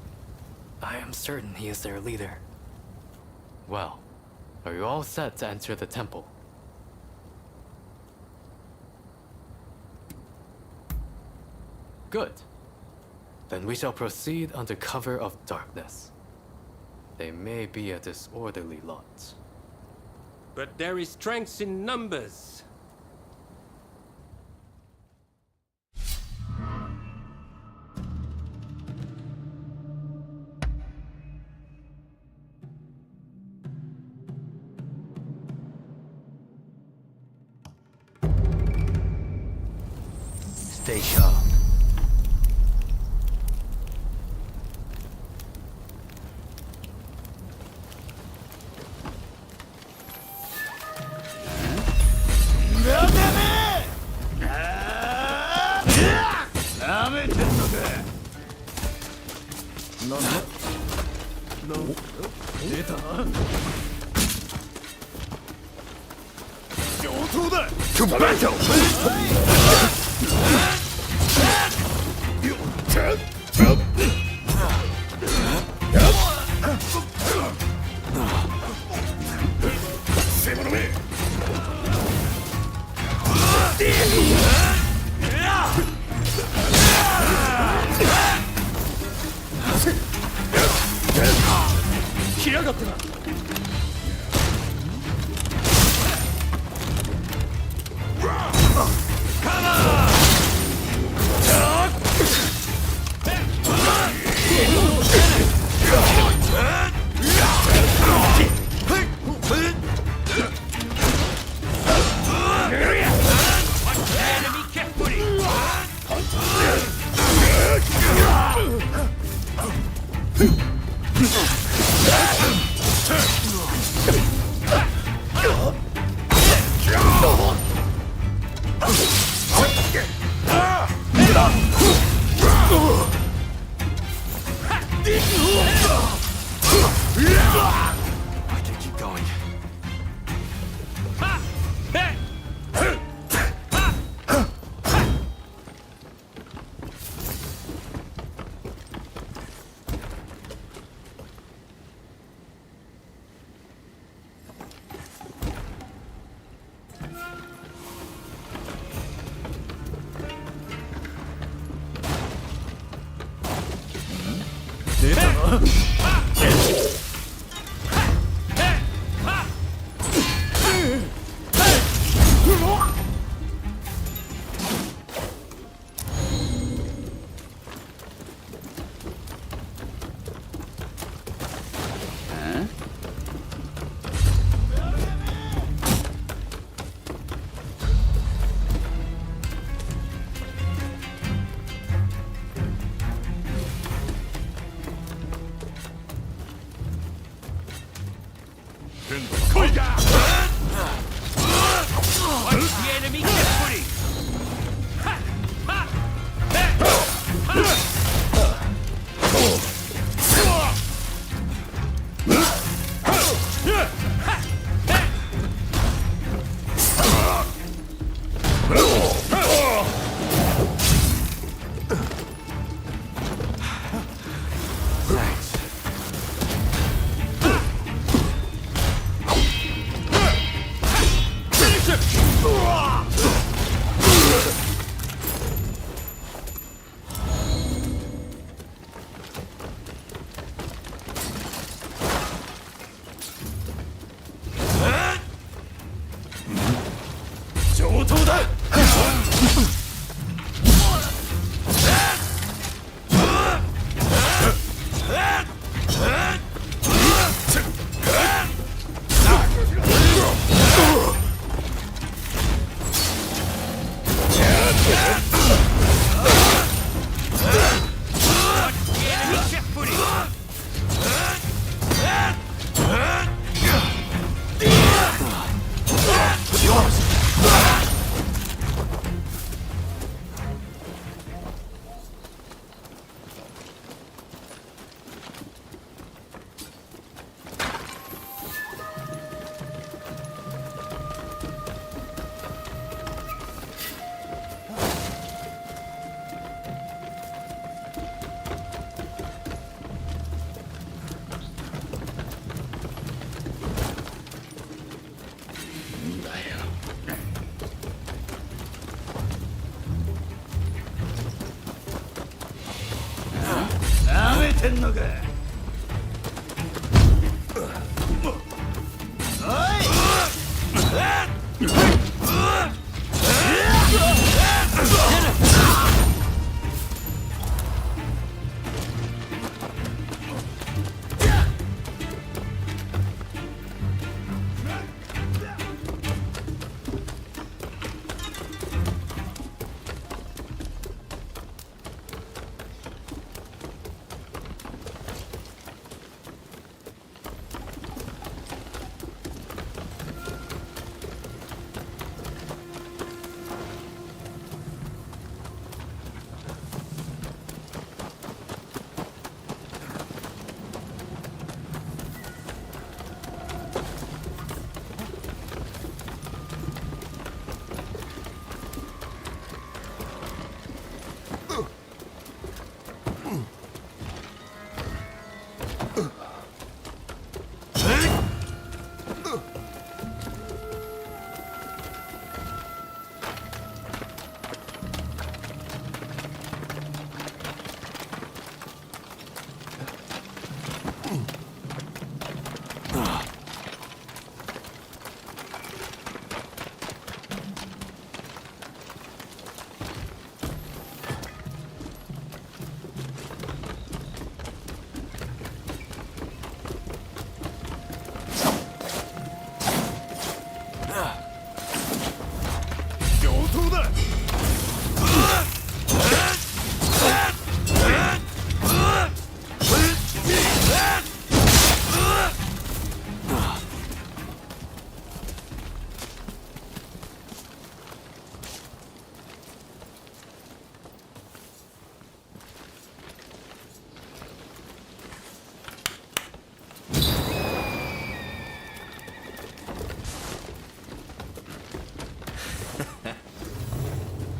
I am certain he is their leader. Well, are you all set to enter the temple? Good. Then we shall proceed under cover of darkness. They may be a disorderly lot. But there is strength in numbers. Stay sharp. To battle! I can keep going. ってんのか。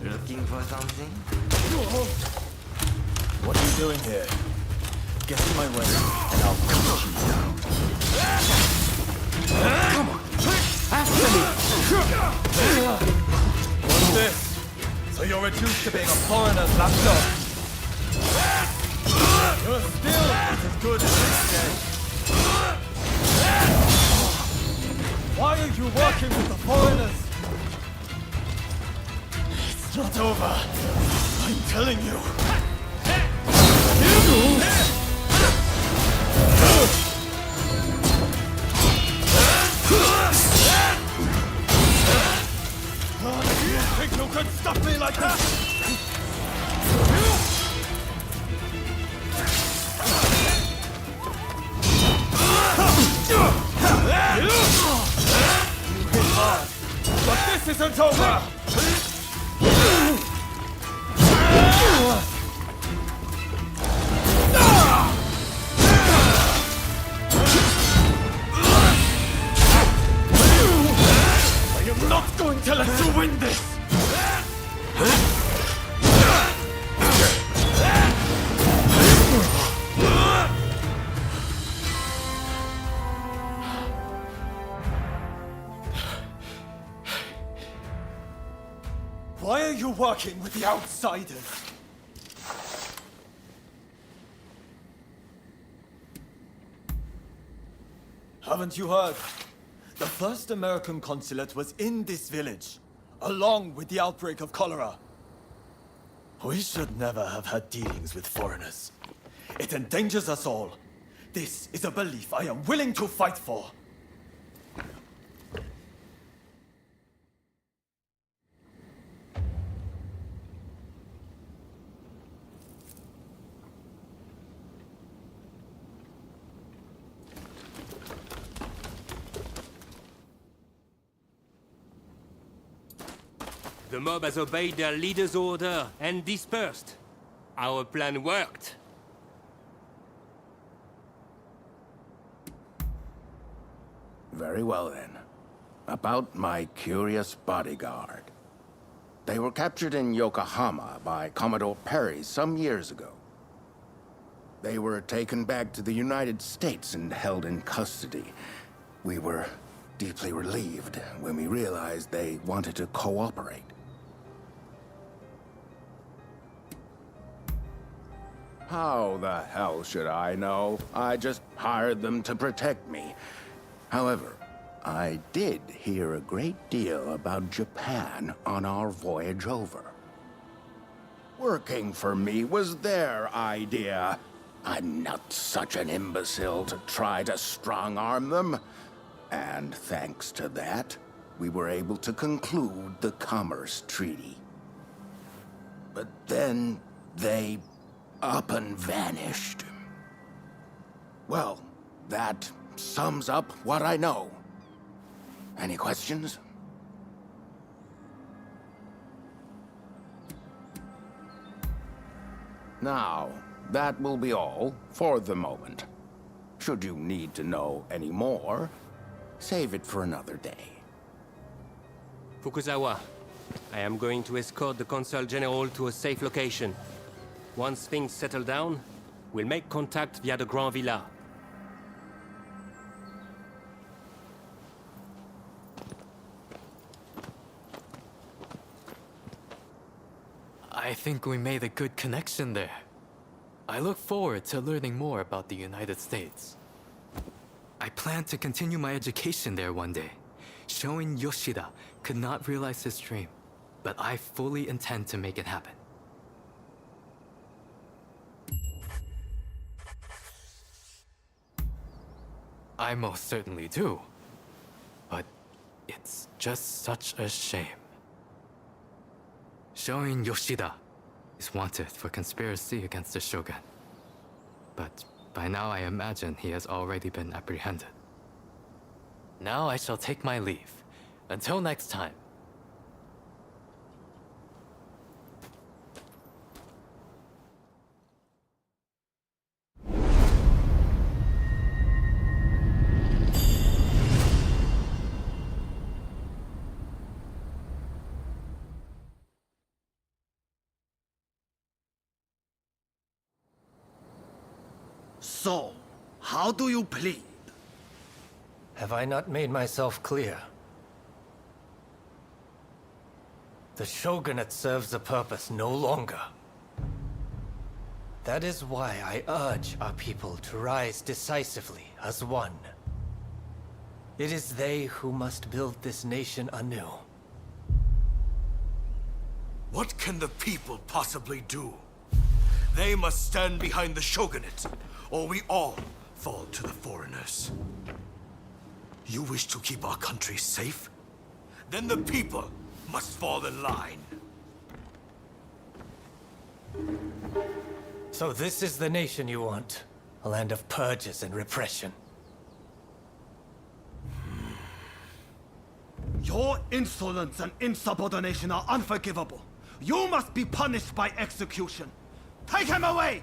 Looking for something? What are you doing here? Get in my way, and I'll cut you down. Come on! After me! What's this? So you're reduced to being a foreigner's lapdog? You're still as good as they say. Why are you working with the foreigners? It's not over. I'm telling you. Do you think you can stop me like that? You hit hard, but this isn't over! I am not going to let you win this! Why are you working with the outsiders? Haven't you heard? The first American consulate was in this village, along with the outbreak of cholera. We should never have had dealings with foreigners. It endangers us all. This is a belief I am willing to fight for. The mob has obeyed their leader's order and dispersed. Our plan worked. Very well then. About my curious bodyguard. They were captured in Yokohama by Commodore Perry some years ago. They were taken back to the United States and held in custody. We were deeply relieved when we realized they wanted to cooperate. How the hell should I know? I just hired them to protect me. However, I did hear a great deal about Japan on our voyage over. Working for me was their idea. I'm not such an imbecile to try to strong-arm them. And thanks to that, we were able to conclude the Commerce Treaty. But then they up and vanished. Well, that sums up what I know. Any questions? Now, that will be all for the moment. Should you need to know any more, save it for another day. Fukuzawa, I am going to escort the Consul General to a safe location. Once things settle down, we'll make contact via the Grand Villa. I think we made a good connection there. I look forward to learning more about the United States. I plan to continue my education there one day. Showing Yoshida could not realize his dream, but I fully intend to make it happen. I most certainly do. But it's just such a shame. Showing Yoshida is wanted for conspiracy against the Shogun. But by now I imagine he has already been apprehended. Now I shall take my leave. Until next time. So, how do you plead? Have I not made myself clear? The Shogunate serves a purpose no longer. That is why I urge our people to rise decisively as one. It is they who must build this nation anew. What can the people possibly do? They must stand behind the Shogunate, or we all fall to the foreigners. You wish to keep our country safe? Then the people must fall in line. So this is the nation you want? A land of purges and repression. Your insolence and insubordination are unforgivable. You must be punished by execution. Take him away!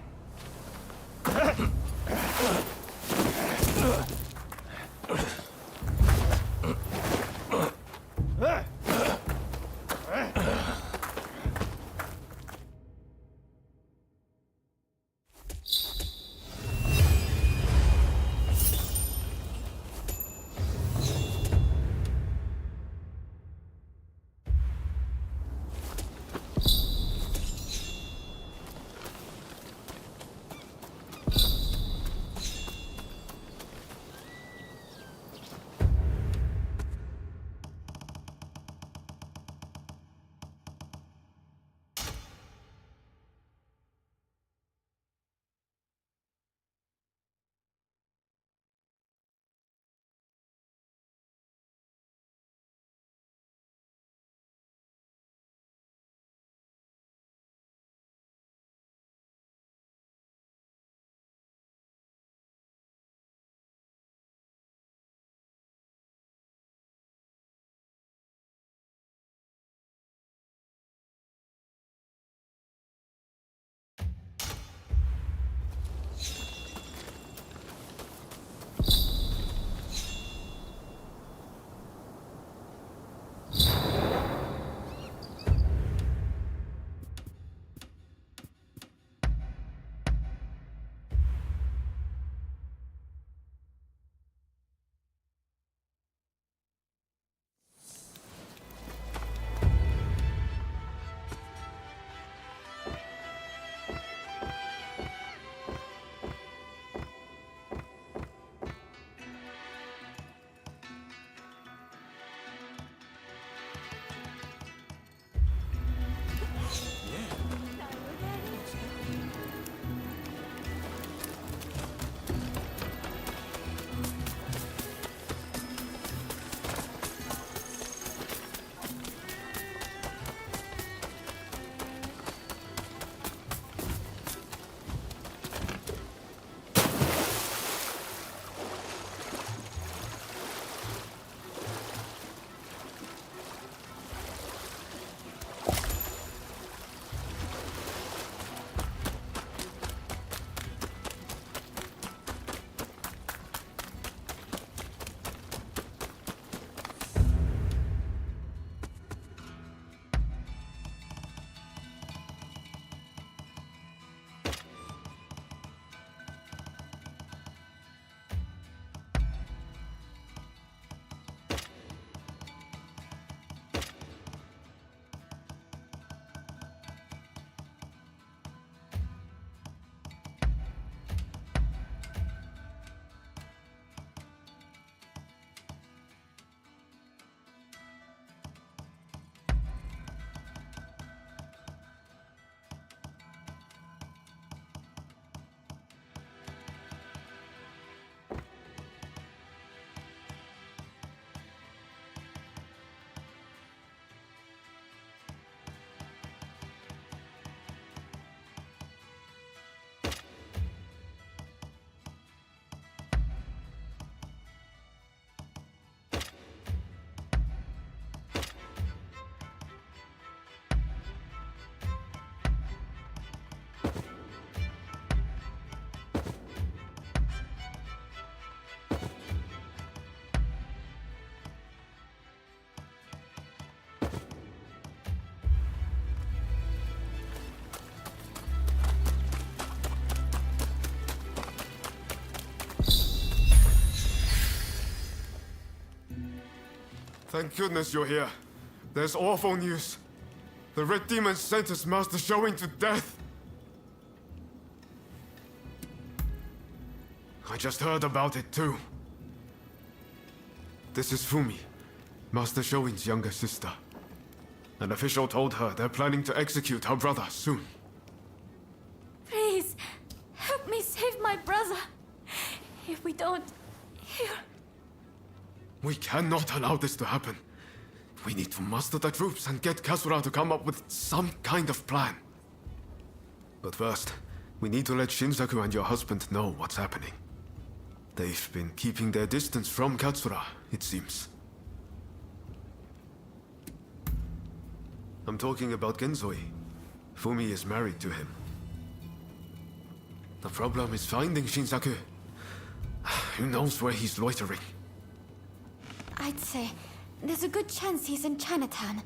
Thank goodness you're here. There's awful news. The Red Demon sentenced Master Shoin to death. I just heard about it too. This is Fumi, Master Shoin's younger sister. An official told her they're planning to execute her brother soon. Please, help me save my brother. If we don't, here. We cannot allow this to happen. We need to muster the troops and get Katsura to come up with some kind of plan. But first, we need to let Shinsaku and your husband know what's happening. They've been keeping their distance from Katsura, it seems. I'm talking about Genzoi. Fumi is married to him. The problem is finding Shinsaku. Who knows where he's loitering? I'd say there's a good chance he's in Chinatown.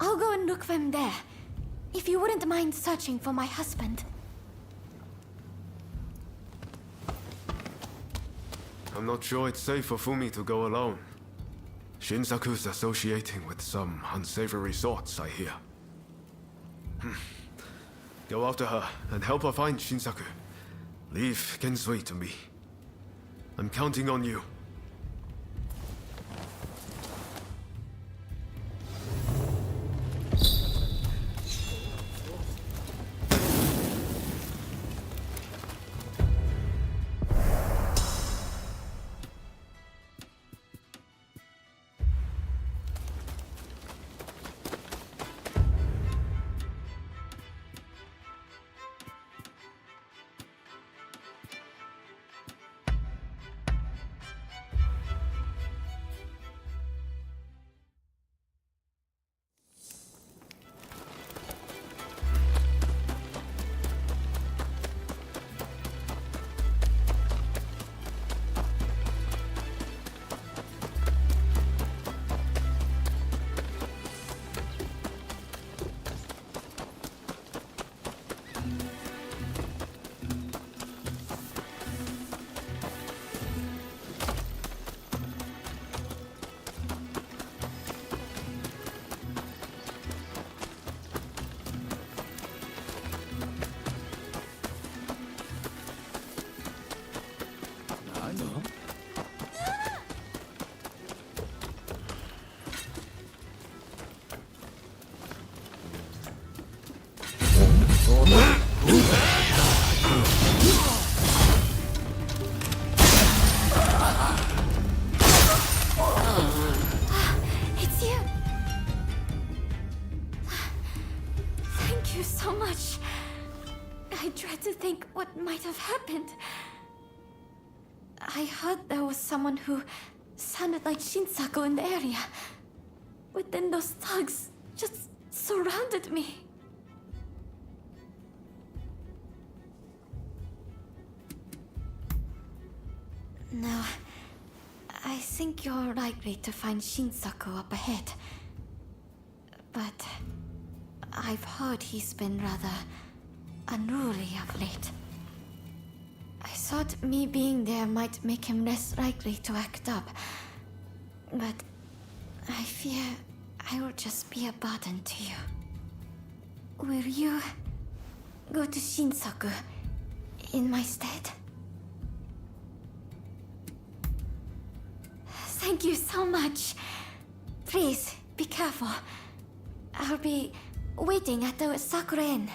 I'll go and look for him there. If you wouldn't mind searching for my husband. I'm not sure it's safe for Fumi to go alone. Shinsaku's associating with some unsavory sorts, I hear. Go after her and help her find Shinsaku. Leave Genzui to me. I'm counting on you. It's you. Thank you so much. I dread to think what might have happened. I heard there was someone who sounded like Shinsaku in the area. But then those thugs just surrounded me. No, I think you're likely to find Shinsaku up ahead. But I've heard he's been rather unruly of late. I thought me being there might make him less likely to act up. But I fear I will just be a burden to you. Will you go to Shinsaku in my stead? Thank you so much. Please, be careful. I'll be waiting at the Sakura Inn.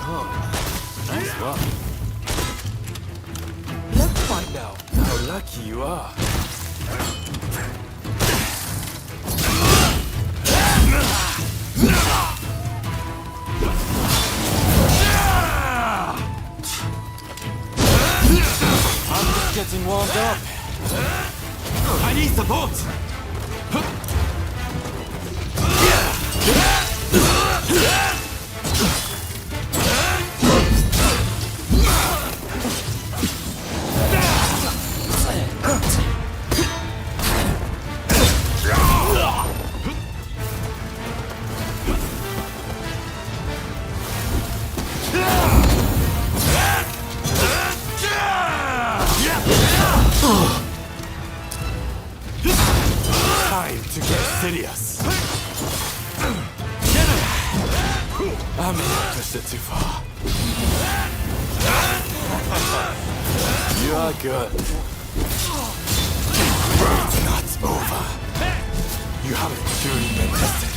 Oh, nice one. Let's find out how lucky you are. I'm just getting warmed up. I need support! Time to get serious. I may have pushed it too far. You are good. It's not over. You haven't truly been tested.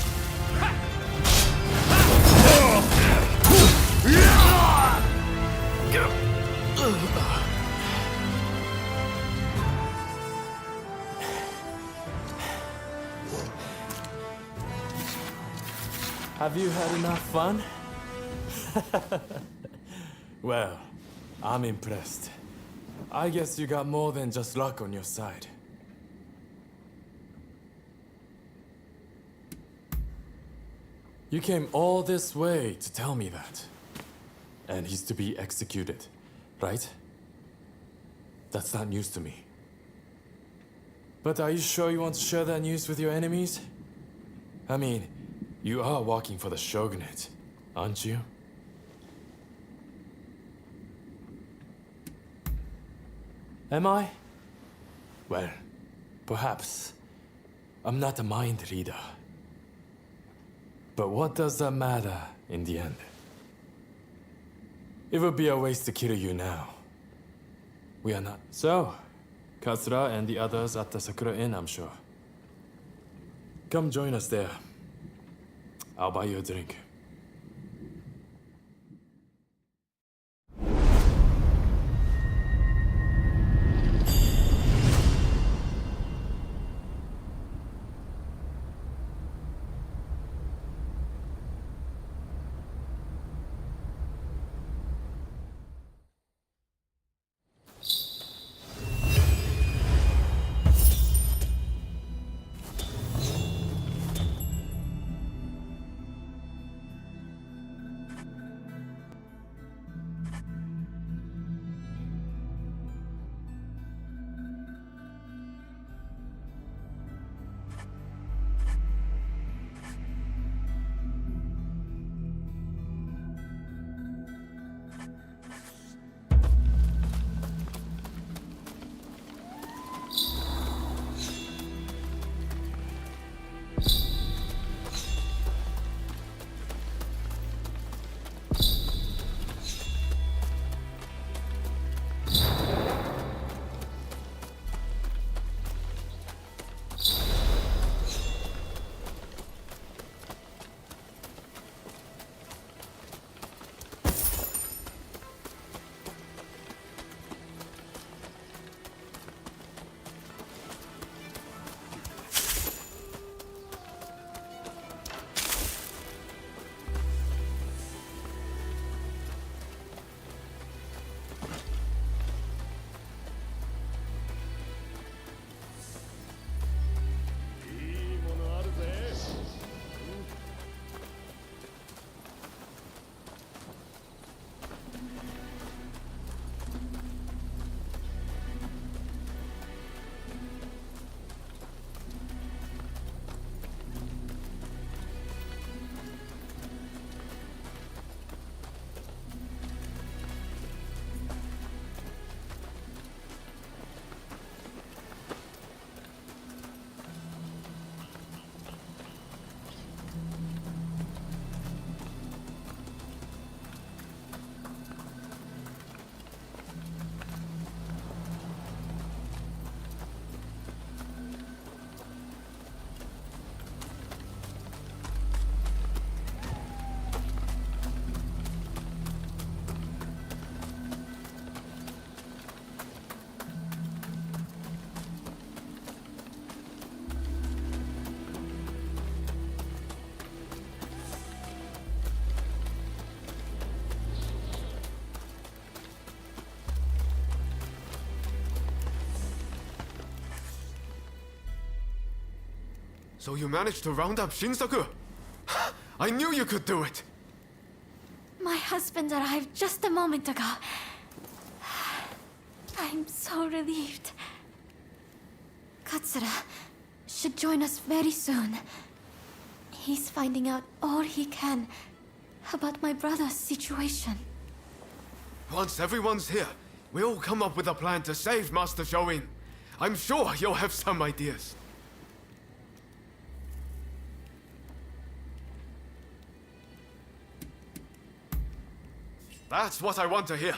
Have you had enough fun? Well, I'm impressed. I guess you got more than just luck on your side. You came all this way to tell me that. And he's to be executed, right? That's not news to me. But are you sure you want to share that news with your enemies? I mean, you are working for the Shogunate, aren't you? Am I? Well, perhaps. I'm not a mind reader. But what does that matter in the end? It would be a waste to kill you now. We are not. So, Katsura and the others at the Sakura Inn, I'm sure. Come join us there. I'll buy you a drink. So you managed to round up Shinsaku? I knew you could do it! My husband arrived just a moment ago. I'm so relieved. Katsura should join us very soon. He's finding out all he can about my brother's situation. Once everyone's here, we'll come up with a plan to save Master Shoin. I'm sure you'll have some ideas. That's what I want to hear.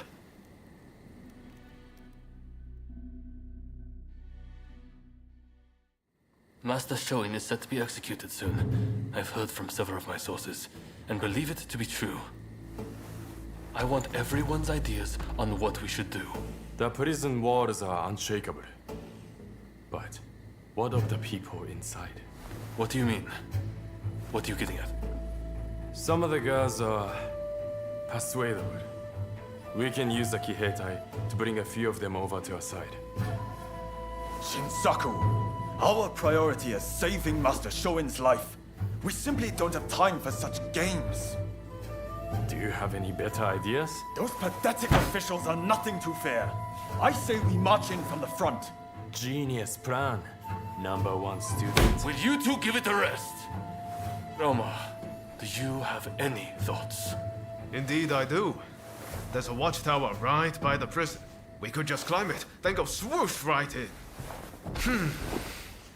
Master Shoin is set to be executed soon. I've heard from several of my sources, and believe it to be true. I want everyone's ideas on what we should do. The prison walls are unshakable. But what of the people inside? What do you mean? What are you getting at? Some of the girls are persuadable. We can use the Kiheitai to bring a few of them over to our side. Shinsaku, our priority is saving Master Shoin's life. We simply don't have time for such games. Do you have any better ideas? Those pathetic officials are nothing to fear. I say we march in from the front. Genius plan. Number one student. Will you two give it a rest? Roma, do you have any thoughts? Indeed I do. There's a watchtower right by the prison. We could just climb it, then go swoosh right in.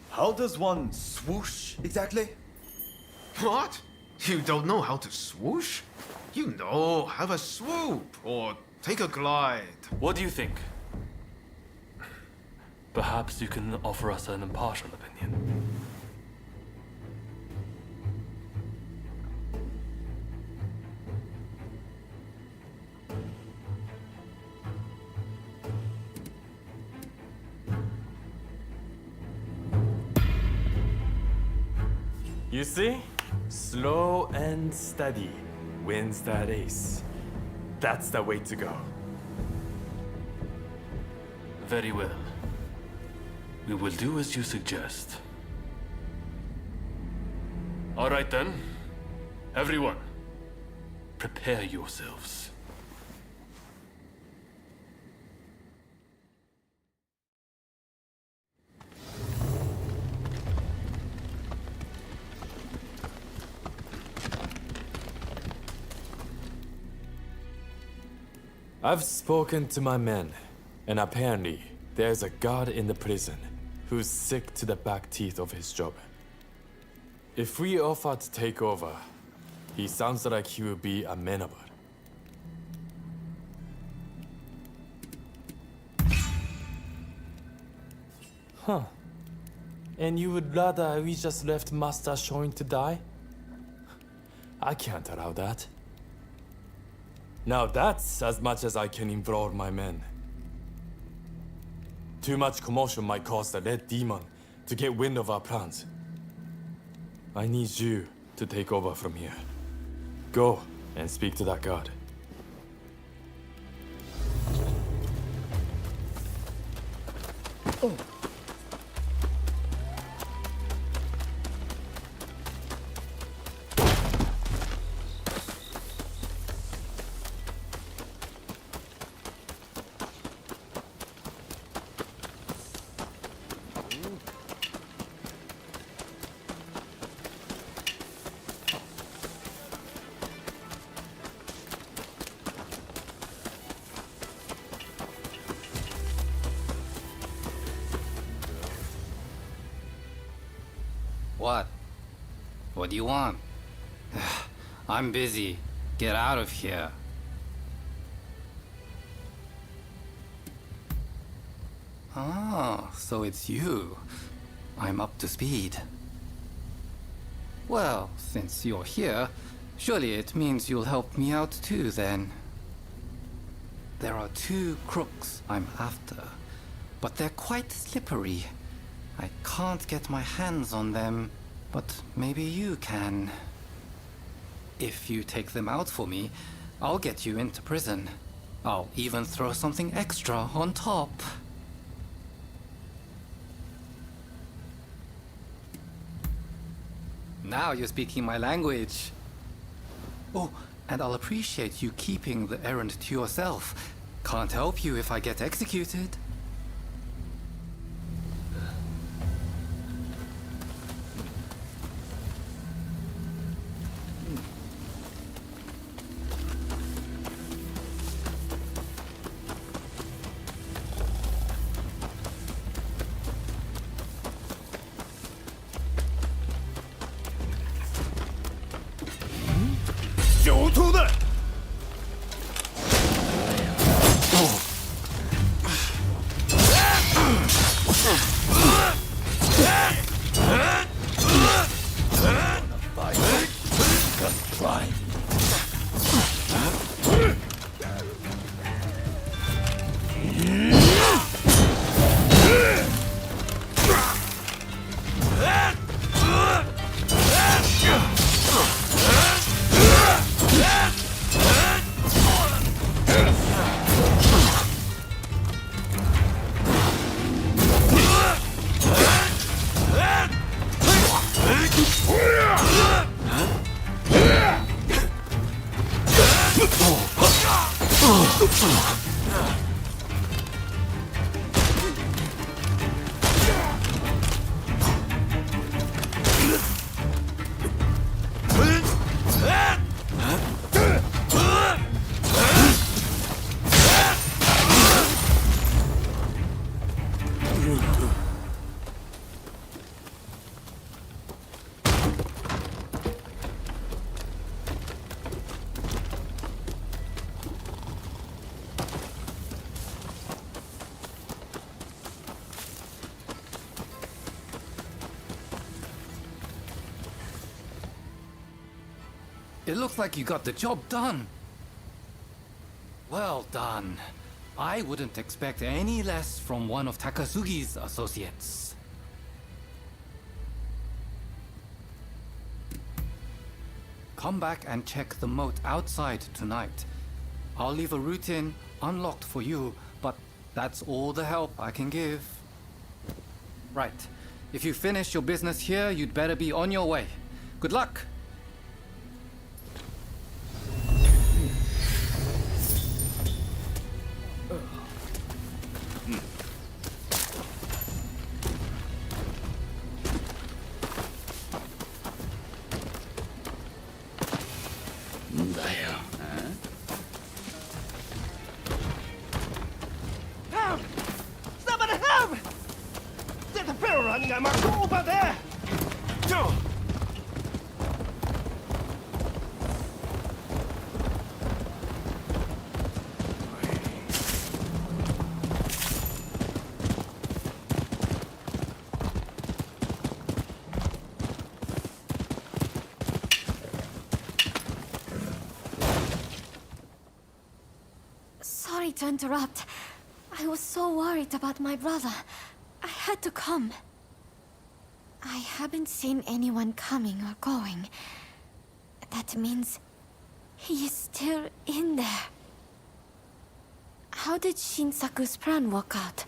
How does one swoosh exactly? What? You don't know how to swoosh? You know, have a swoop or take a glide. What do you think? Perhaps you can offer us an impartial opinion. You see? Slow and steady wins the race. That's the way to go. Very well. We will do as you suggest. All right then. Everyone, prepare yourselves. I've spoken to my men, and apparently there's a guard in the prison who's sick to the back teeth of his job. If we offer to take over, he sounds like he will be amenable. Huh. And you would rather we just left Master Shoin to die? I can't allow that. Now that's as much as I can involve my men. Too much commotion might cause the Red Demon to get wind of our plans. I need you to take over from here. Go and speak to that guard. Oh. What? What do you want? I'm busy. Get out of here. Ah, so it's you. I'm up to speed. Well, since you're here, surely it means you'll help me out too, then. There are two crooks I'm after, but they're quite slippery. I can't get my hands on them, but maybe you can. If you take them out for me, I'll get you into prison. I'll even throw something extra on top. now you're speaking my language. Oh, and I'll appreciate you keeping the errand to yourself. Can't help you if I get executed. It looks like you got the job done. Well done. I wouldn't expect any less from one of Takasugi's associates. Come back and check the moat outside tonight. I'll leave a route in unlocked for you, but that's all the help I can give. Right. If you finish your business here, you'd better be on your way. Good luck! Help! Somebody help! There's a barrel running at my car over there! Go! Sorry to interrupt. I was so worried about my brother. I had to come. I haven't seen anyone coming or going. That means he is still in there. How did Shinsaku's plan work out?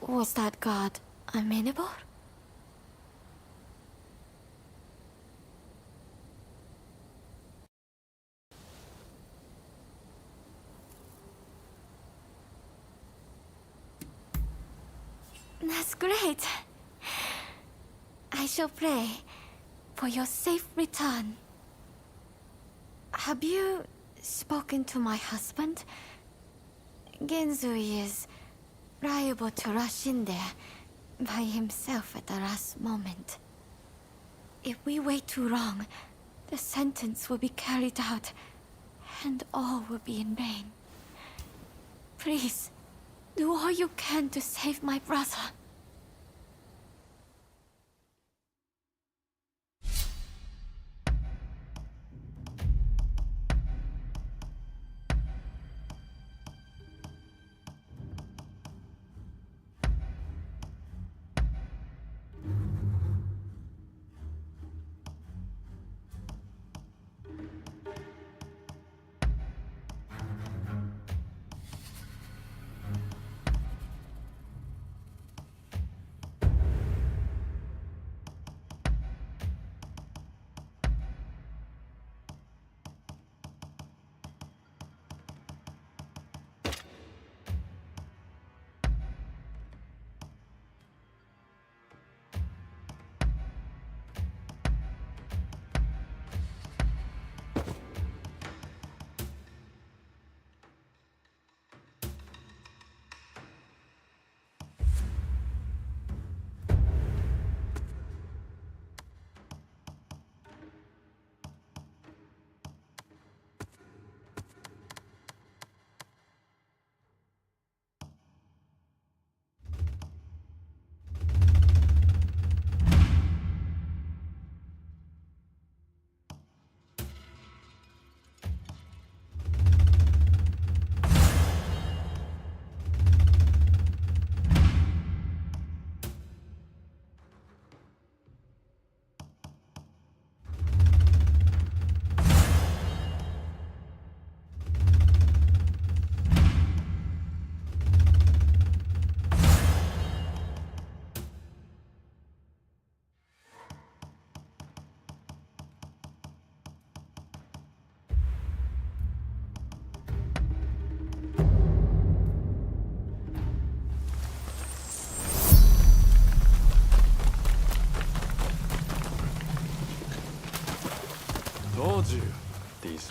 Was that guard amenable? That's great. I shall pray for your safe return. Have you spoken to my husband? Genzui is liable to rush in there by himself at the last moment. If we wait too long, the sentence will be carried out, and all will be in vain. Please, do all you can to save my brother.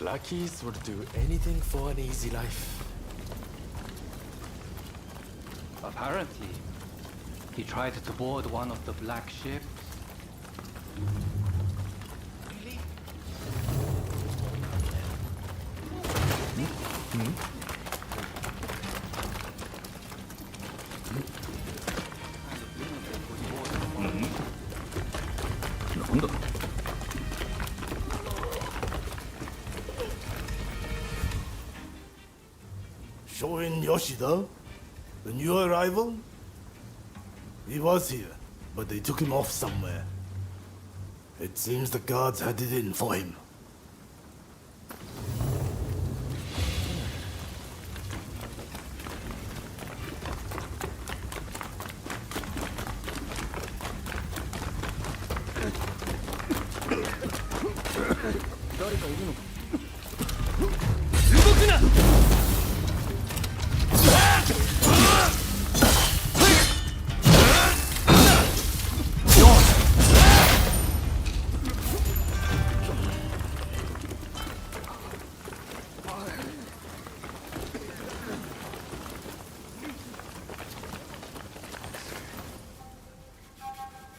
Lackeys would do anything for an easy life. Apparently, he tried to board one of the black ships. Really? Shogun Yoshida? The new arrival? He was here, but they took him off somewhere. It seems the guards had it in for him.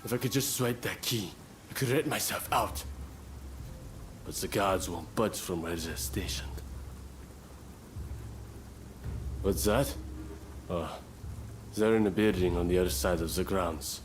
If I could just swipe that key, I could let myself out. But the guards won't budge from where they're stationed. What's that? Oh, they're in a building on the other side of the grounds.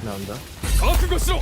나온다. 覚悟しろ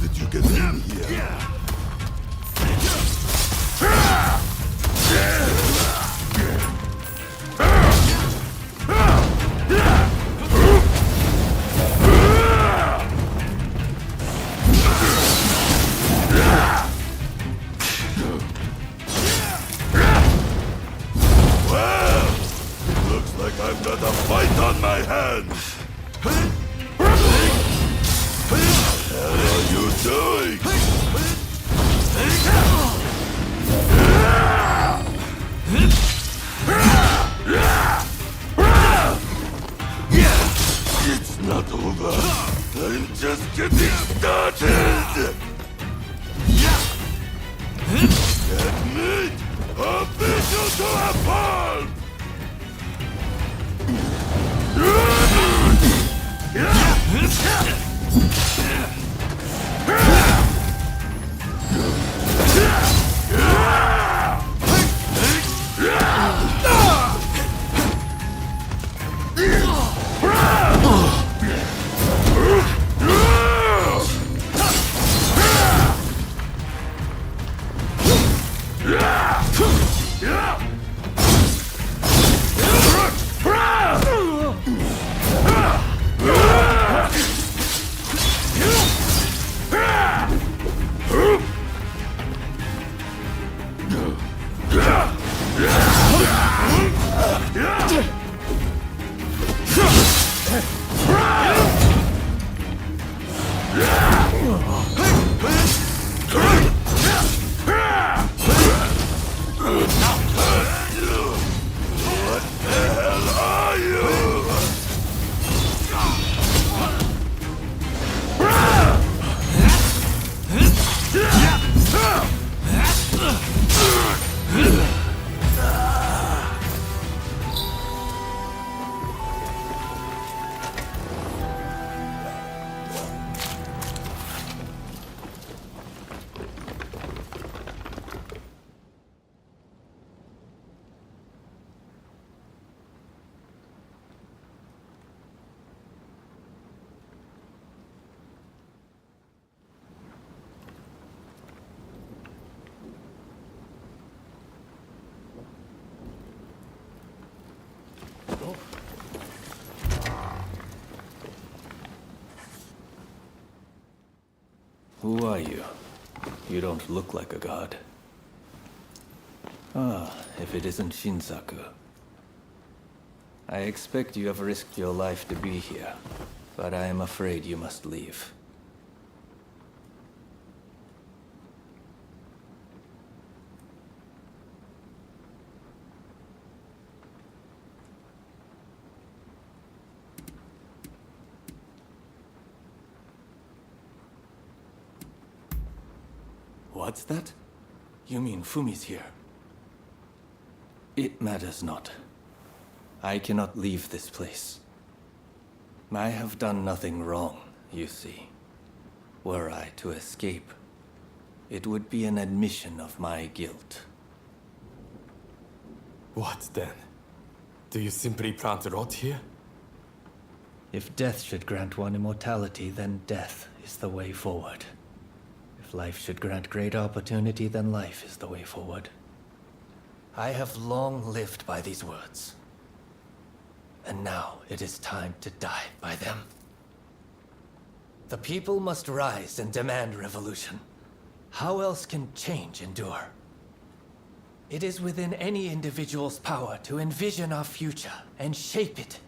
did you get in here? Well, looks like I've got a fight on my hands. What are you doing? It's not over. I'm just getting started. Admit, official to a palm. Who are you? You don't look like a god. Ah, if it isn't Shinsaku. I expect you have risked your life to be here, but I am afraid you must leave. What's that? You mean Fumi's here? It matters not. I cannot leave this place. I have done nothing wrong, you see. Were I to escape, it would be an admission of my guilt. What then? Do you simply plan to rot here? If death should grant one immortality, then death is the way forward. If life should grant great opportunity, then life is the way forward. I have long lived by these words. And now it is time to die by them. The people must rise and demand revolution. How else can change endure? It is within any individual's power to envision our future and shape it.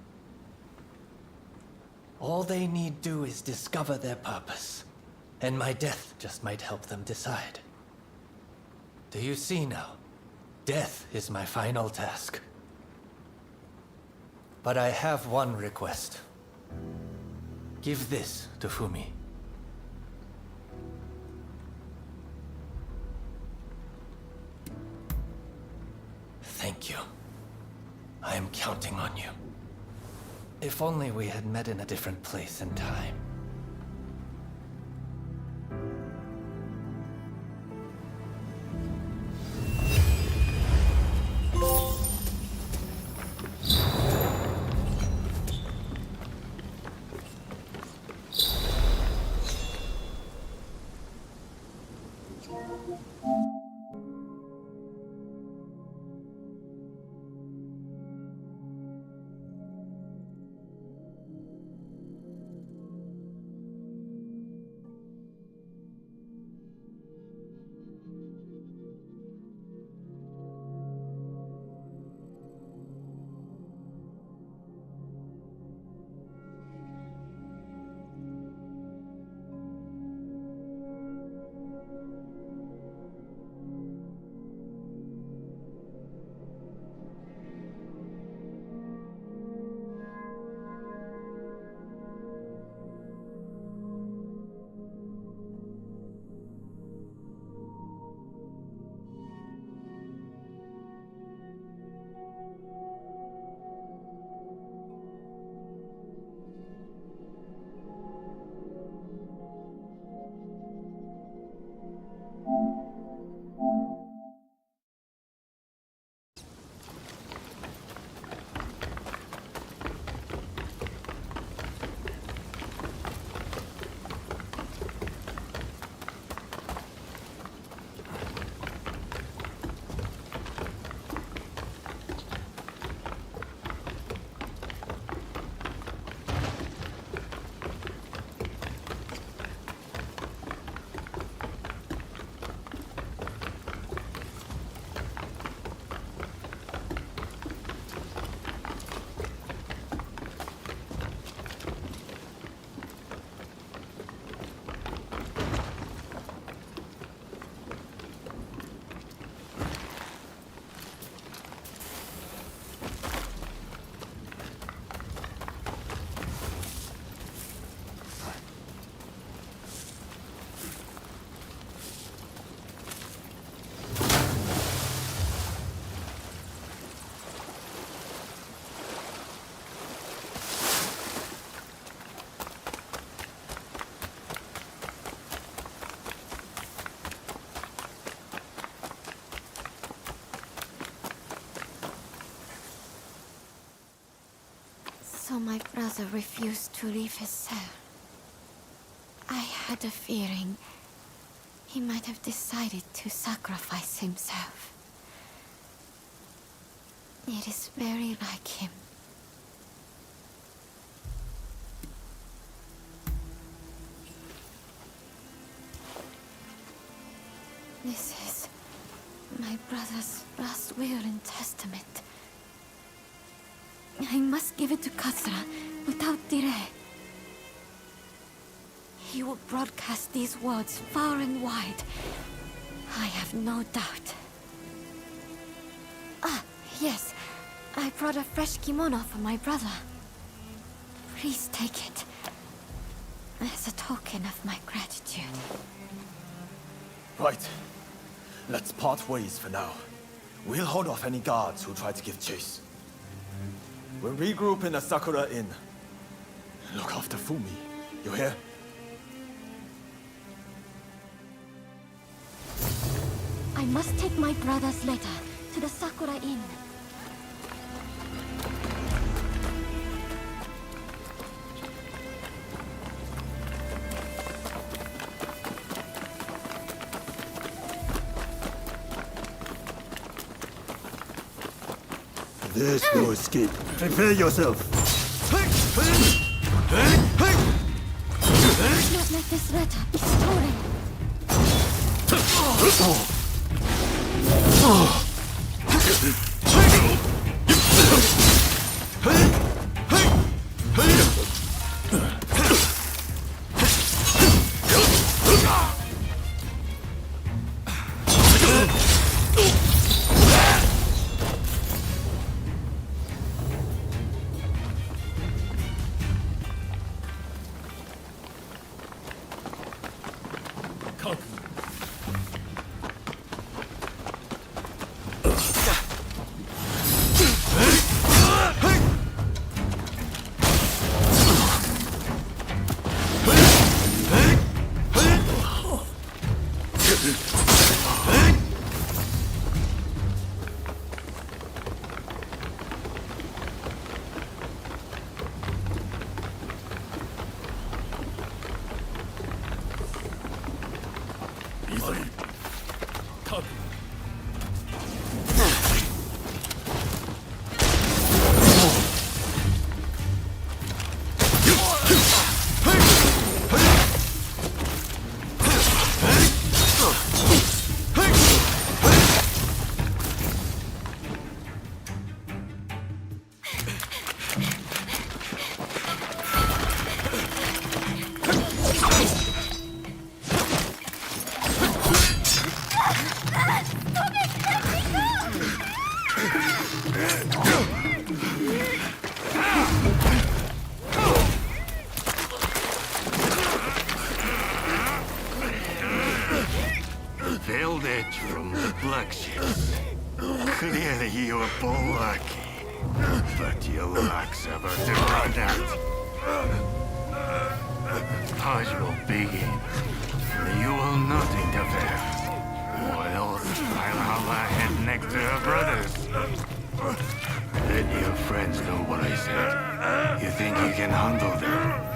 All they need do is discover their purpose. And my death just might help them decide. Do you see now? Death is my final task. But I have one request. Give this to Fumi. Thank you. I am counting on you. If only we had met in a different place and time. So my brother refused to leave his cell. I had a feeling he might have decided to sacrifice himself. It is very like him. This is my brother's last will and testament. I must give it to Katsura without delay. He will broadcast these words far and wide. I have no doubt. Ah, yes. I brought a fresh kimono for my brother. Please take it as a token of my gratitude. Right. Let's part ways for now. We'll hold off any guards who try to give chase. We'll regroup in a Sakura Inn. Look after Fumi. You hear? I must take my brother's letter to the Sakura Inn. There's no escape. Prepare yourself. Not let this letter be stolen. Veiled from the Black Ships. Clearly you are lucky, but you lack ever to run out. Purge will begin. You will not interfere. Or else I'll have her head next to her brothers. Let your friends know what I said. You think you can handle them?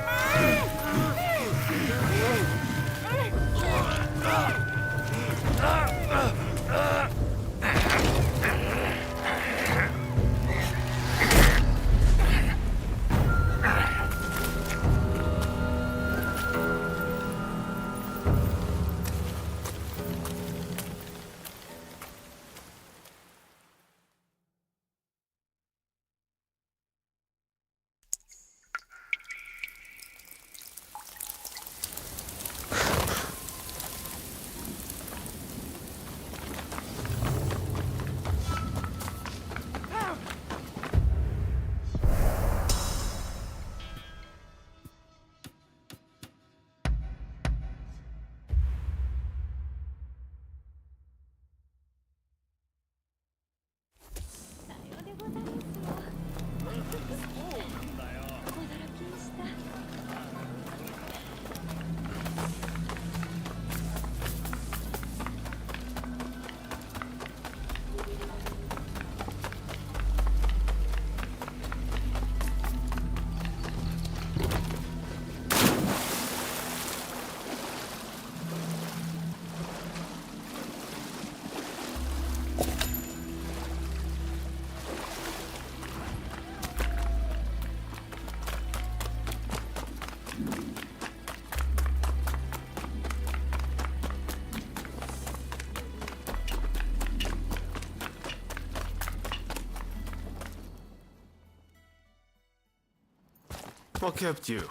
What kept you?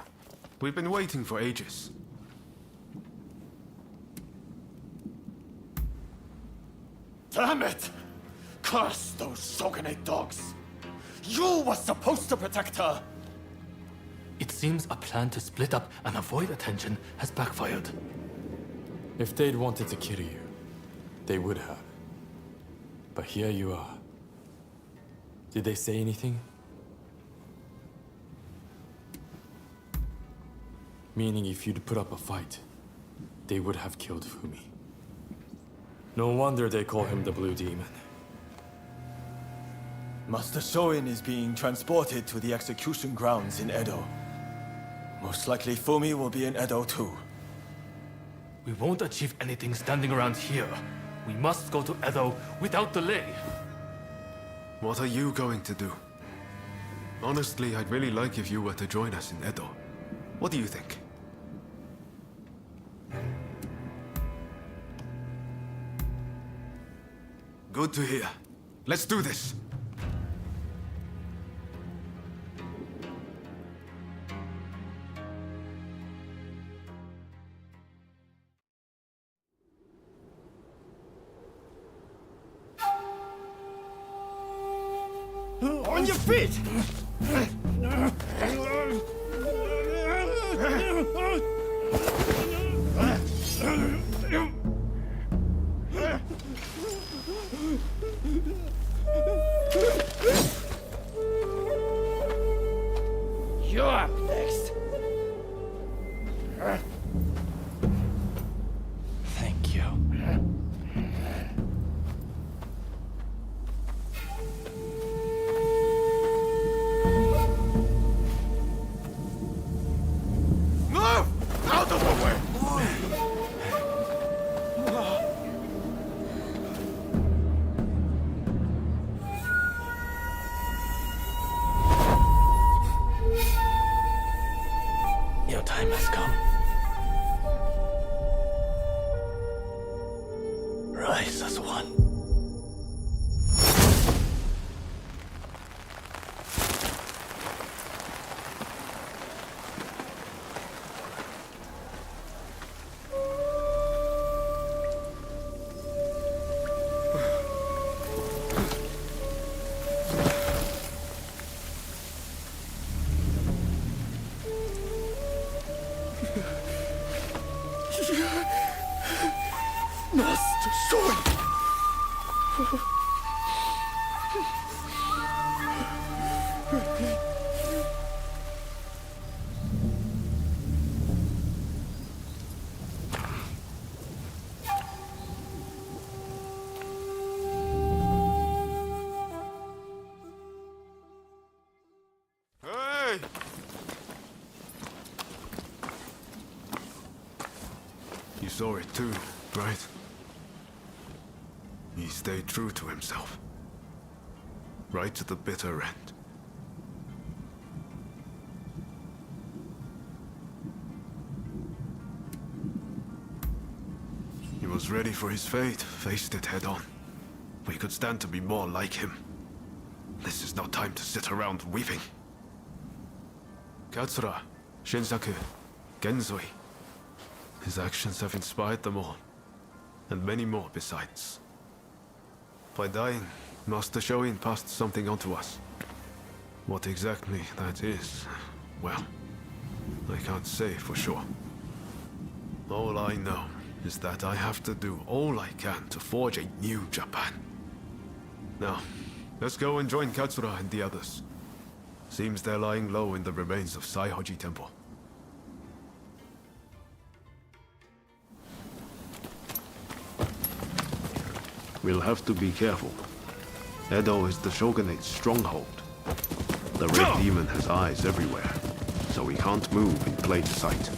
We've been waiting for ages. Damn it! Curse those Shogunate dogs! You were supposed to protect her! It seems a plan to split up and avoid attention has backfired. If they'd wanted to kill you, they would have. But here you are. Did they say anything? Meaning if you'd put up a fight, they would have killed Fumi. No wonder they call him the Blue Demon. Master Shoin is being transported to the execution grounds in Edo. Most likely Fumi will be in Edo too. We won't achieve anything standing around here. We must go to Edo without delay. What are you going to do? Honestly, I'd really like if you were to join us in Edo. What do you think? Good to hear. Let's do this! On your feet! You're up next. Thank you. Move! Out of the way! Your time has come. Rise as one. Master Shoin! Hey! You saw it too, right? He stayed true to himself. Right to the bitter end. He was ready for his fate, faced it head on. We could stand to be more like him. This is no time to sit around weeping. Katsura, Shinsaku, Genzui. His actions have inspired them all, and many more besides. By dying, Master Shoin passed something on to us. What exactly that is, well, I can't say for sure. All I know is that I have to do all I can to forge a new Japan. Now, let's go and join Katsura and the others. Seems they're lying low in the remains of Saihoji Temple. We'll have to be careful. Edo is the Shogunate's stronghold. The Red Demon has eyes everywhere, so we can't move in plain sight.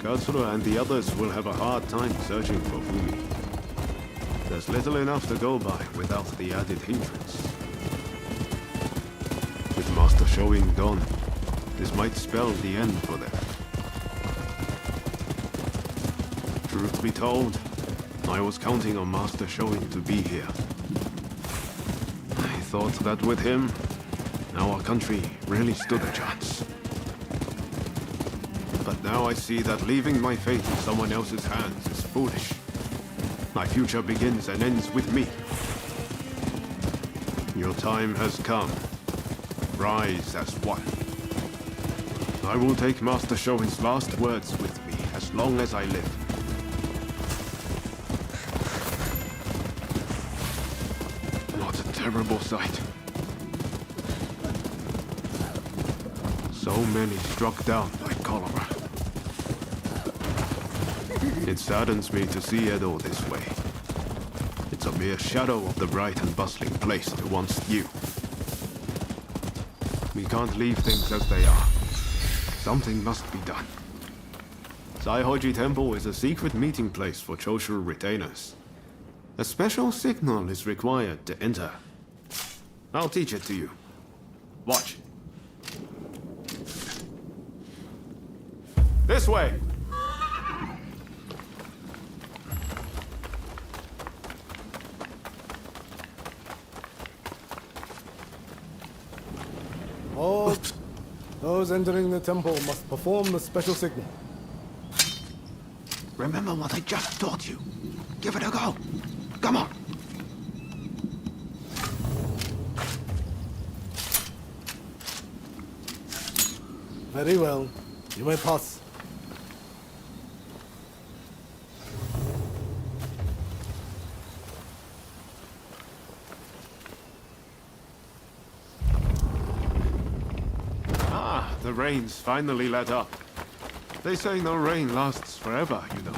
Katsura and the others will have a hard time searching for Fumi. There's little enough to go by without the added hindrance. With Master Shoin gone, this might spell the end for them. Truth be told, I was counting on Master Shoin to be here. I thought that with him, our country really stood a chance. But now I see that leaving my fate in someone else's hands is foolish. My future begins and ends with me. Your time has come. Rise as one. I will take Master Shoin's last words with me as long as I live. What a terrible sight. So many struck down by cholera. It saddens me to see Edo this way. It's a mere shadow of the bright and bustling place that once knew. We can't leave things as they are. Something must be done. Saihoji Temple is a secret meeting place for Choshu retainers. A special signal is required to enter. I'll teach it to you. Watch. This way! All those entering the temple must perform the special signal. Remember what I just taught you. Give it a go. Come on. Very well. You may pass. The rain's finally let up. They say no rain lasts forever, you know.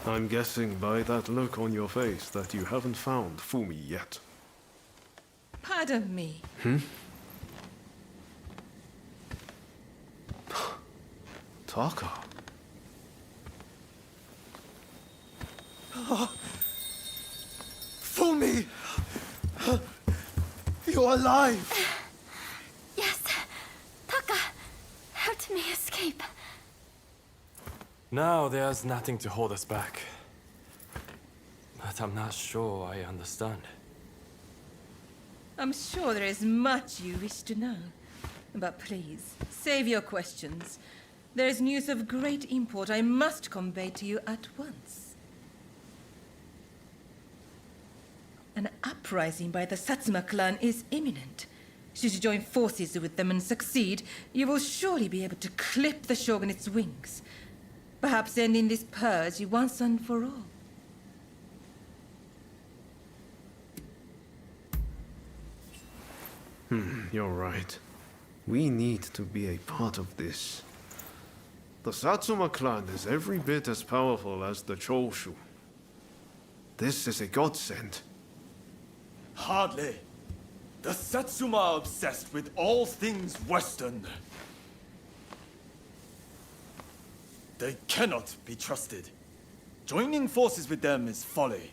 I'm guessing by that look on your face that you haven't found Fumi yet. Pardon me. Taka. Fumi! You're alive! Yes. Taka helped me escape. Now there's nothing to hold us back. But I'm not sure I understand. I'm sure there is much you wish to know. But please, save your questions. There is news of great import I must convey to you at once. An uprising by the Satsuma clan is imminent. Should you join forces with them and succeed, you will surely be able to clip the Shogunate's wings. Perhaps ending this purge once and for all. You're right. We need to be a part of this. The Satsuma clan is every bit as powerful as the Choshu. This is a godsend. Hardly. The Satsuma are obsessed with all things Western. They cannot be trusted. Joining forces with them is folly.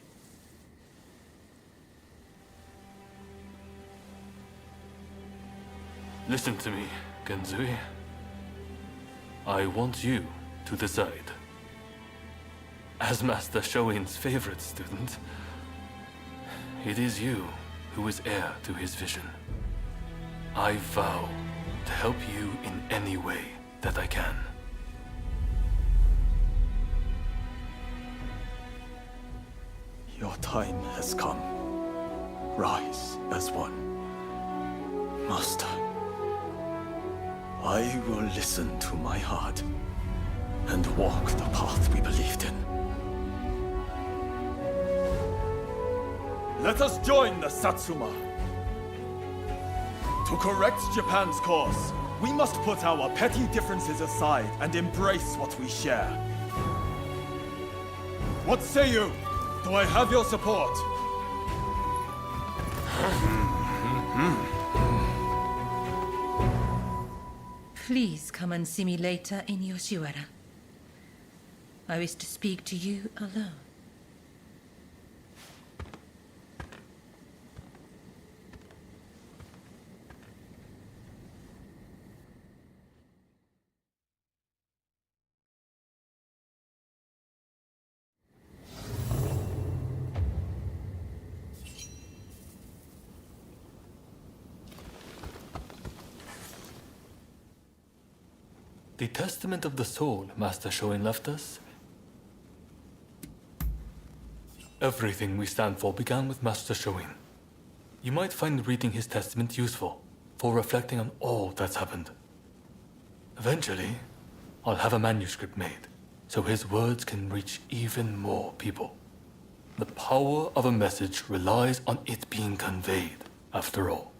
Listen to me, Genzui. I want you to decide. As Master Shoin's favorite student, it is you who is heir to his vision. I vow to help you in any way that I can. Your time has come. Rise as one. Master, I will listen to my heart and walk the path we believed in. Let us join the Satsuma. To correct Japan's course, we must put our petty differences aside and embrace what we share. What say you? Do I have your support? Please come and see me later in Yoshiwara. I wish to speak to you alone. The Testament of the Soul Master Shoin left us. Everything we stand for began with Master Shoin. You might find reading his testament useful for reflecting on all that's happened. Eventually, I'll have a manuscript made so his words can reach even more people. The power of a message relies on it being conveyed, after all.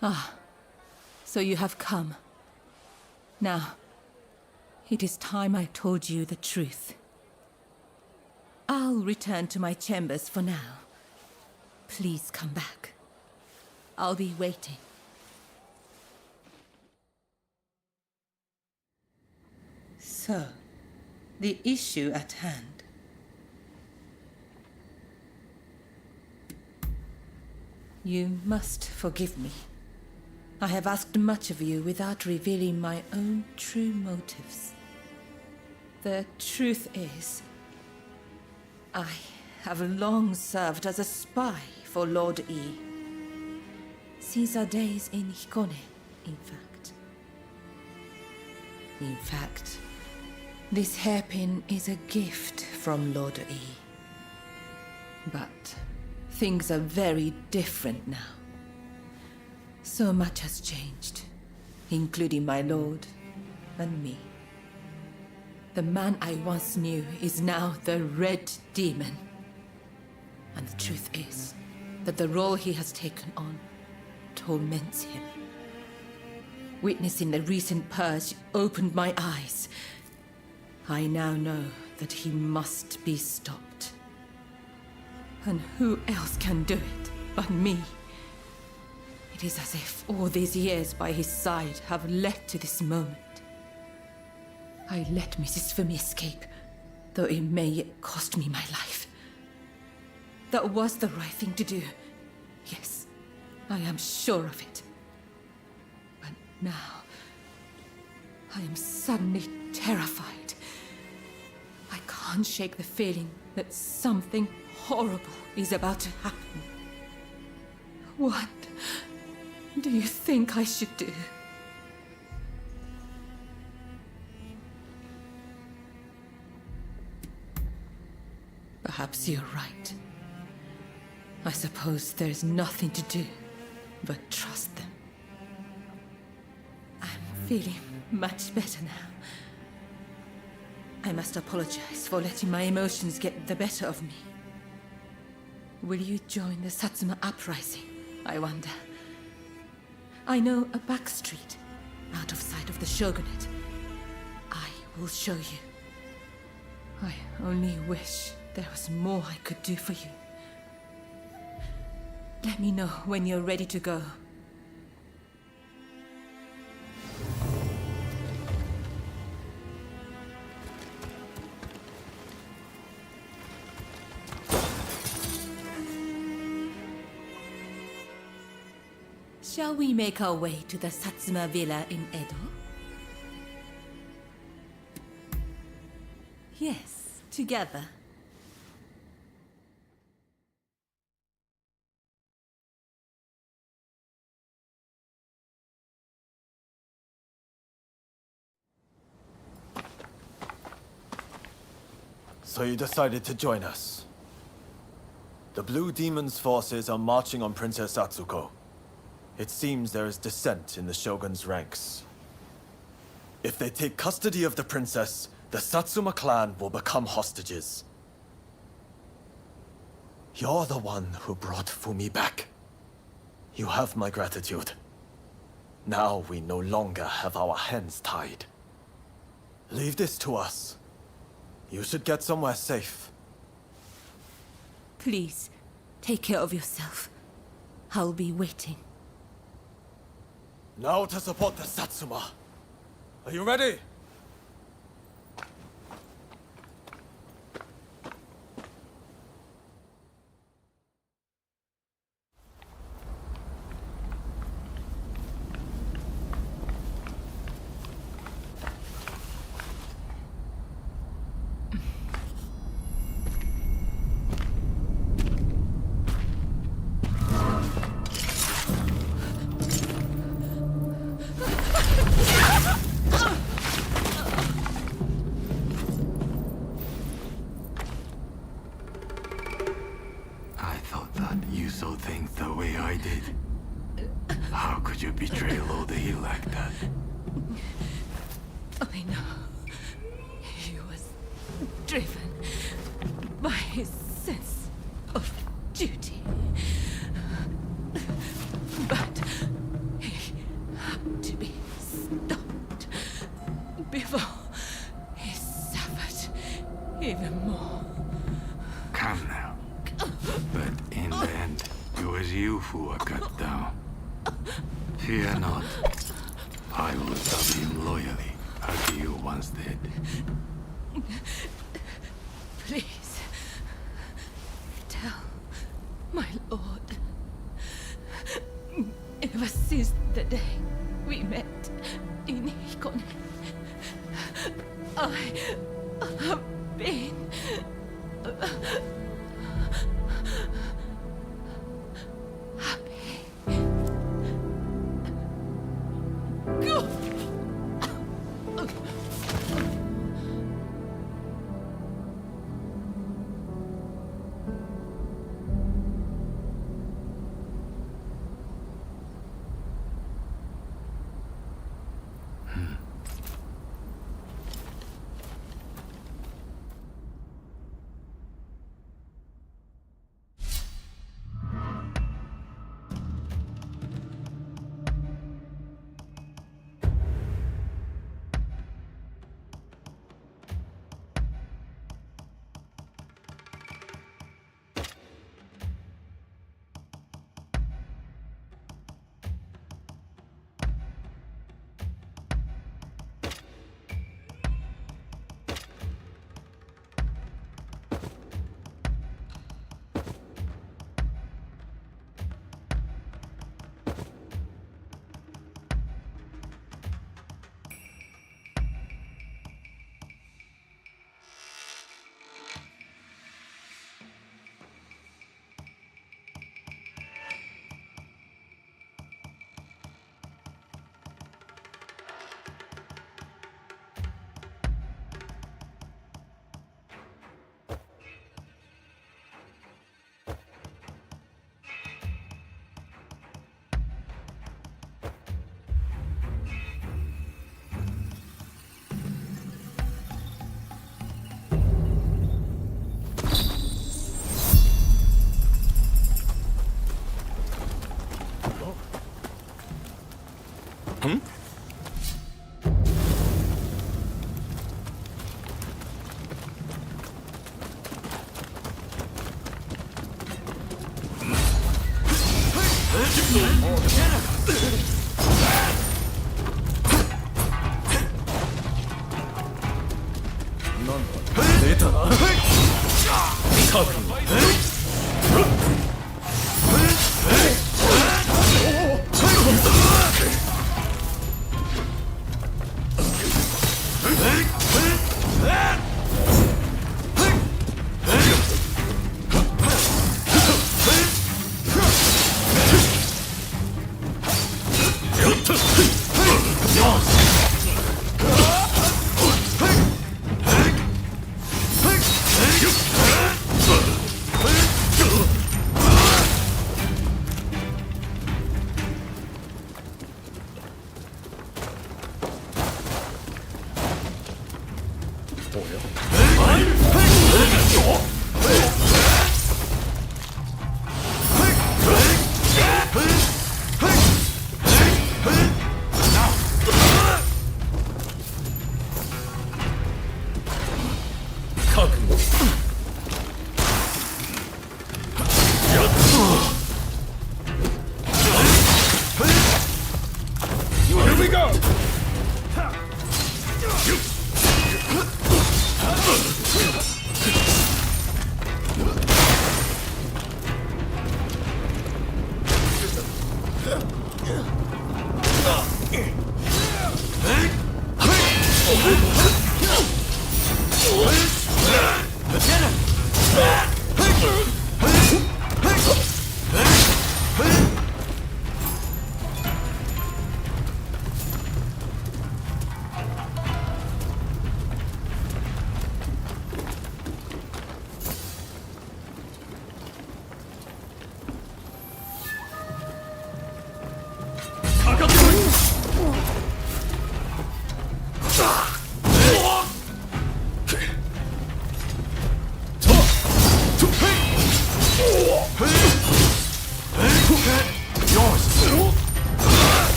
Ah, so you have come. Now, it is time I told you the truth. I'll return to my chambers for now. Please come back. I'll be waiting. So, the issue at hand. You must forgive me. I have asked much of you without revealing my own true motives. The truth is, I have long served as a spy for Lord E. Since our days in Hikone, in fact. In fact, this hairpin is a gift from Lord E. But things are very different now. So much has changed, including my lord and me. The man I once knew is now the Red Demon. And the truth is that the role he has taken on torments him. Witnessing the recent purge opened my eyes. I now know that he must be stopped. And who else can do it but me? It is as if all these years by his side have led to this moment. I let Mrs. Fumi escape, though it may yet cost me my life. That was the right thing to do. Yes, I am sure of it. But now, I am suddenly terrified. I can't shake the feeling that something horrible is about to happen. What do you think I should do? Perhaps you're right. I suppose there's nothing to do but trust them. I'm feeling much better now. I must apologize for letting my emotions get the better of me. Will you join the Satsuma uprising, I wonder? I know a back street, out of sight of the Shogunate. I will show you. I only wish there was more I could do for you. Let me know when you're ready to go. Shall we make our way to the Satsuma villa in Edo? Yes, together. So you decided to join us. The Blue Demon's forces are marching on Princess Atsuko. It seems there is dissent in the Shogun's ranks. If they take custody of the princess, the Satsuma clan will become hostages. You're the one who brought Fumi back. You have my gratitude. Now we no longer have our hands tied. Leave this to us. You should get somewhere safe. Please, take care of yourself. I'll be waiting. Now to support the Satsuma. Are you ready? You saw things the way I did. How could you betray Lord here like that? I know. He was driven by his sense of duty. But he had to be stopped before he suffered even more. Come now. But in the end, it was you who were cut down. Fear not. I will serve him loyally, as you once did. Please, tell my lord. Ever since the day we met in Hikone, I have been happy. Go!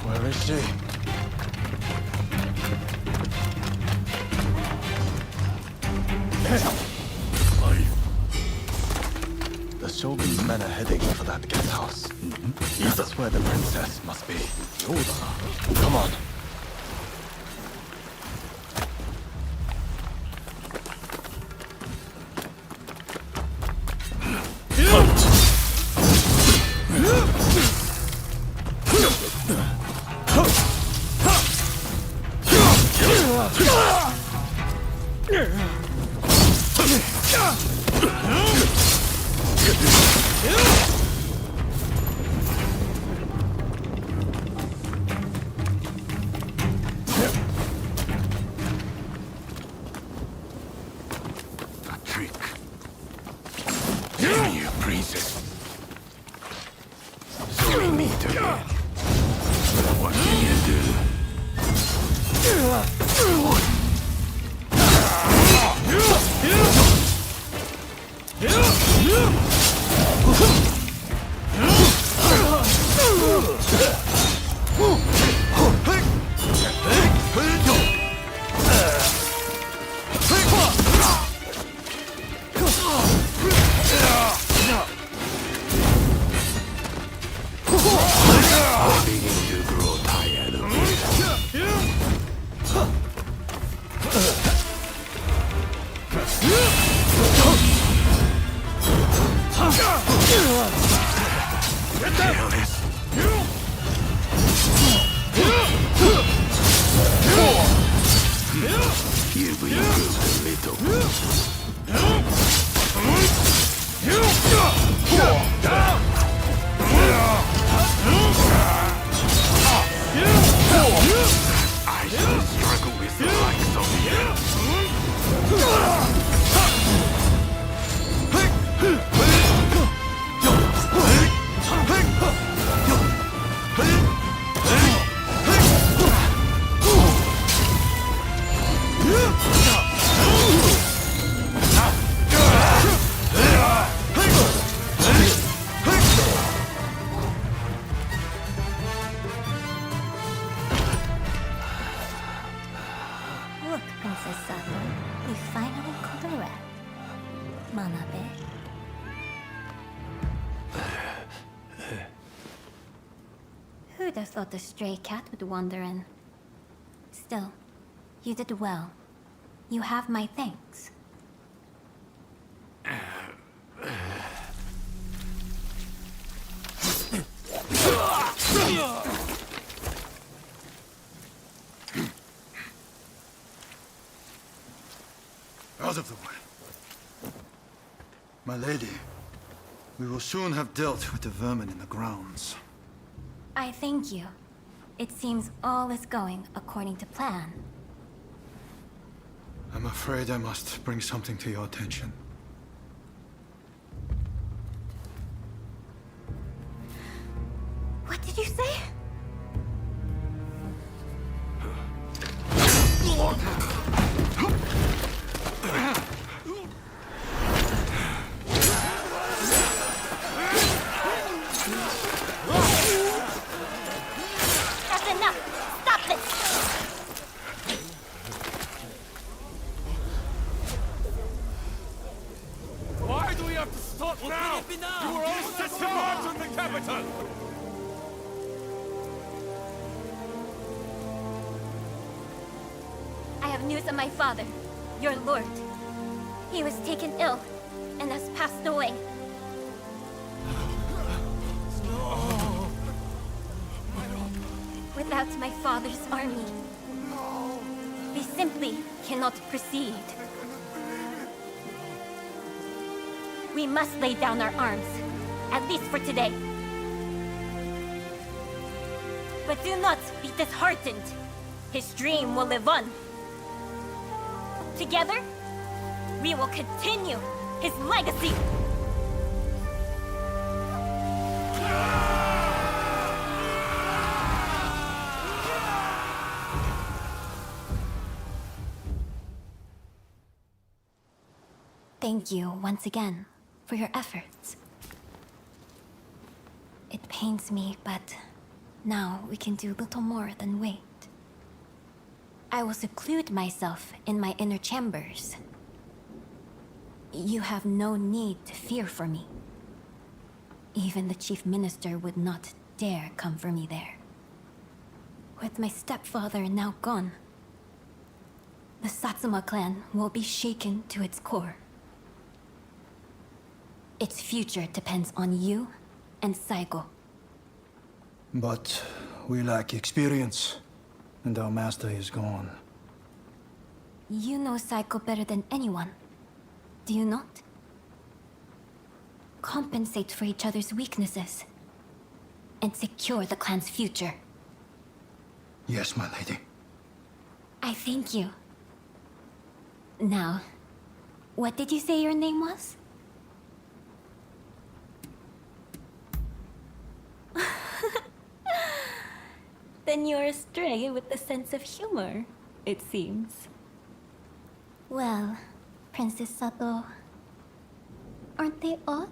Where is she? The Shogun's men are heading for that guest house. That's where the princess must be. Come on. Who'd have thought a stray cat would wander in? Still, you did well. You have my thanks. Out of the way. My lady, We will soon have dealt with the vermin in the grounds. I thank you. It seems all is going according to plan. I'm afraid I must bring something to your attention. What did you say? That's enough! Stop this! Why do we have to stop now? You were all set to march on the capital! I have news of my father, your lord. He was taken ill and has passed away. Without my father's army, we simply cannot proceed. We must lay down our arms, at least for today. But do not be disheartened. His dream will live on. Together, we will continue his legacy. Thank you once again for your efforts. It pains me, but now we can do little more than wait. I will seclude myself in my inner chambers. You have no need to fear for me. Even the chief minister would not dare come for me there. With my stepfather now gone, the Satsuma clan will be shaken to its core. Its future depends on you and Saigo. But we lack experience, and our master is gone. You know Saigo better than anyone, do you not? Compensate for each other's weaknesses, and secure the clan's future. Yes, my lady. I thank you. Now, what did you say your name was? Then you're astray with the sense of humor, it seems. Well, Princess Sato, aren't they odd?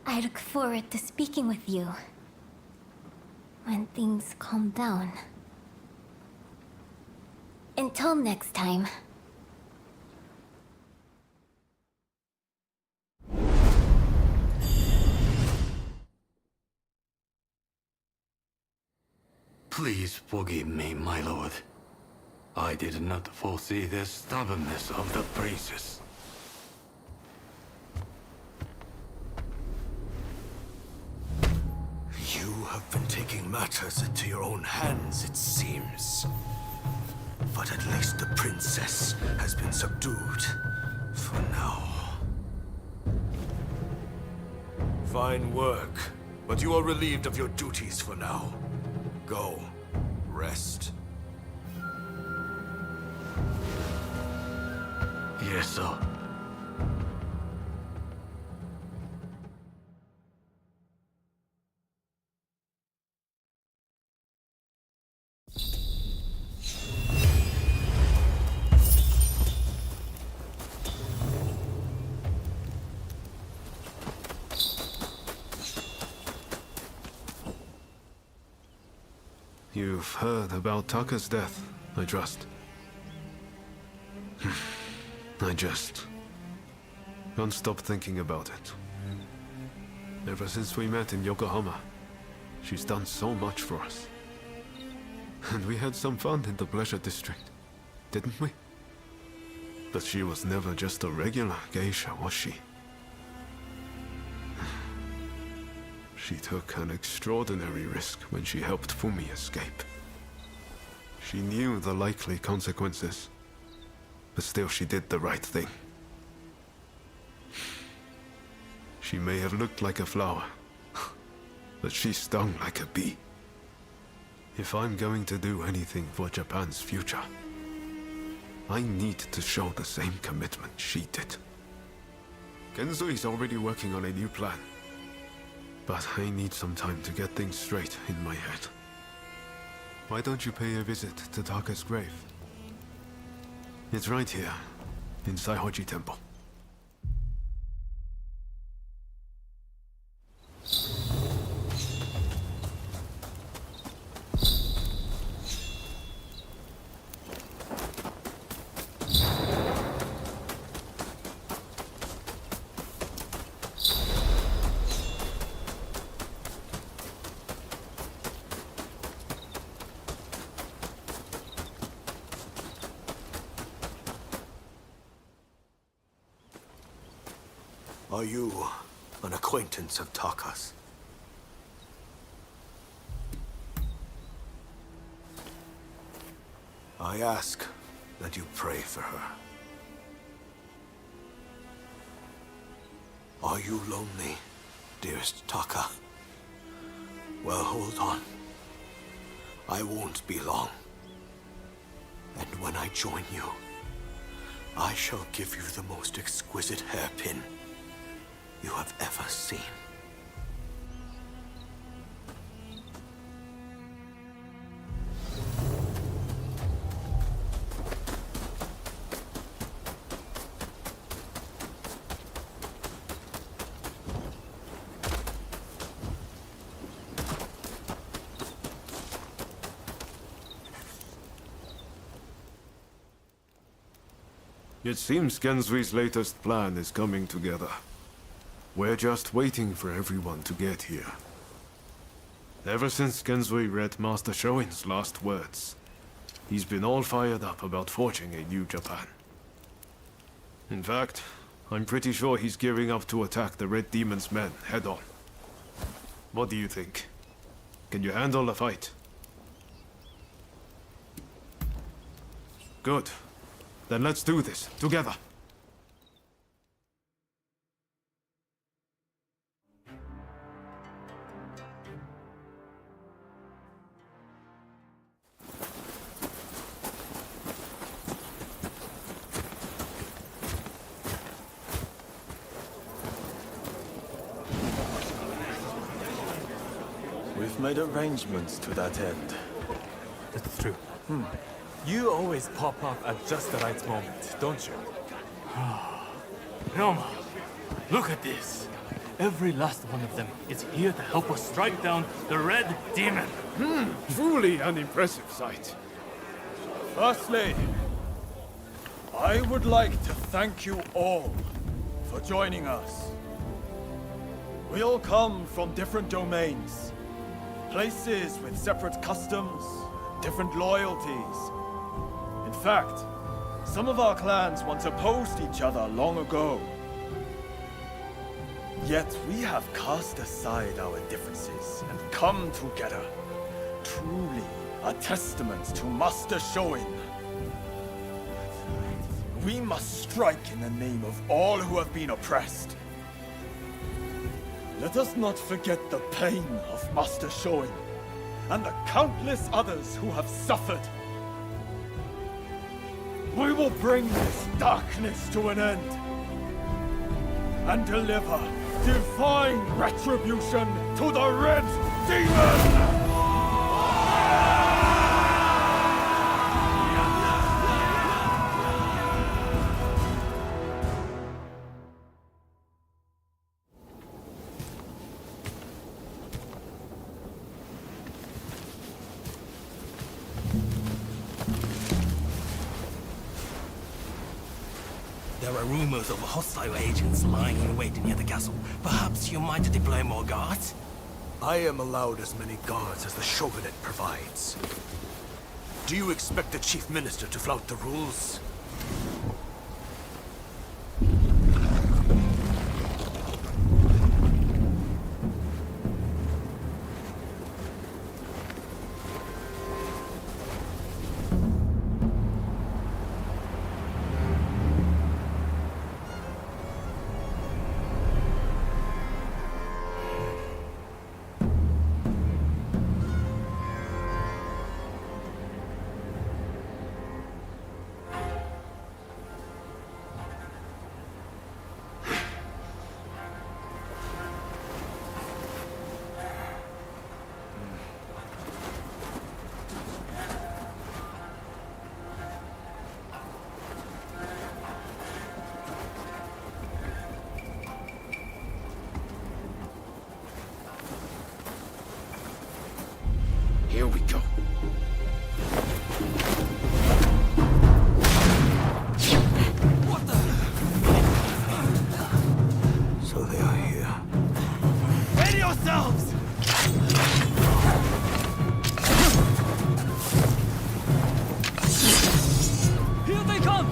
I look forward to speaking with you when things calm down. Until next time. Please forgive me, my lord. I did not foresee the stubbornness of the princess. You have been taking matters into your own hands, it seems. But at least the princess has been subdued. For now. Fine work. But you are relieved of your duties for now. Go. Rest. Yes, sir. You've heard about Taka's death, I trust. I just can't stop thinking about it. Ever since we met in Yokohama, she's done so much for us. And we had some fun in the pleasure district, didn't we? But she was never just a regular geisha, was she? She took an extraordinary risk when she helped Fumi escape. She knew the likely consequences, but still she did the right thing. She may have looked like a flower, but she stung like a bee. If I'm going to do anything for Japan's future, I need to show the same commitment she did. Genzui's already working on a new plan, but I need some time to get things straight in my head. Why don't you pay a visit to Taka's grave? It's right here, in Saihoji Temple. Are you an acquaintance of Taka's? I ask that you pray for her. Are you lonely, dearest Taka? Well, hold on. I won't be long. And when I join you, I shall give you the most exquisite hairpin you have ever seen. It seems Genzui's latest plan is coming together. We're just waiting for everyone to get here. Ever since Genzui read Master Shoin's last words, he's been all fired up about forging a new Japan. In fact, I'm pretty sure he's gearing up to attack the Red Demon's men head-on. What do you think? Can you handle a fight? Good. Then let's do this, together. We've made arrangements to that end. It's true. You always pop up at just the right moment, don't you? Ryoma, look at this. Every last one of them is here to help us strike down the Red Demon. Truly an impressive sight. Firstly, I would like to thank you all for joining us. We all come from different domains, places with separate customs, different loyalties. In fact, some of our clans once opposed each other long ago. Yet we have cast aside our differences and come together. Truly a testament to Master Shoin. We must strike in the name of all who have been oppressed. Let us not forget the pain of Master Shoin and the countless others who have suffered. We will bring this darkness to an end and deliver divine retribution to the Red Demon! There are rumors of hostile agents lying in wait near the castle. Perhaps you might deploy more guards? I am allowed as many guards as the Shogunate provides. Do you expect the Chief Minister to flout the rules? Here we go. So they are here. Ready yourselves! Here they come!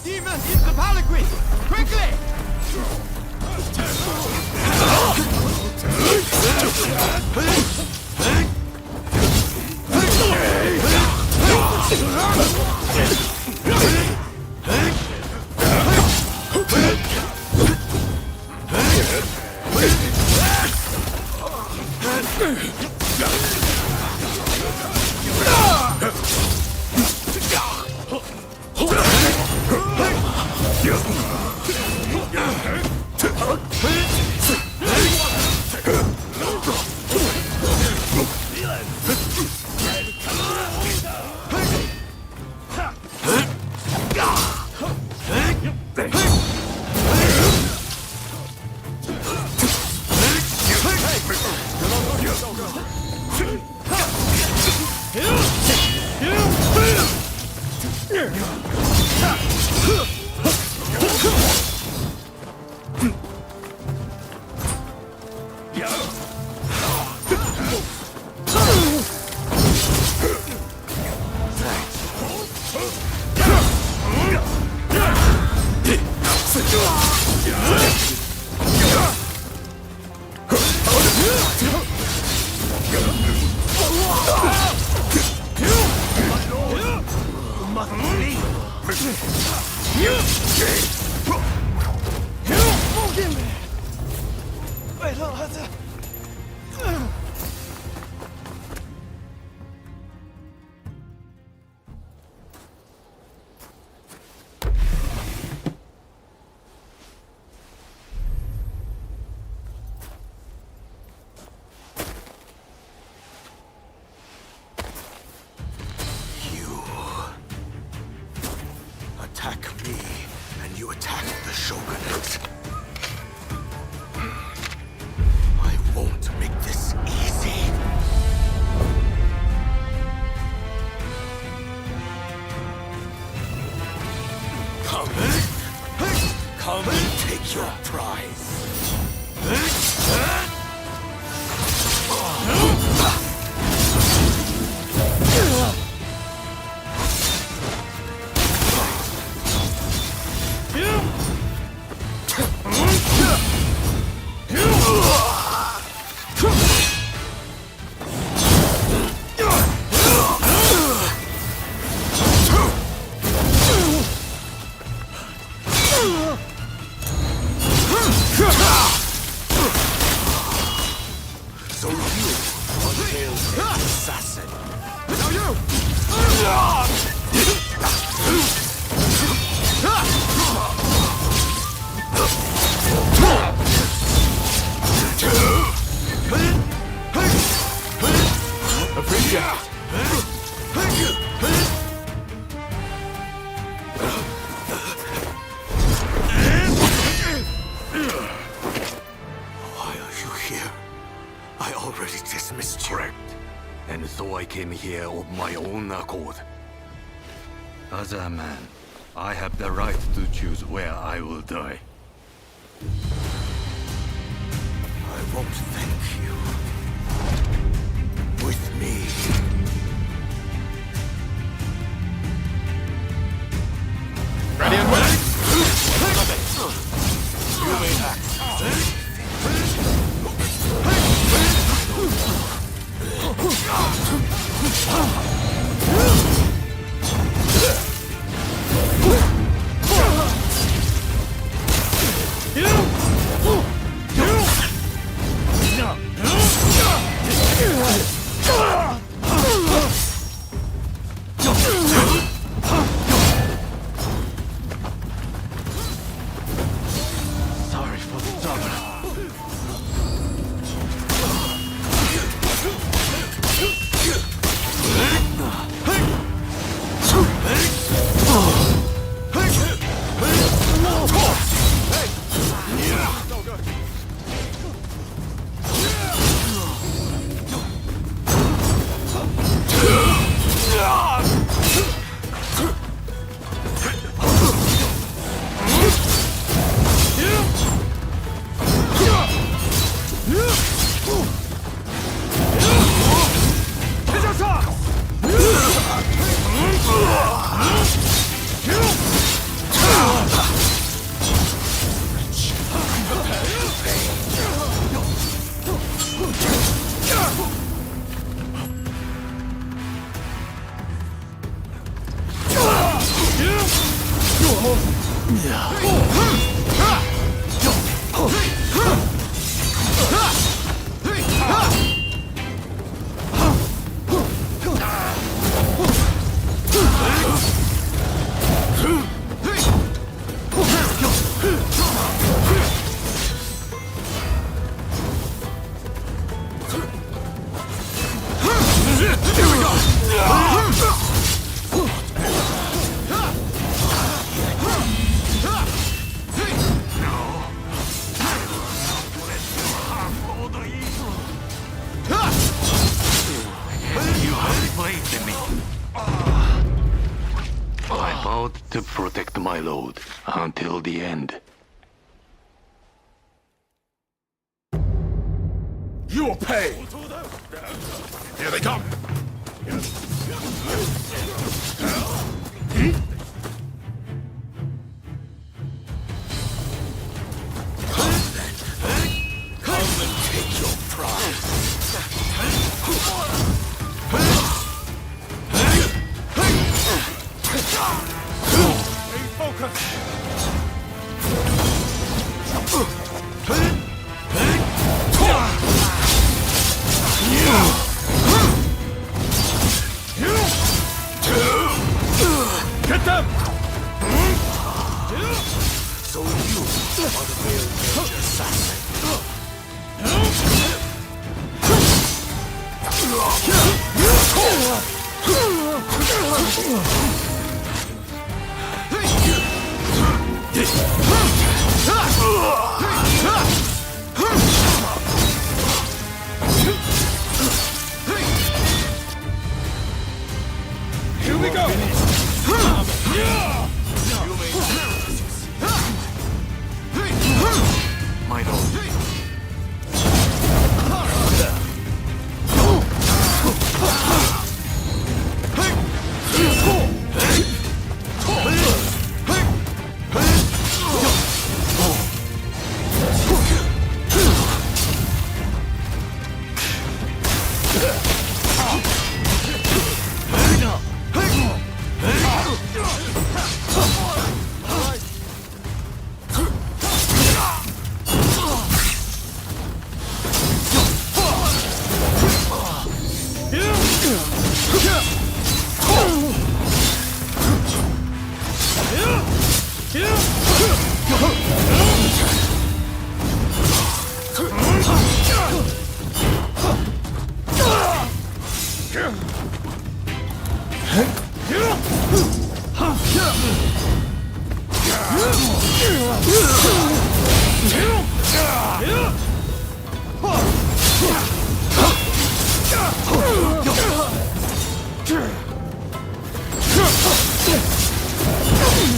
Demon into the palanquin! Quickly! Attack me, and you attack the Shogunate. I won't make this easy. Come and take your prize. So you, unveiled assassin. Now you! Appreciate it. Why are you here? I already dismissed you. Correct. And so I came here of my own accord. As a man, I have the right to choose where I will die. I won't thank you. With me. Ready and willing? You may act. You have played me. I vowed to protect my lord until the end. You will pay! Here they come! Come and take your prize. Stay focused! Get them! So you are the real major assassin. Here we go! My lord.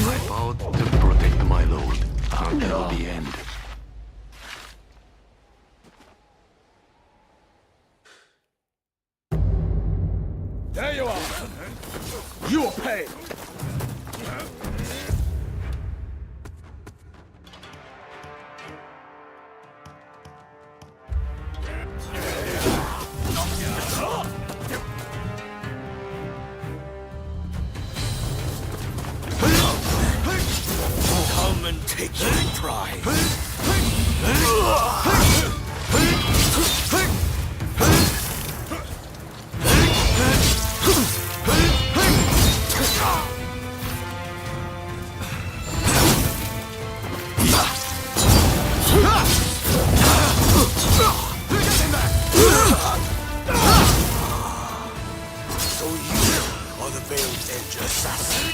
I vowed to protect my lord until the end. There you are! You will pay! Come and take your prize. So you are the Veiled Edge assassin.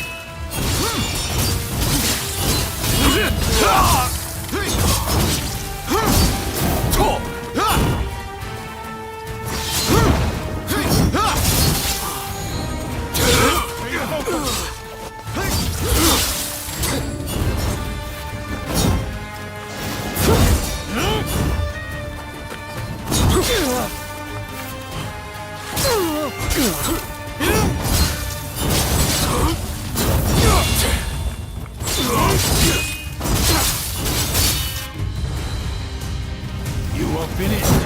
You are finished.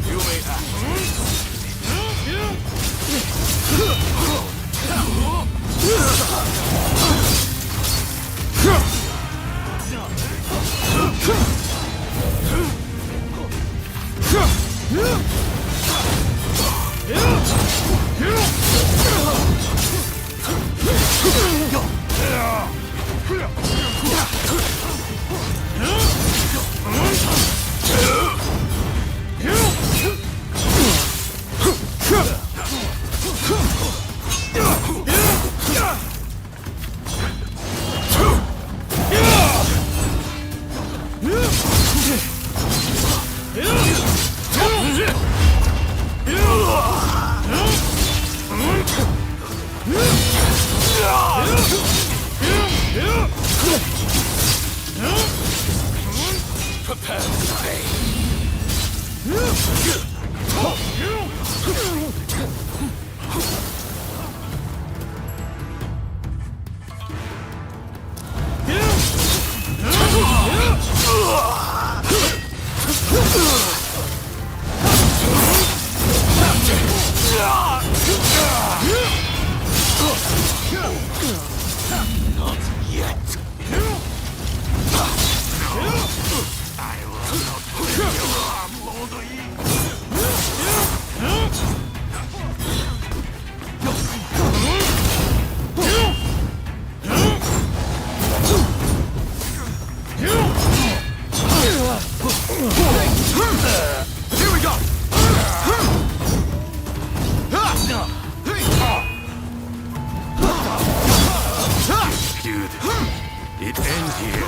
You may act. Not yet. I will not let your arm hold Here we go! Dude, it ends here.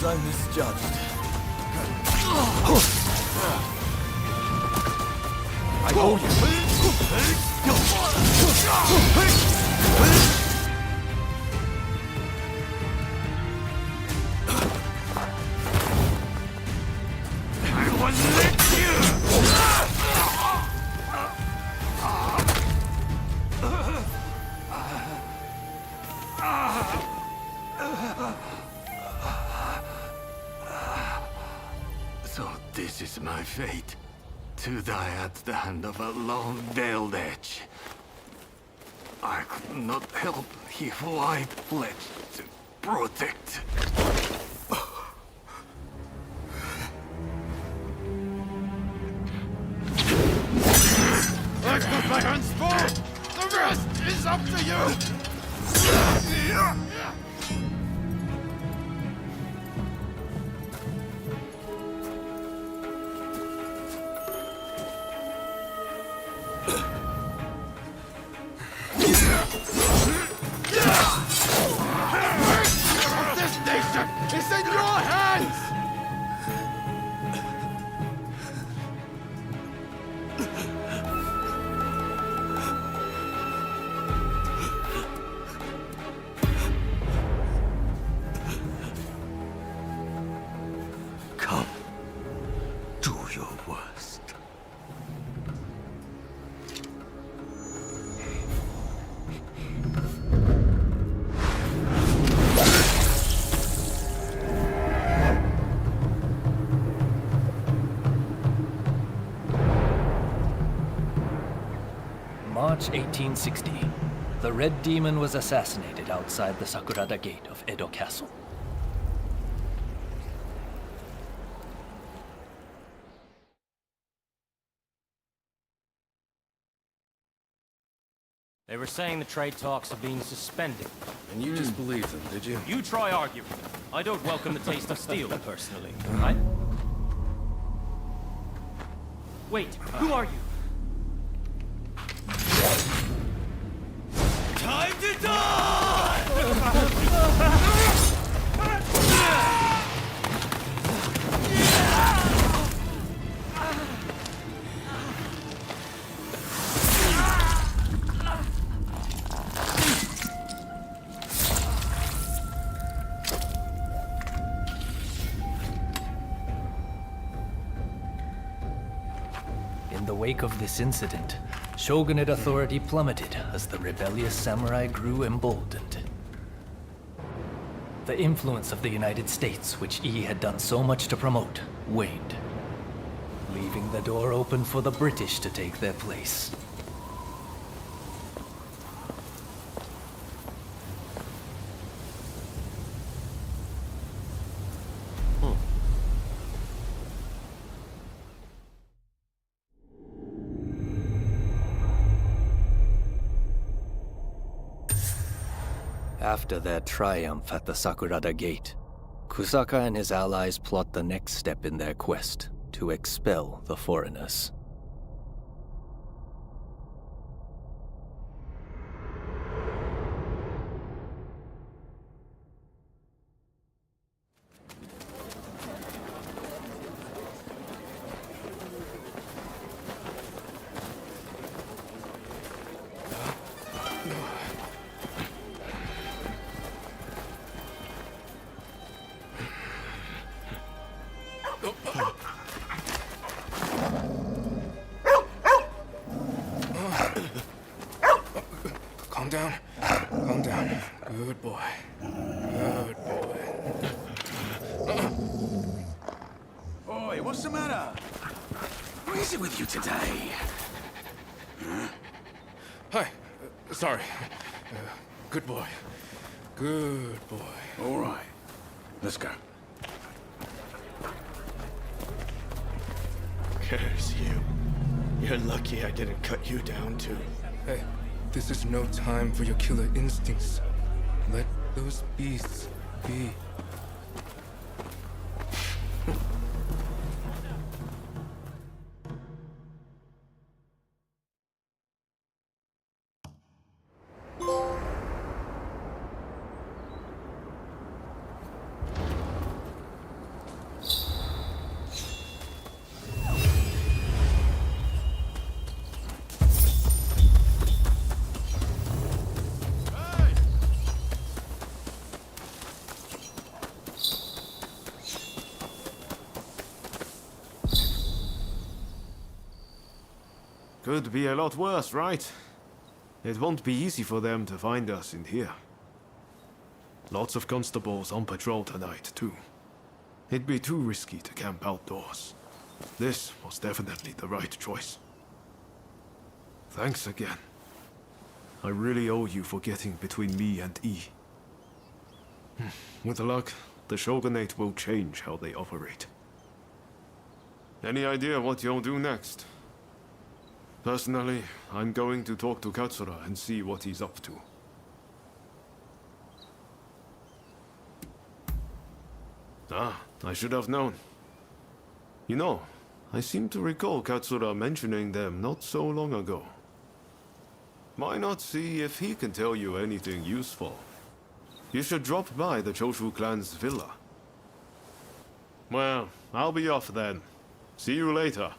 I misjudged. I owe I will let So this is my fate. To die at the hand of a lone veiled edge. I could not help if I pledged to protect. I've got my hands full! The rest is up to you! This nation is in your hands! Come. Do your worst. March 1860. The Red Demon was assassinated outside the Sakurada Gate of Edo Castle. They were saying the trade talks have been suspended. And you just believed them, did you? You try arguing. I don't welcome the taste of steel, personally. Wait, who are you? Time to die! In the wake of this incident, Shogunate authority plummeted as the rebellious samurai grew emboldened. The influence of the United States, which E had done so much to promote, waned, leaving the door open for the British to take their place. After their triumph at the Sakurada Gate, Kusaka and his allies plot the next step in their quest to expel the foreigners. Calm down. Calm down. Good boy. Good boy. Oi, what's the matter? What is it with you today? Hi. Sorry. Good boy. Good boy. All right. Let's go. Curse you. You're lucky I didn't cut you down too. Hey, this is no time for your killer instincts. Let those beasts be. Could be a lot worse, right? It won't be easy for them to find us in here. Lots of constables on patrol tonight, too. It'd be too risky to camp outdoors. This was definitely the right choice. Thanks again. I really owe you for getting between me and E. With luck, the Shogunate will change how they operate. Any idea what you'll do next? Personally, I'm going to talk to Katsura and see what he's up to. Ah, I should have known. You know, I seem to recall Katsura mentioning them not so long ago. Why not see if he can tell you anything useful? You should drop by the Choshu clan's villa. Well, I'll be off then. See you later.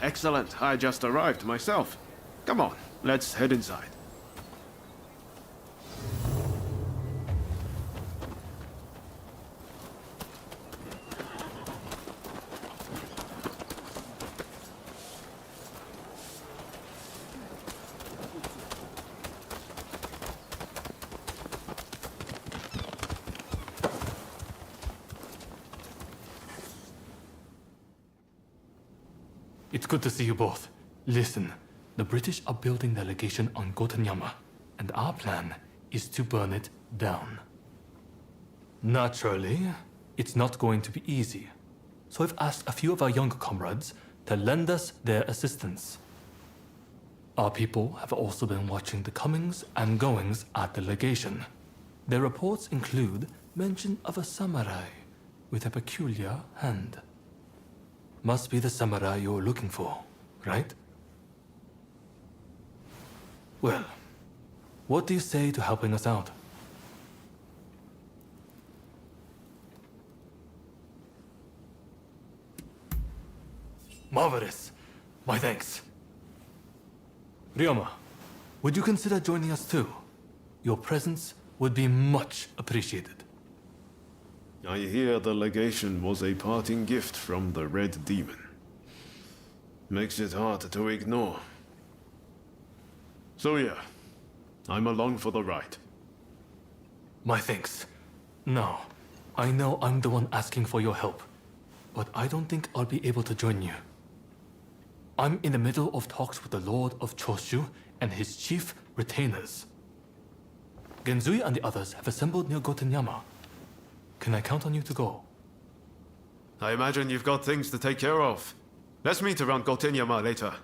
Excellent. I just arrived myself. Come on, let's head inside. It's good to see you both. Listen, the British are building their legation on Gotenyama, and our plan is to burn it down. Naturally, it's not going to be easy, so I've asked a few of our younger comrades to lend us their assistance. Our people have also been watching the comings and goings at the legation. Their reports include mention of a samurai with a peculiar hand. Must be the samurai you're looking for, right? Well, what do you say to helping us out? Marvelous. My thanks. Ryoma, would you consider joining us too? Your presence would be much appreciated. I hear the legation was a parting gift from the Red Demon. Makes it hard to ignore. So yeah, I'm along for the ride. My thanks. Now, I know I'm the one asking for your help, but I don't think I'll be able to join you. I'm in the middle of talks with the Lord of Choshu and his chief retainers. Genzui and the others have assembled near Gotenyama. Can I count on you to go? I imagine you've got things to take care of. Let's meet around Gotenyama later.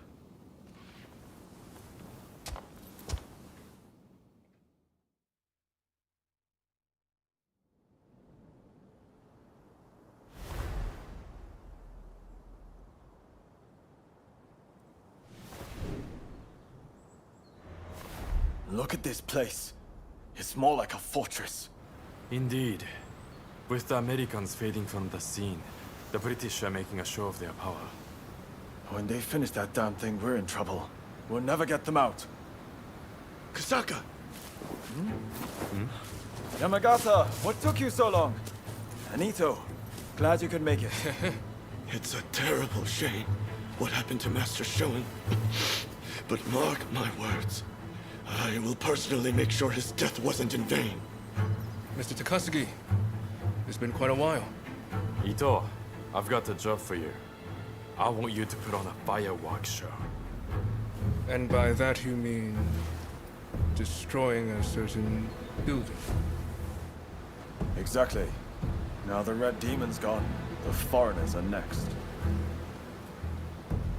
Look at this place. It's more like a fortress. Indeed. With the Americans fading from the scene, the British are making a show of their power. When they finish that damn thing, we're in trouble. We'll never get them out. Kasaka! Yamagata, what took you so long? Anito, glad you could make it. It's a terrible shame what happened to Master Shogun. But mark my words. I will personally make sure his death wasn't in vain. Mr. Takasugi, it's been quite a while. Ito, I've got a job for you. I want you to put on a fireworks show. And by that you mean destroying a certain building? Exactly. Now the Red Demon's gone, the foreigners are next.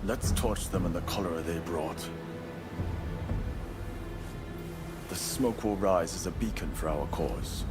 Let's torch them in the cholera they brought. The smoke will rise as a beacon for our cause.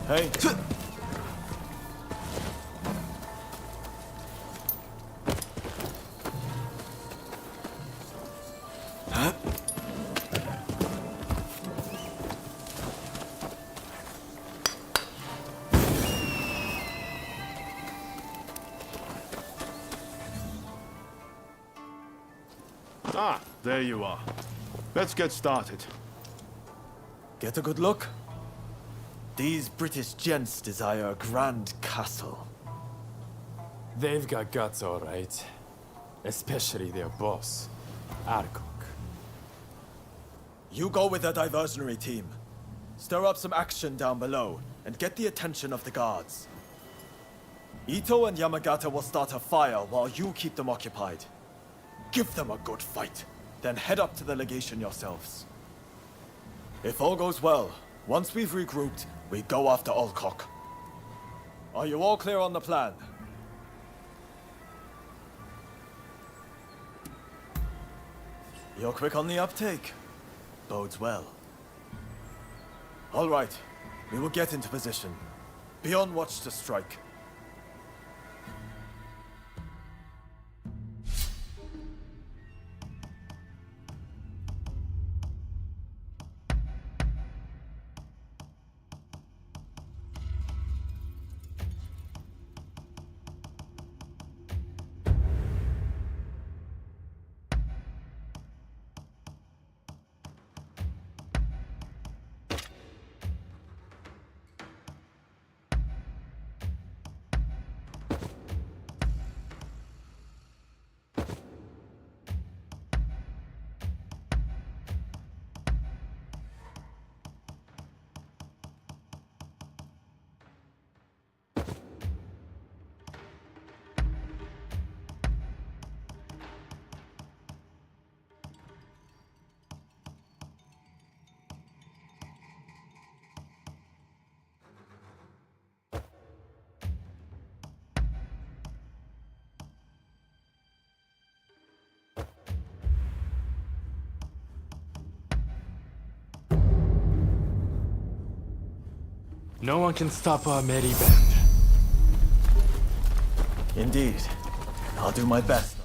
Hey. Huh? Ah, there you are. Let's get started. Get a good look? These British gents desire a grand castle. They've got guts, all right. Especially their boss, Arkok. You go with the diversionary team. Stir up some action down below and get the attention of the guards. Ito and Yamagata will start a fire while you keep them occupied. Give them a good fight, then head up to the legation yourselves. If all goes well, once we've regrouped, we go after Alcock. Are you all clear on the plan? You're quick on the uptake. Bodes well. All right, we will get into position. Be on watch to strike. No one can stop our merry band. Indeed. I'll do my best.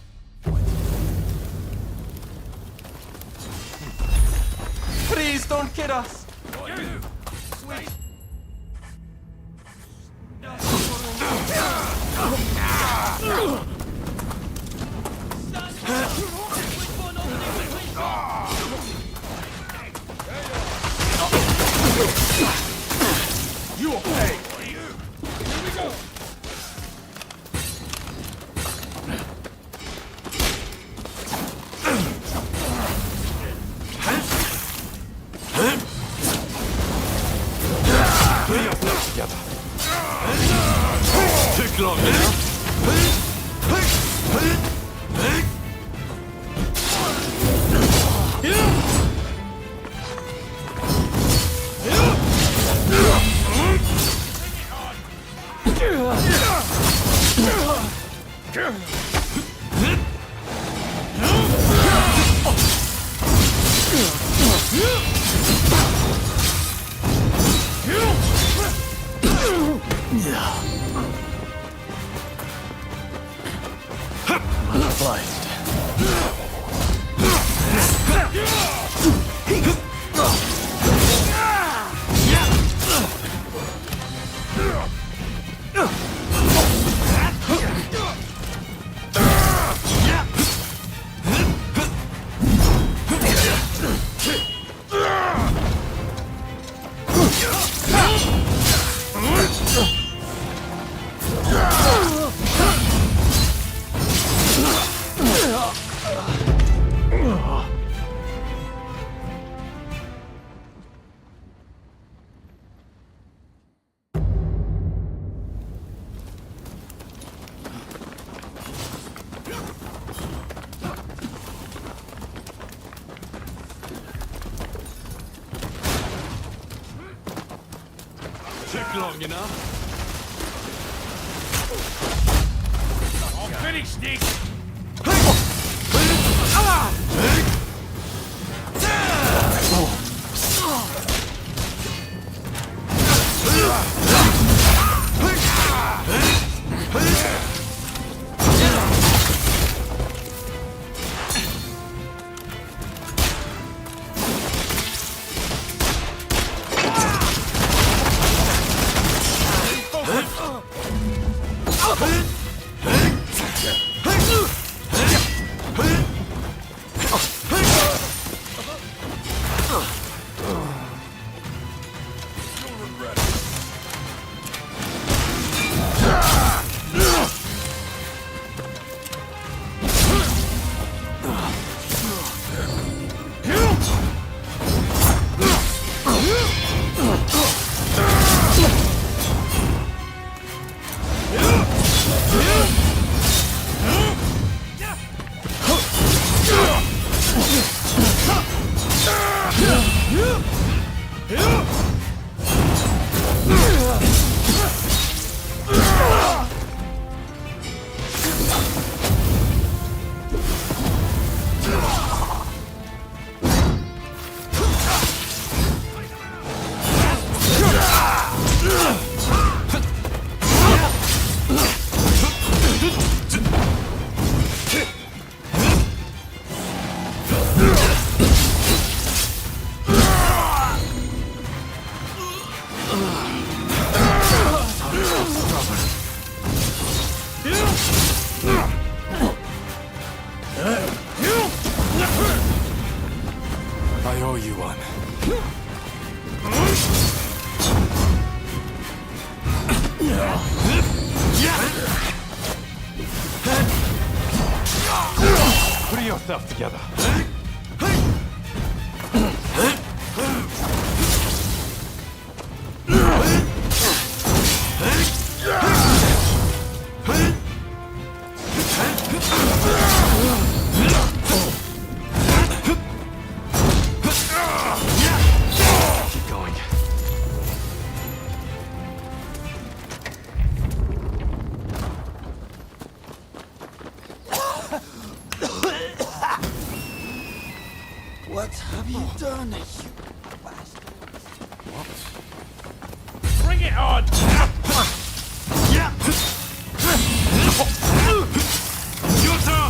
Please don't kid us! You okay? Here we go. Put yourself together. Took long enough. Took long enough. I'll finish this. yourself together. Keep going. What have you done, you Bring it on! Your turn!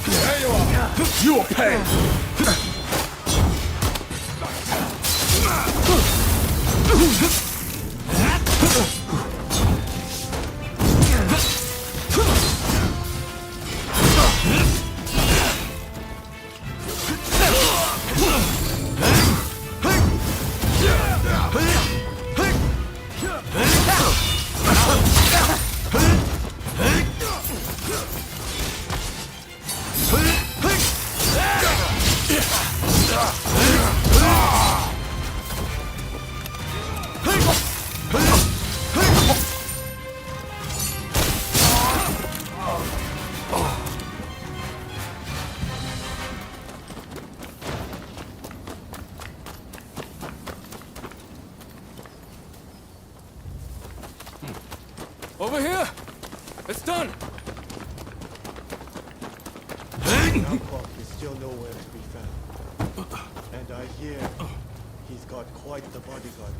There you are! You will pay! Over here! It's done! Alcock is still nowhere to be found. And I hear he's got quite the bodyguard.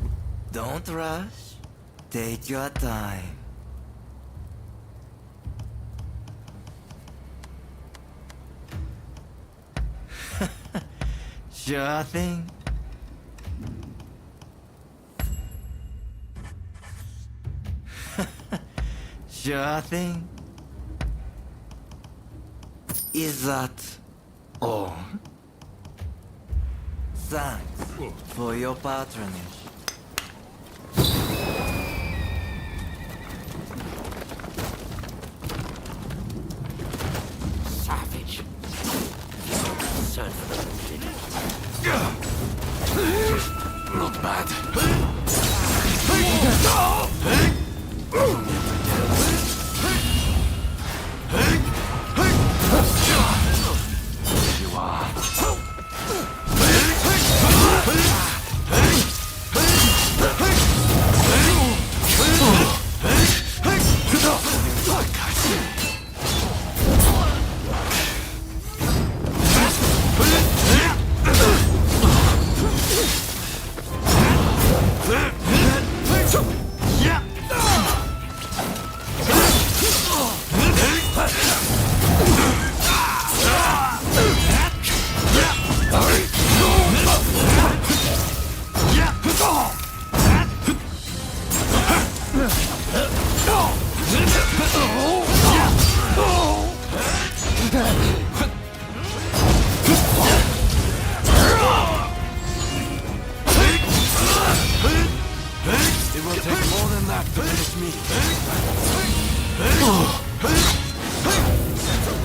Don't rush. Take your time. Sure thing. Sure thing. Is that all? Thanks for your patronage. Savage. Concern for the wounded. Not bad. There you are. It will take more than that to finish me.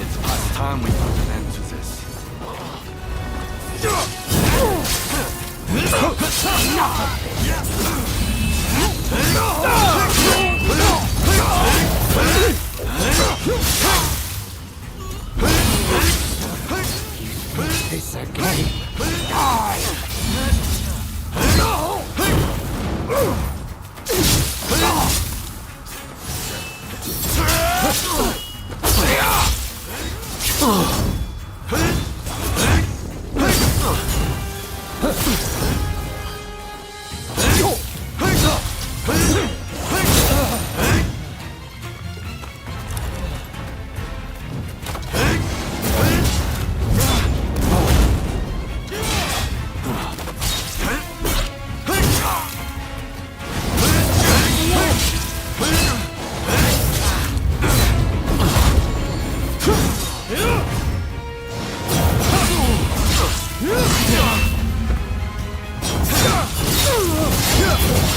It's past time we put an end to this. This again. Die!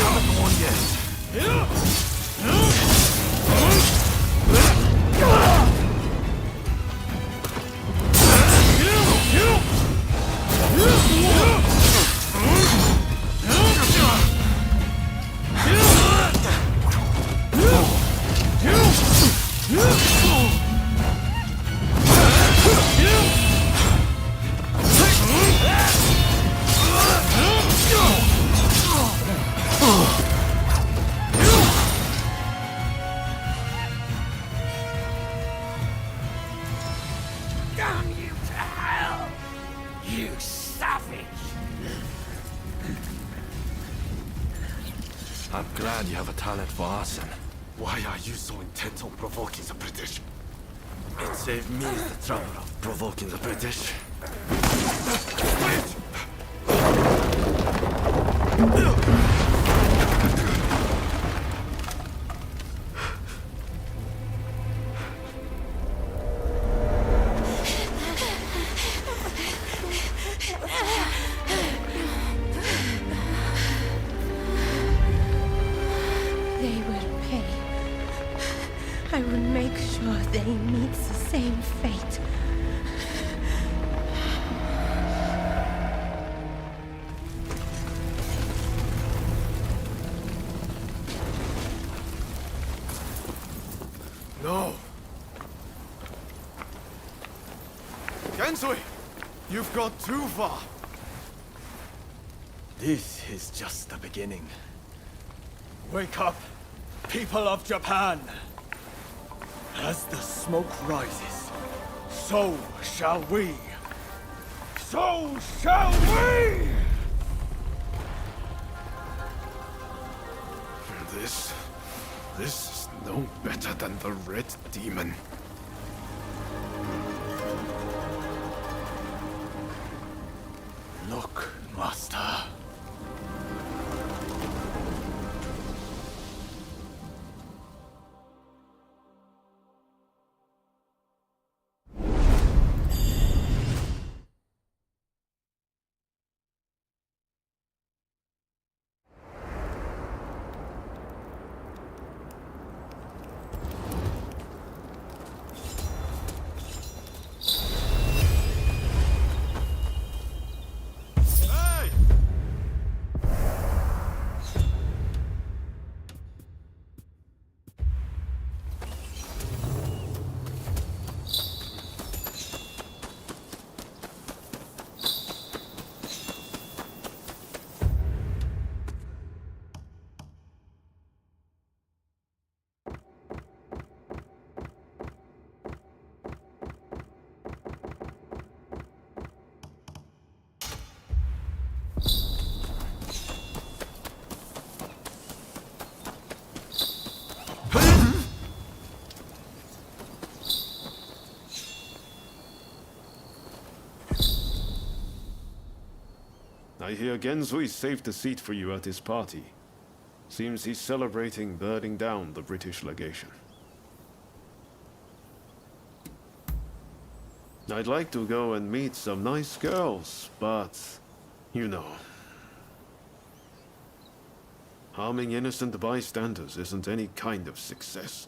haven't won yet. Damn you to hell! You savage! I'm glad you have a talent for arson. Why are you so intent on provoking the British? It saved me the trouble of provoking the British. They will pay. I will make sure they meet the same fate. No! Gensui! You've got too far! This is just the beginning. Wake up, people of Japan! As the smoke rises, so shall we! So shall we! This is no better than the Red Demon. Look, Master. I hear Gensui saved a seat for you at his party. Seems he's celebrating burning down the British legation. I'd like to go and meet some nice girls, but... you know. Harming innocent bystanders isn't any kind of success.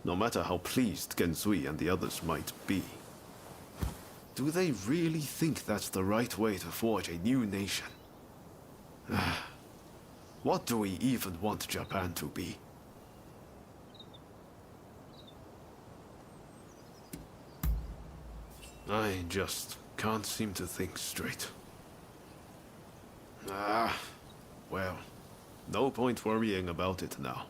No matter how pleased Gensui and the others might be. Do they really think that's the right way to forge a new nation? What do we even want Japan to be? I just can't seem to think straight. Well, no point worrying about it now.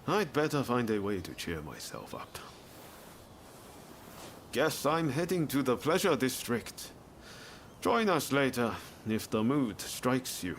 I'd better find a way to cheer myself up. Guess I'm heading to the Pleasure District. Join us later, if the mood strikes you.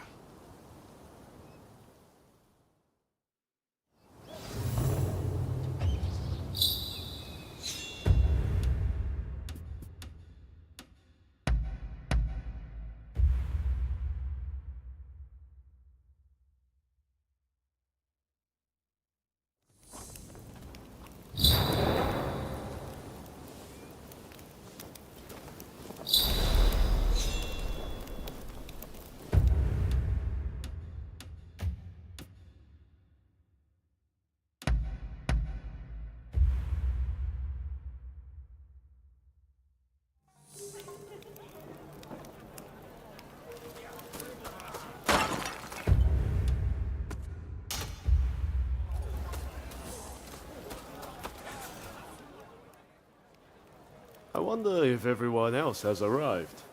wonder if everyone else has arrived.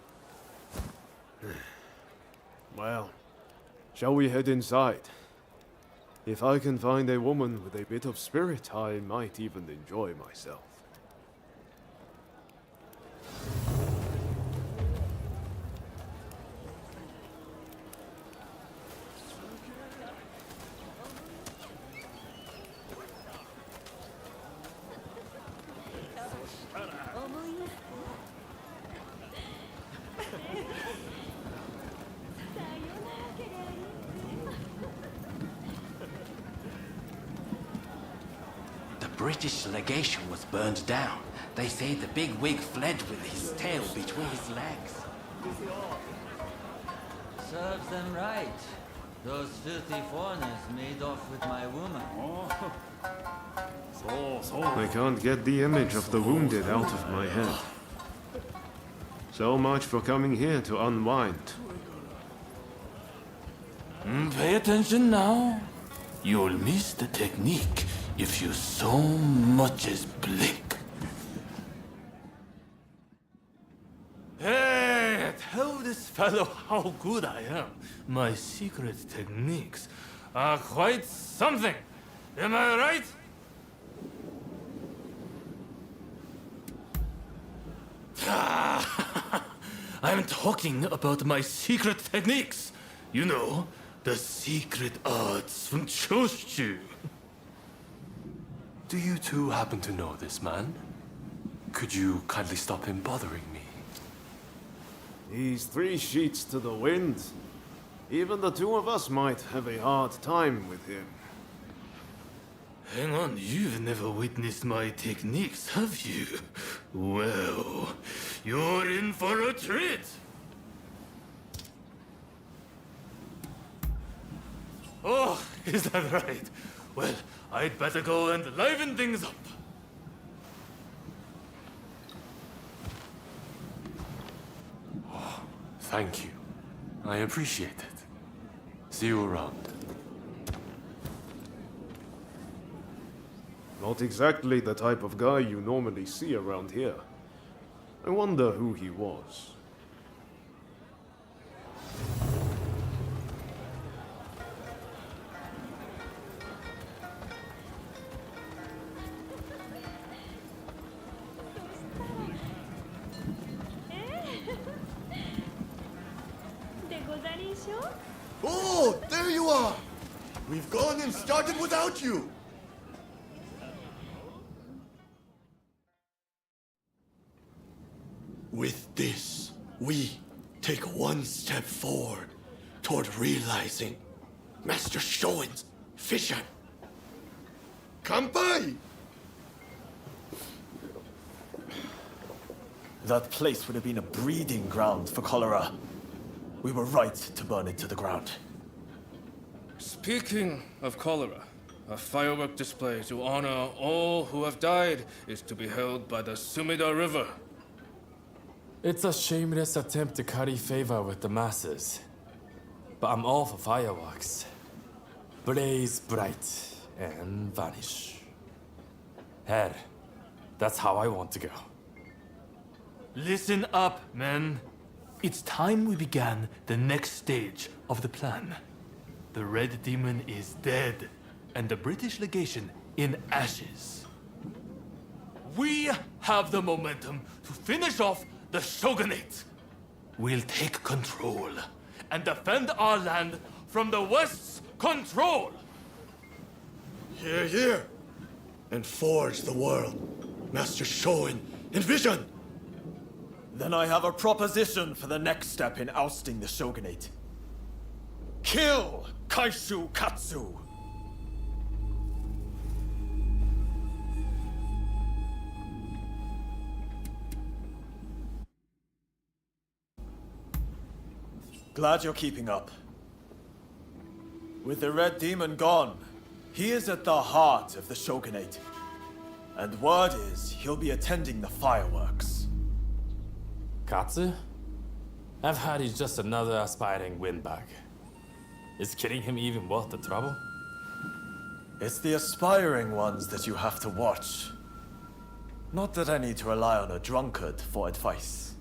Well, shall we head inside? If I can find a woman with a bit of spirit, I might even enjoy myself. The British legation was burned down. They say the big wig fled with his tail between his legs. Serves them right. Those filthy foreigners made off with my woman. I can't get the image of the wounded out of my head. So much for coming here to unwind. Pay attention now. You'll miss the technique if you so much as blink. Hey, tell this fellow how good I am. My secret techniques are quite something. Am I right? I'm talking about my secret techniques. You know, the secret arts from Choshu. Do you two happen to know this man? Could you kindly stop him bothering me? He's 3 sheets to the wind. Even the two of us might have a hard time with him. Hang on, you've never witnessed my techniques, have you? Well, you're in for a treat. Oh, is that right? Well, I'd better go and liven things up. Oh, thank you. I appreciate it. See you around. Not exactly the type of guy you normally see around here. I wonder who he was. Oh, there you are! We've gone and started without you! With this, we take one step forward toward realizing Master Shoin's vision. Kampai! That place would have been a breeding ground for cholera. We were right to burn it to the ground. Speaking of cholera, a firework display to honor all who have died is to be held by the Sumida River. It's a shameless attempt to curry favor with the masses. But I'm all for fireworks. Blaze bright and vanish. Hell, that's how I want to go. Listen up, men. It's time we began the next stage of the plan. The Red Demon is dead, and the British legation in ashes. We have the momentum to finish off the Shogunate. We'll take control and defend our land from the West's control. Here, here! And forge the world Master Shoin envisioned! Then I have a proposition for the next step in ousting the Shogunate. Kill Kaishu Katsu! Glad you're keeping up. With the Red Demon gone, he is at the heart of the Shogunate. And word is he'll be attending the fireworks. Katsu? I've heard he's just another aspiring windbag. Is killing him even worth the trouble? It's the aspiring ones that you have to watch. Not that I need to rely on a drunkard for advice.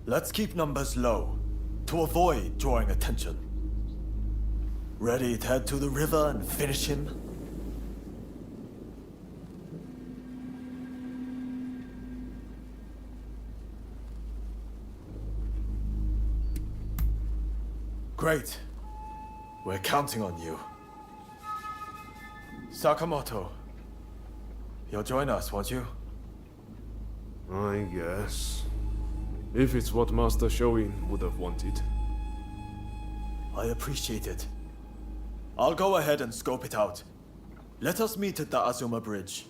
Let's keep numbers low, to avoid drawing attention. Ready to head to the river and finish him? Great. We're counting on you. Sakamoto, you'll join us, won't you? I guess. If it's what Master Shoin would have wanted. I appreciate it. I'll go ahead and scope it out. Let us meet at the Azuma Bridge.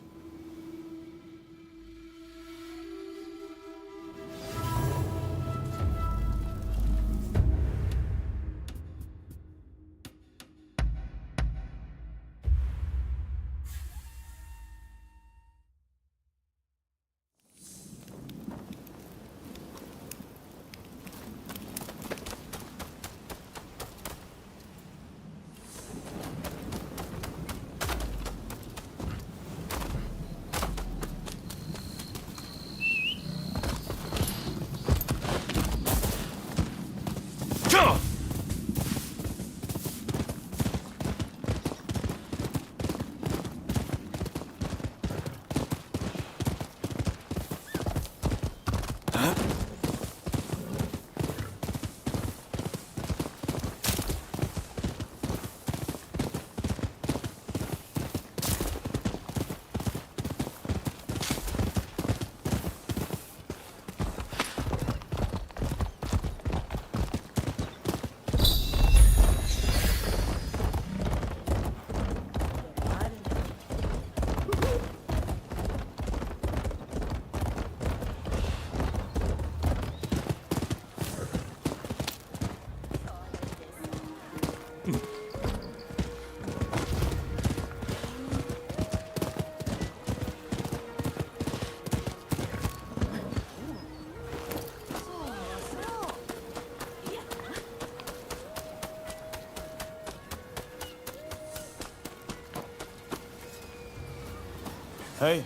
Hey.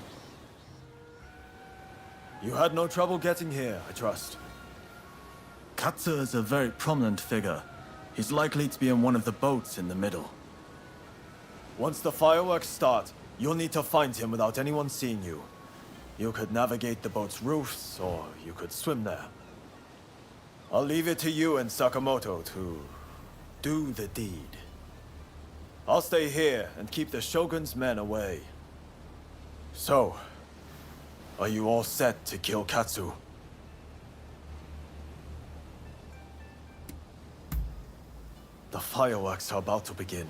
You had no trouble getting here, I trust. Katsu is a very prominent figure. He's likely to be in one of the boats in the middle. Once the fireworks start, you'll need to find him without anyone seeing you. You could navigate the boat's roofs, or you could swim there. I'll leave it to you and Sakamoto to do the deed. I'll stay here and keep the Shogun's men away. So, are you all set to kill Katsu? The fireworks are about to begin.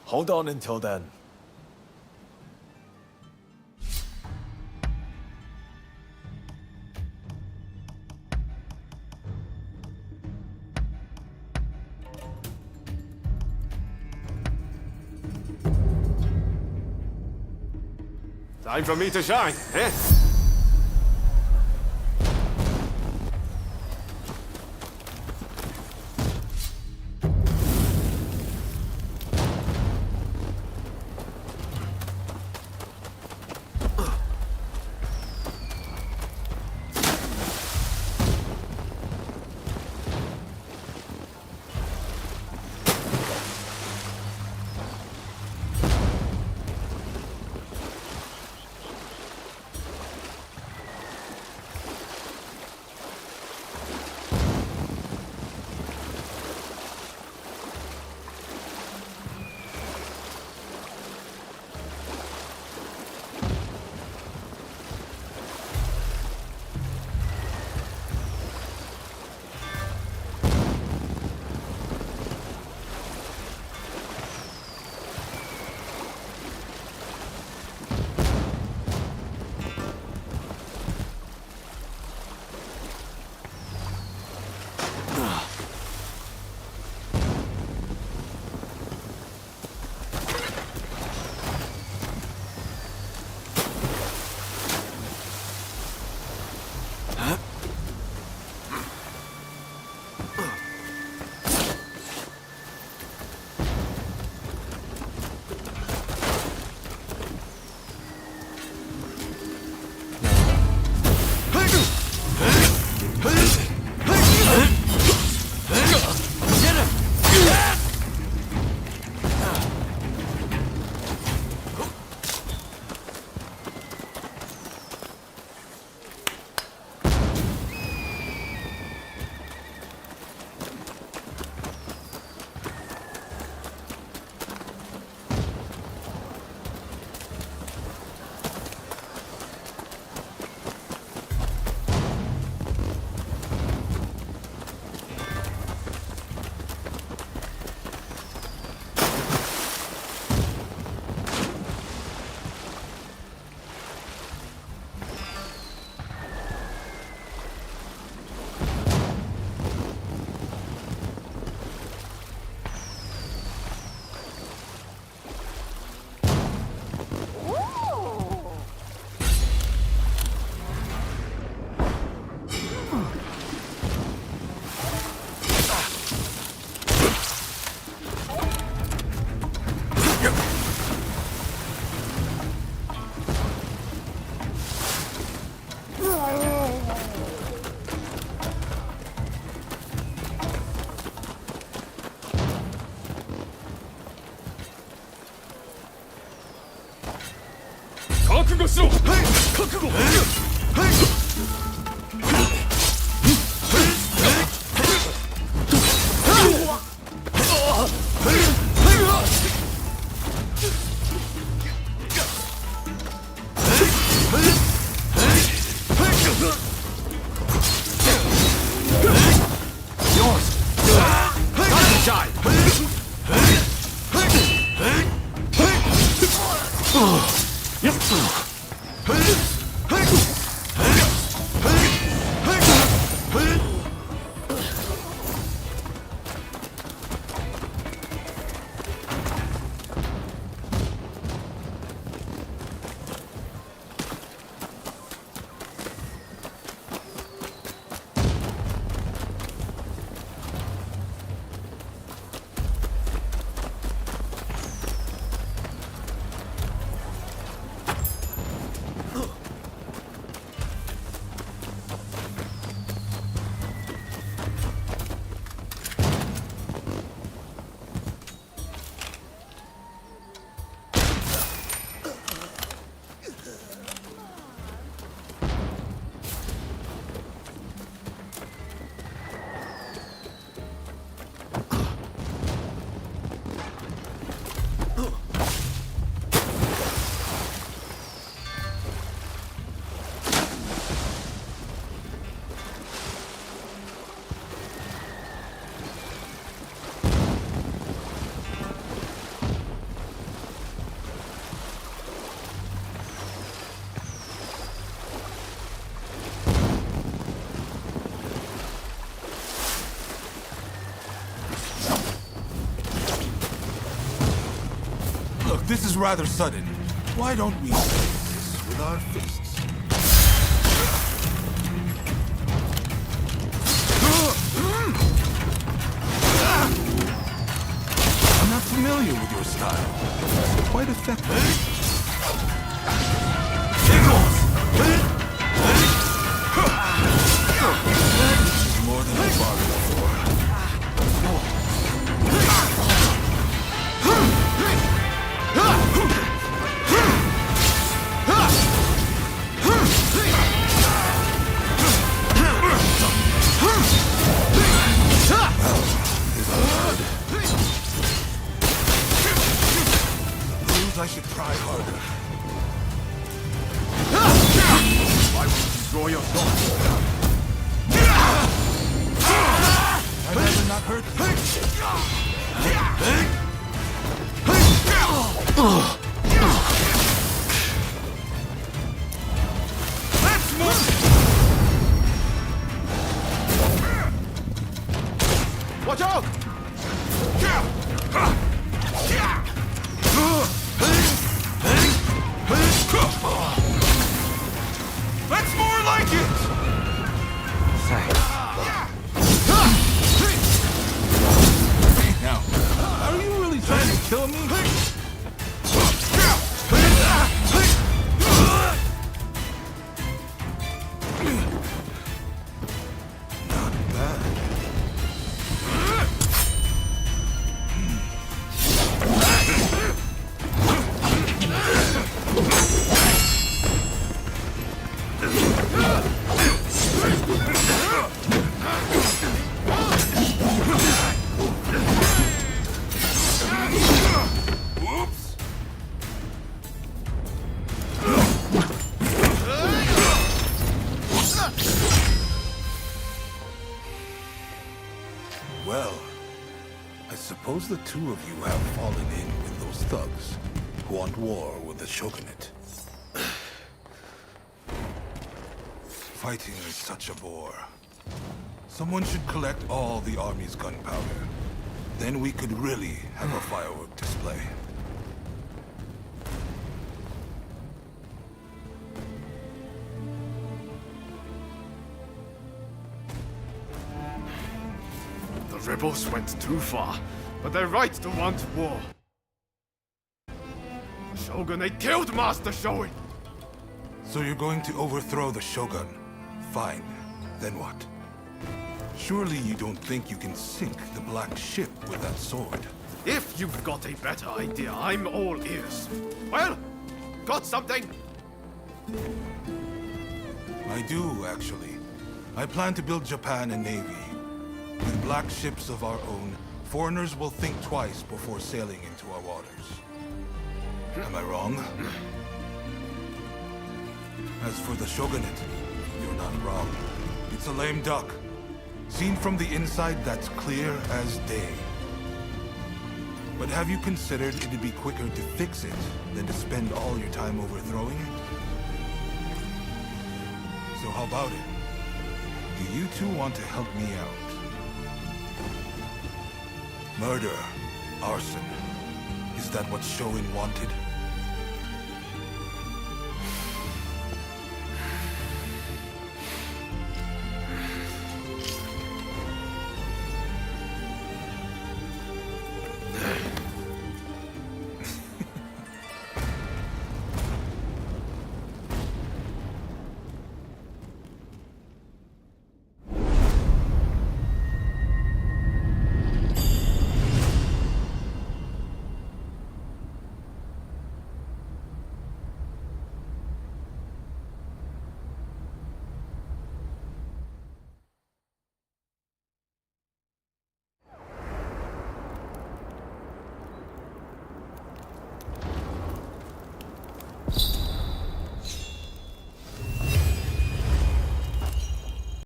Hold on until then. Time for me to shine, eh? しろ。覚悟。This is rather sudden. Why don't we do this with our fists? I'm not familiar with your style. It's quite effective. This is more than I bargained for. I should try harder. Why would you draw your sword? I'd rather not hurt Let's move! Watch out! That's more like it! Thanks. Now, are you really trying to kill me? Not bad. Well, I suppose the two of you have fallen in with those thugs who want war with the Shogunate. Fighting is such a bore. Someone should collect all the army's gunpowder. Then we could really have a firework display. The rebels went too far, but they're right to want war. The Shogunate killed Master Shoin! So you're going to overthrow the Shogun? Fine. Then what? Surely you don't think you can sink the Black Ship with that sword? If you've got a better idea, I'm all ears. Well, got something? I do, actually. I plan to build Japan a navy. With black ships of our own, foreigners will think twice before sailing into our waters. Am I wrong? As for the Shogunate, you're not wrong. It's a lame duck. Seen from the inside, that's clear as day. But have you considered it'd be quicker to fix it than to spend all your time overthrowing it? So how about it? Do you two want to help me out? Murder, arson. Is that what Shoin wanted?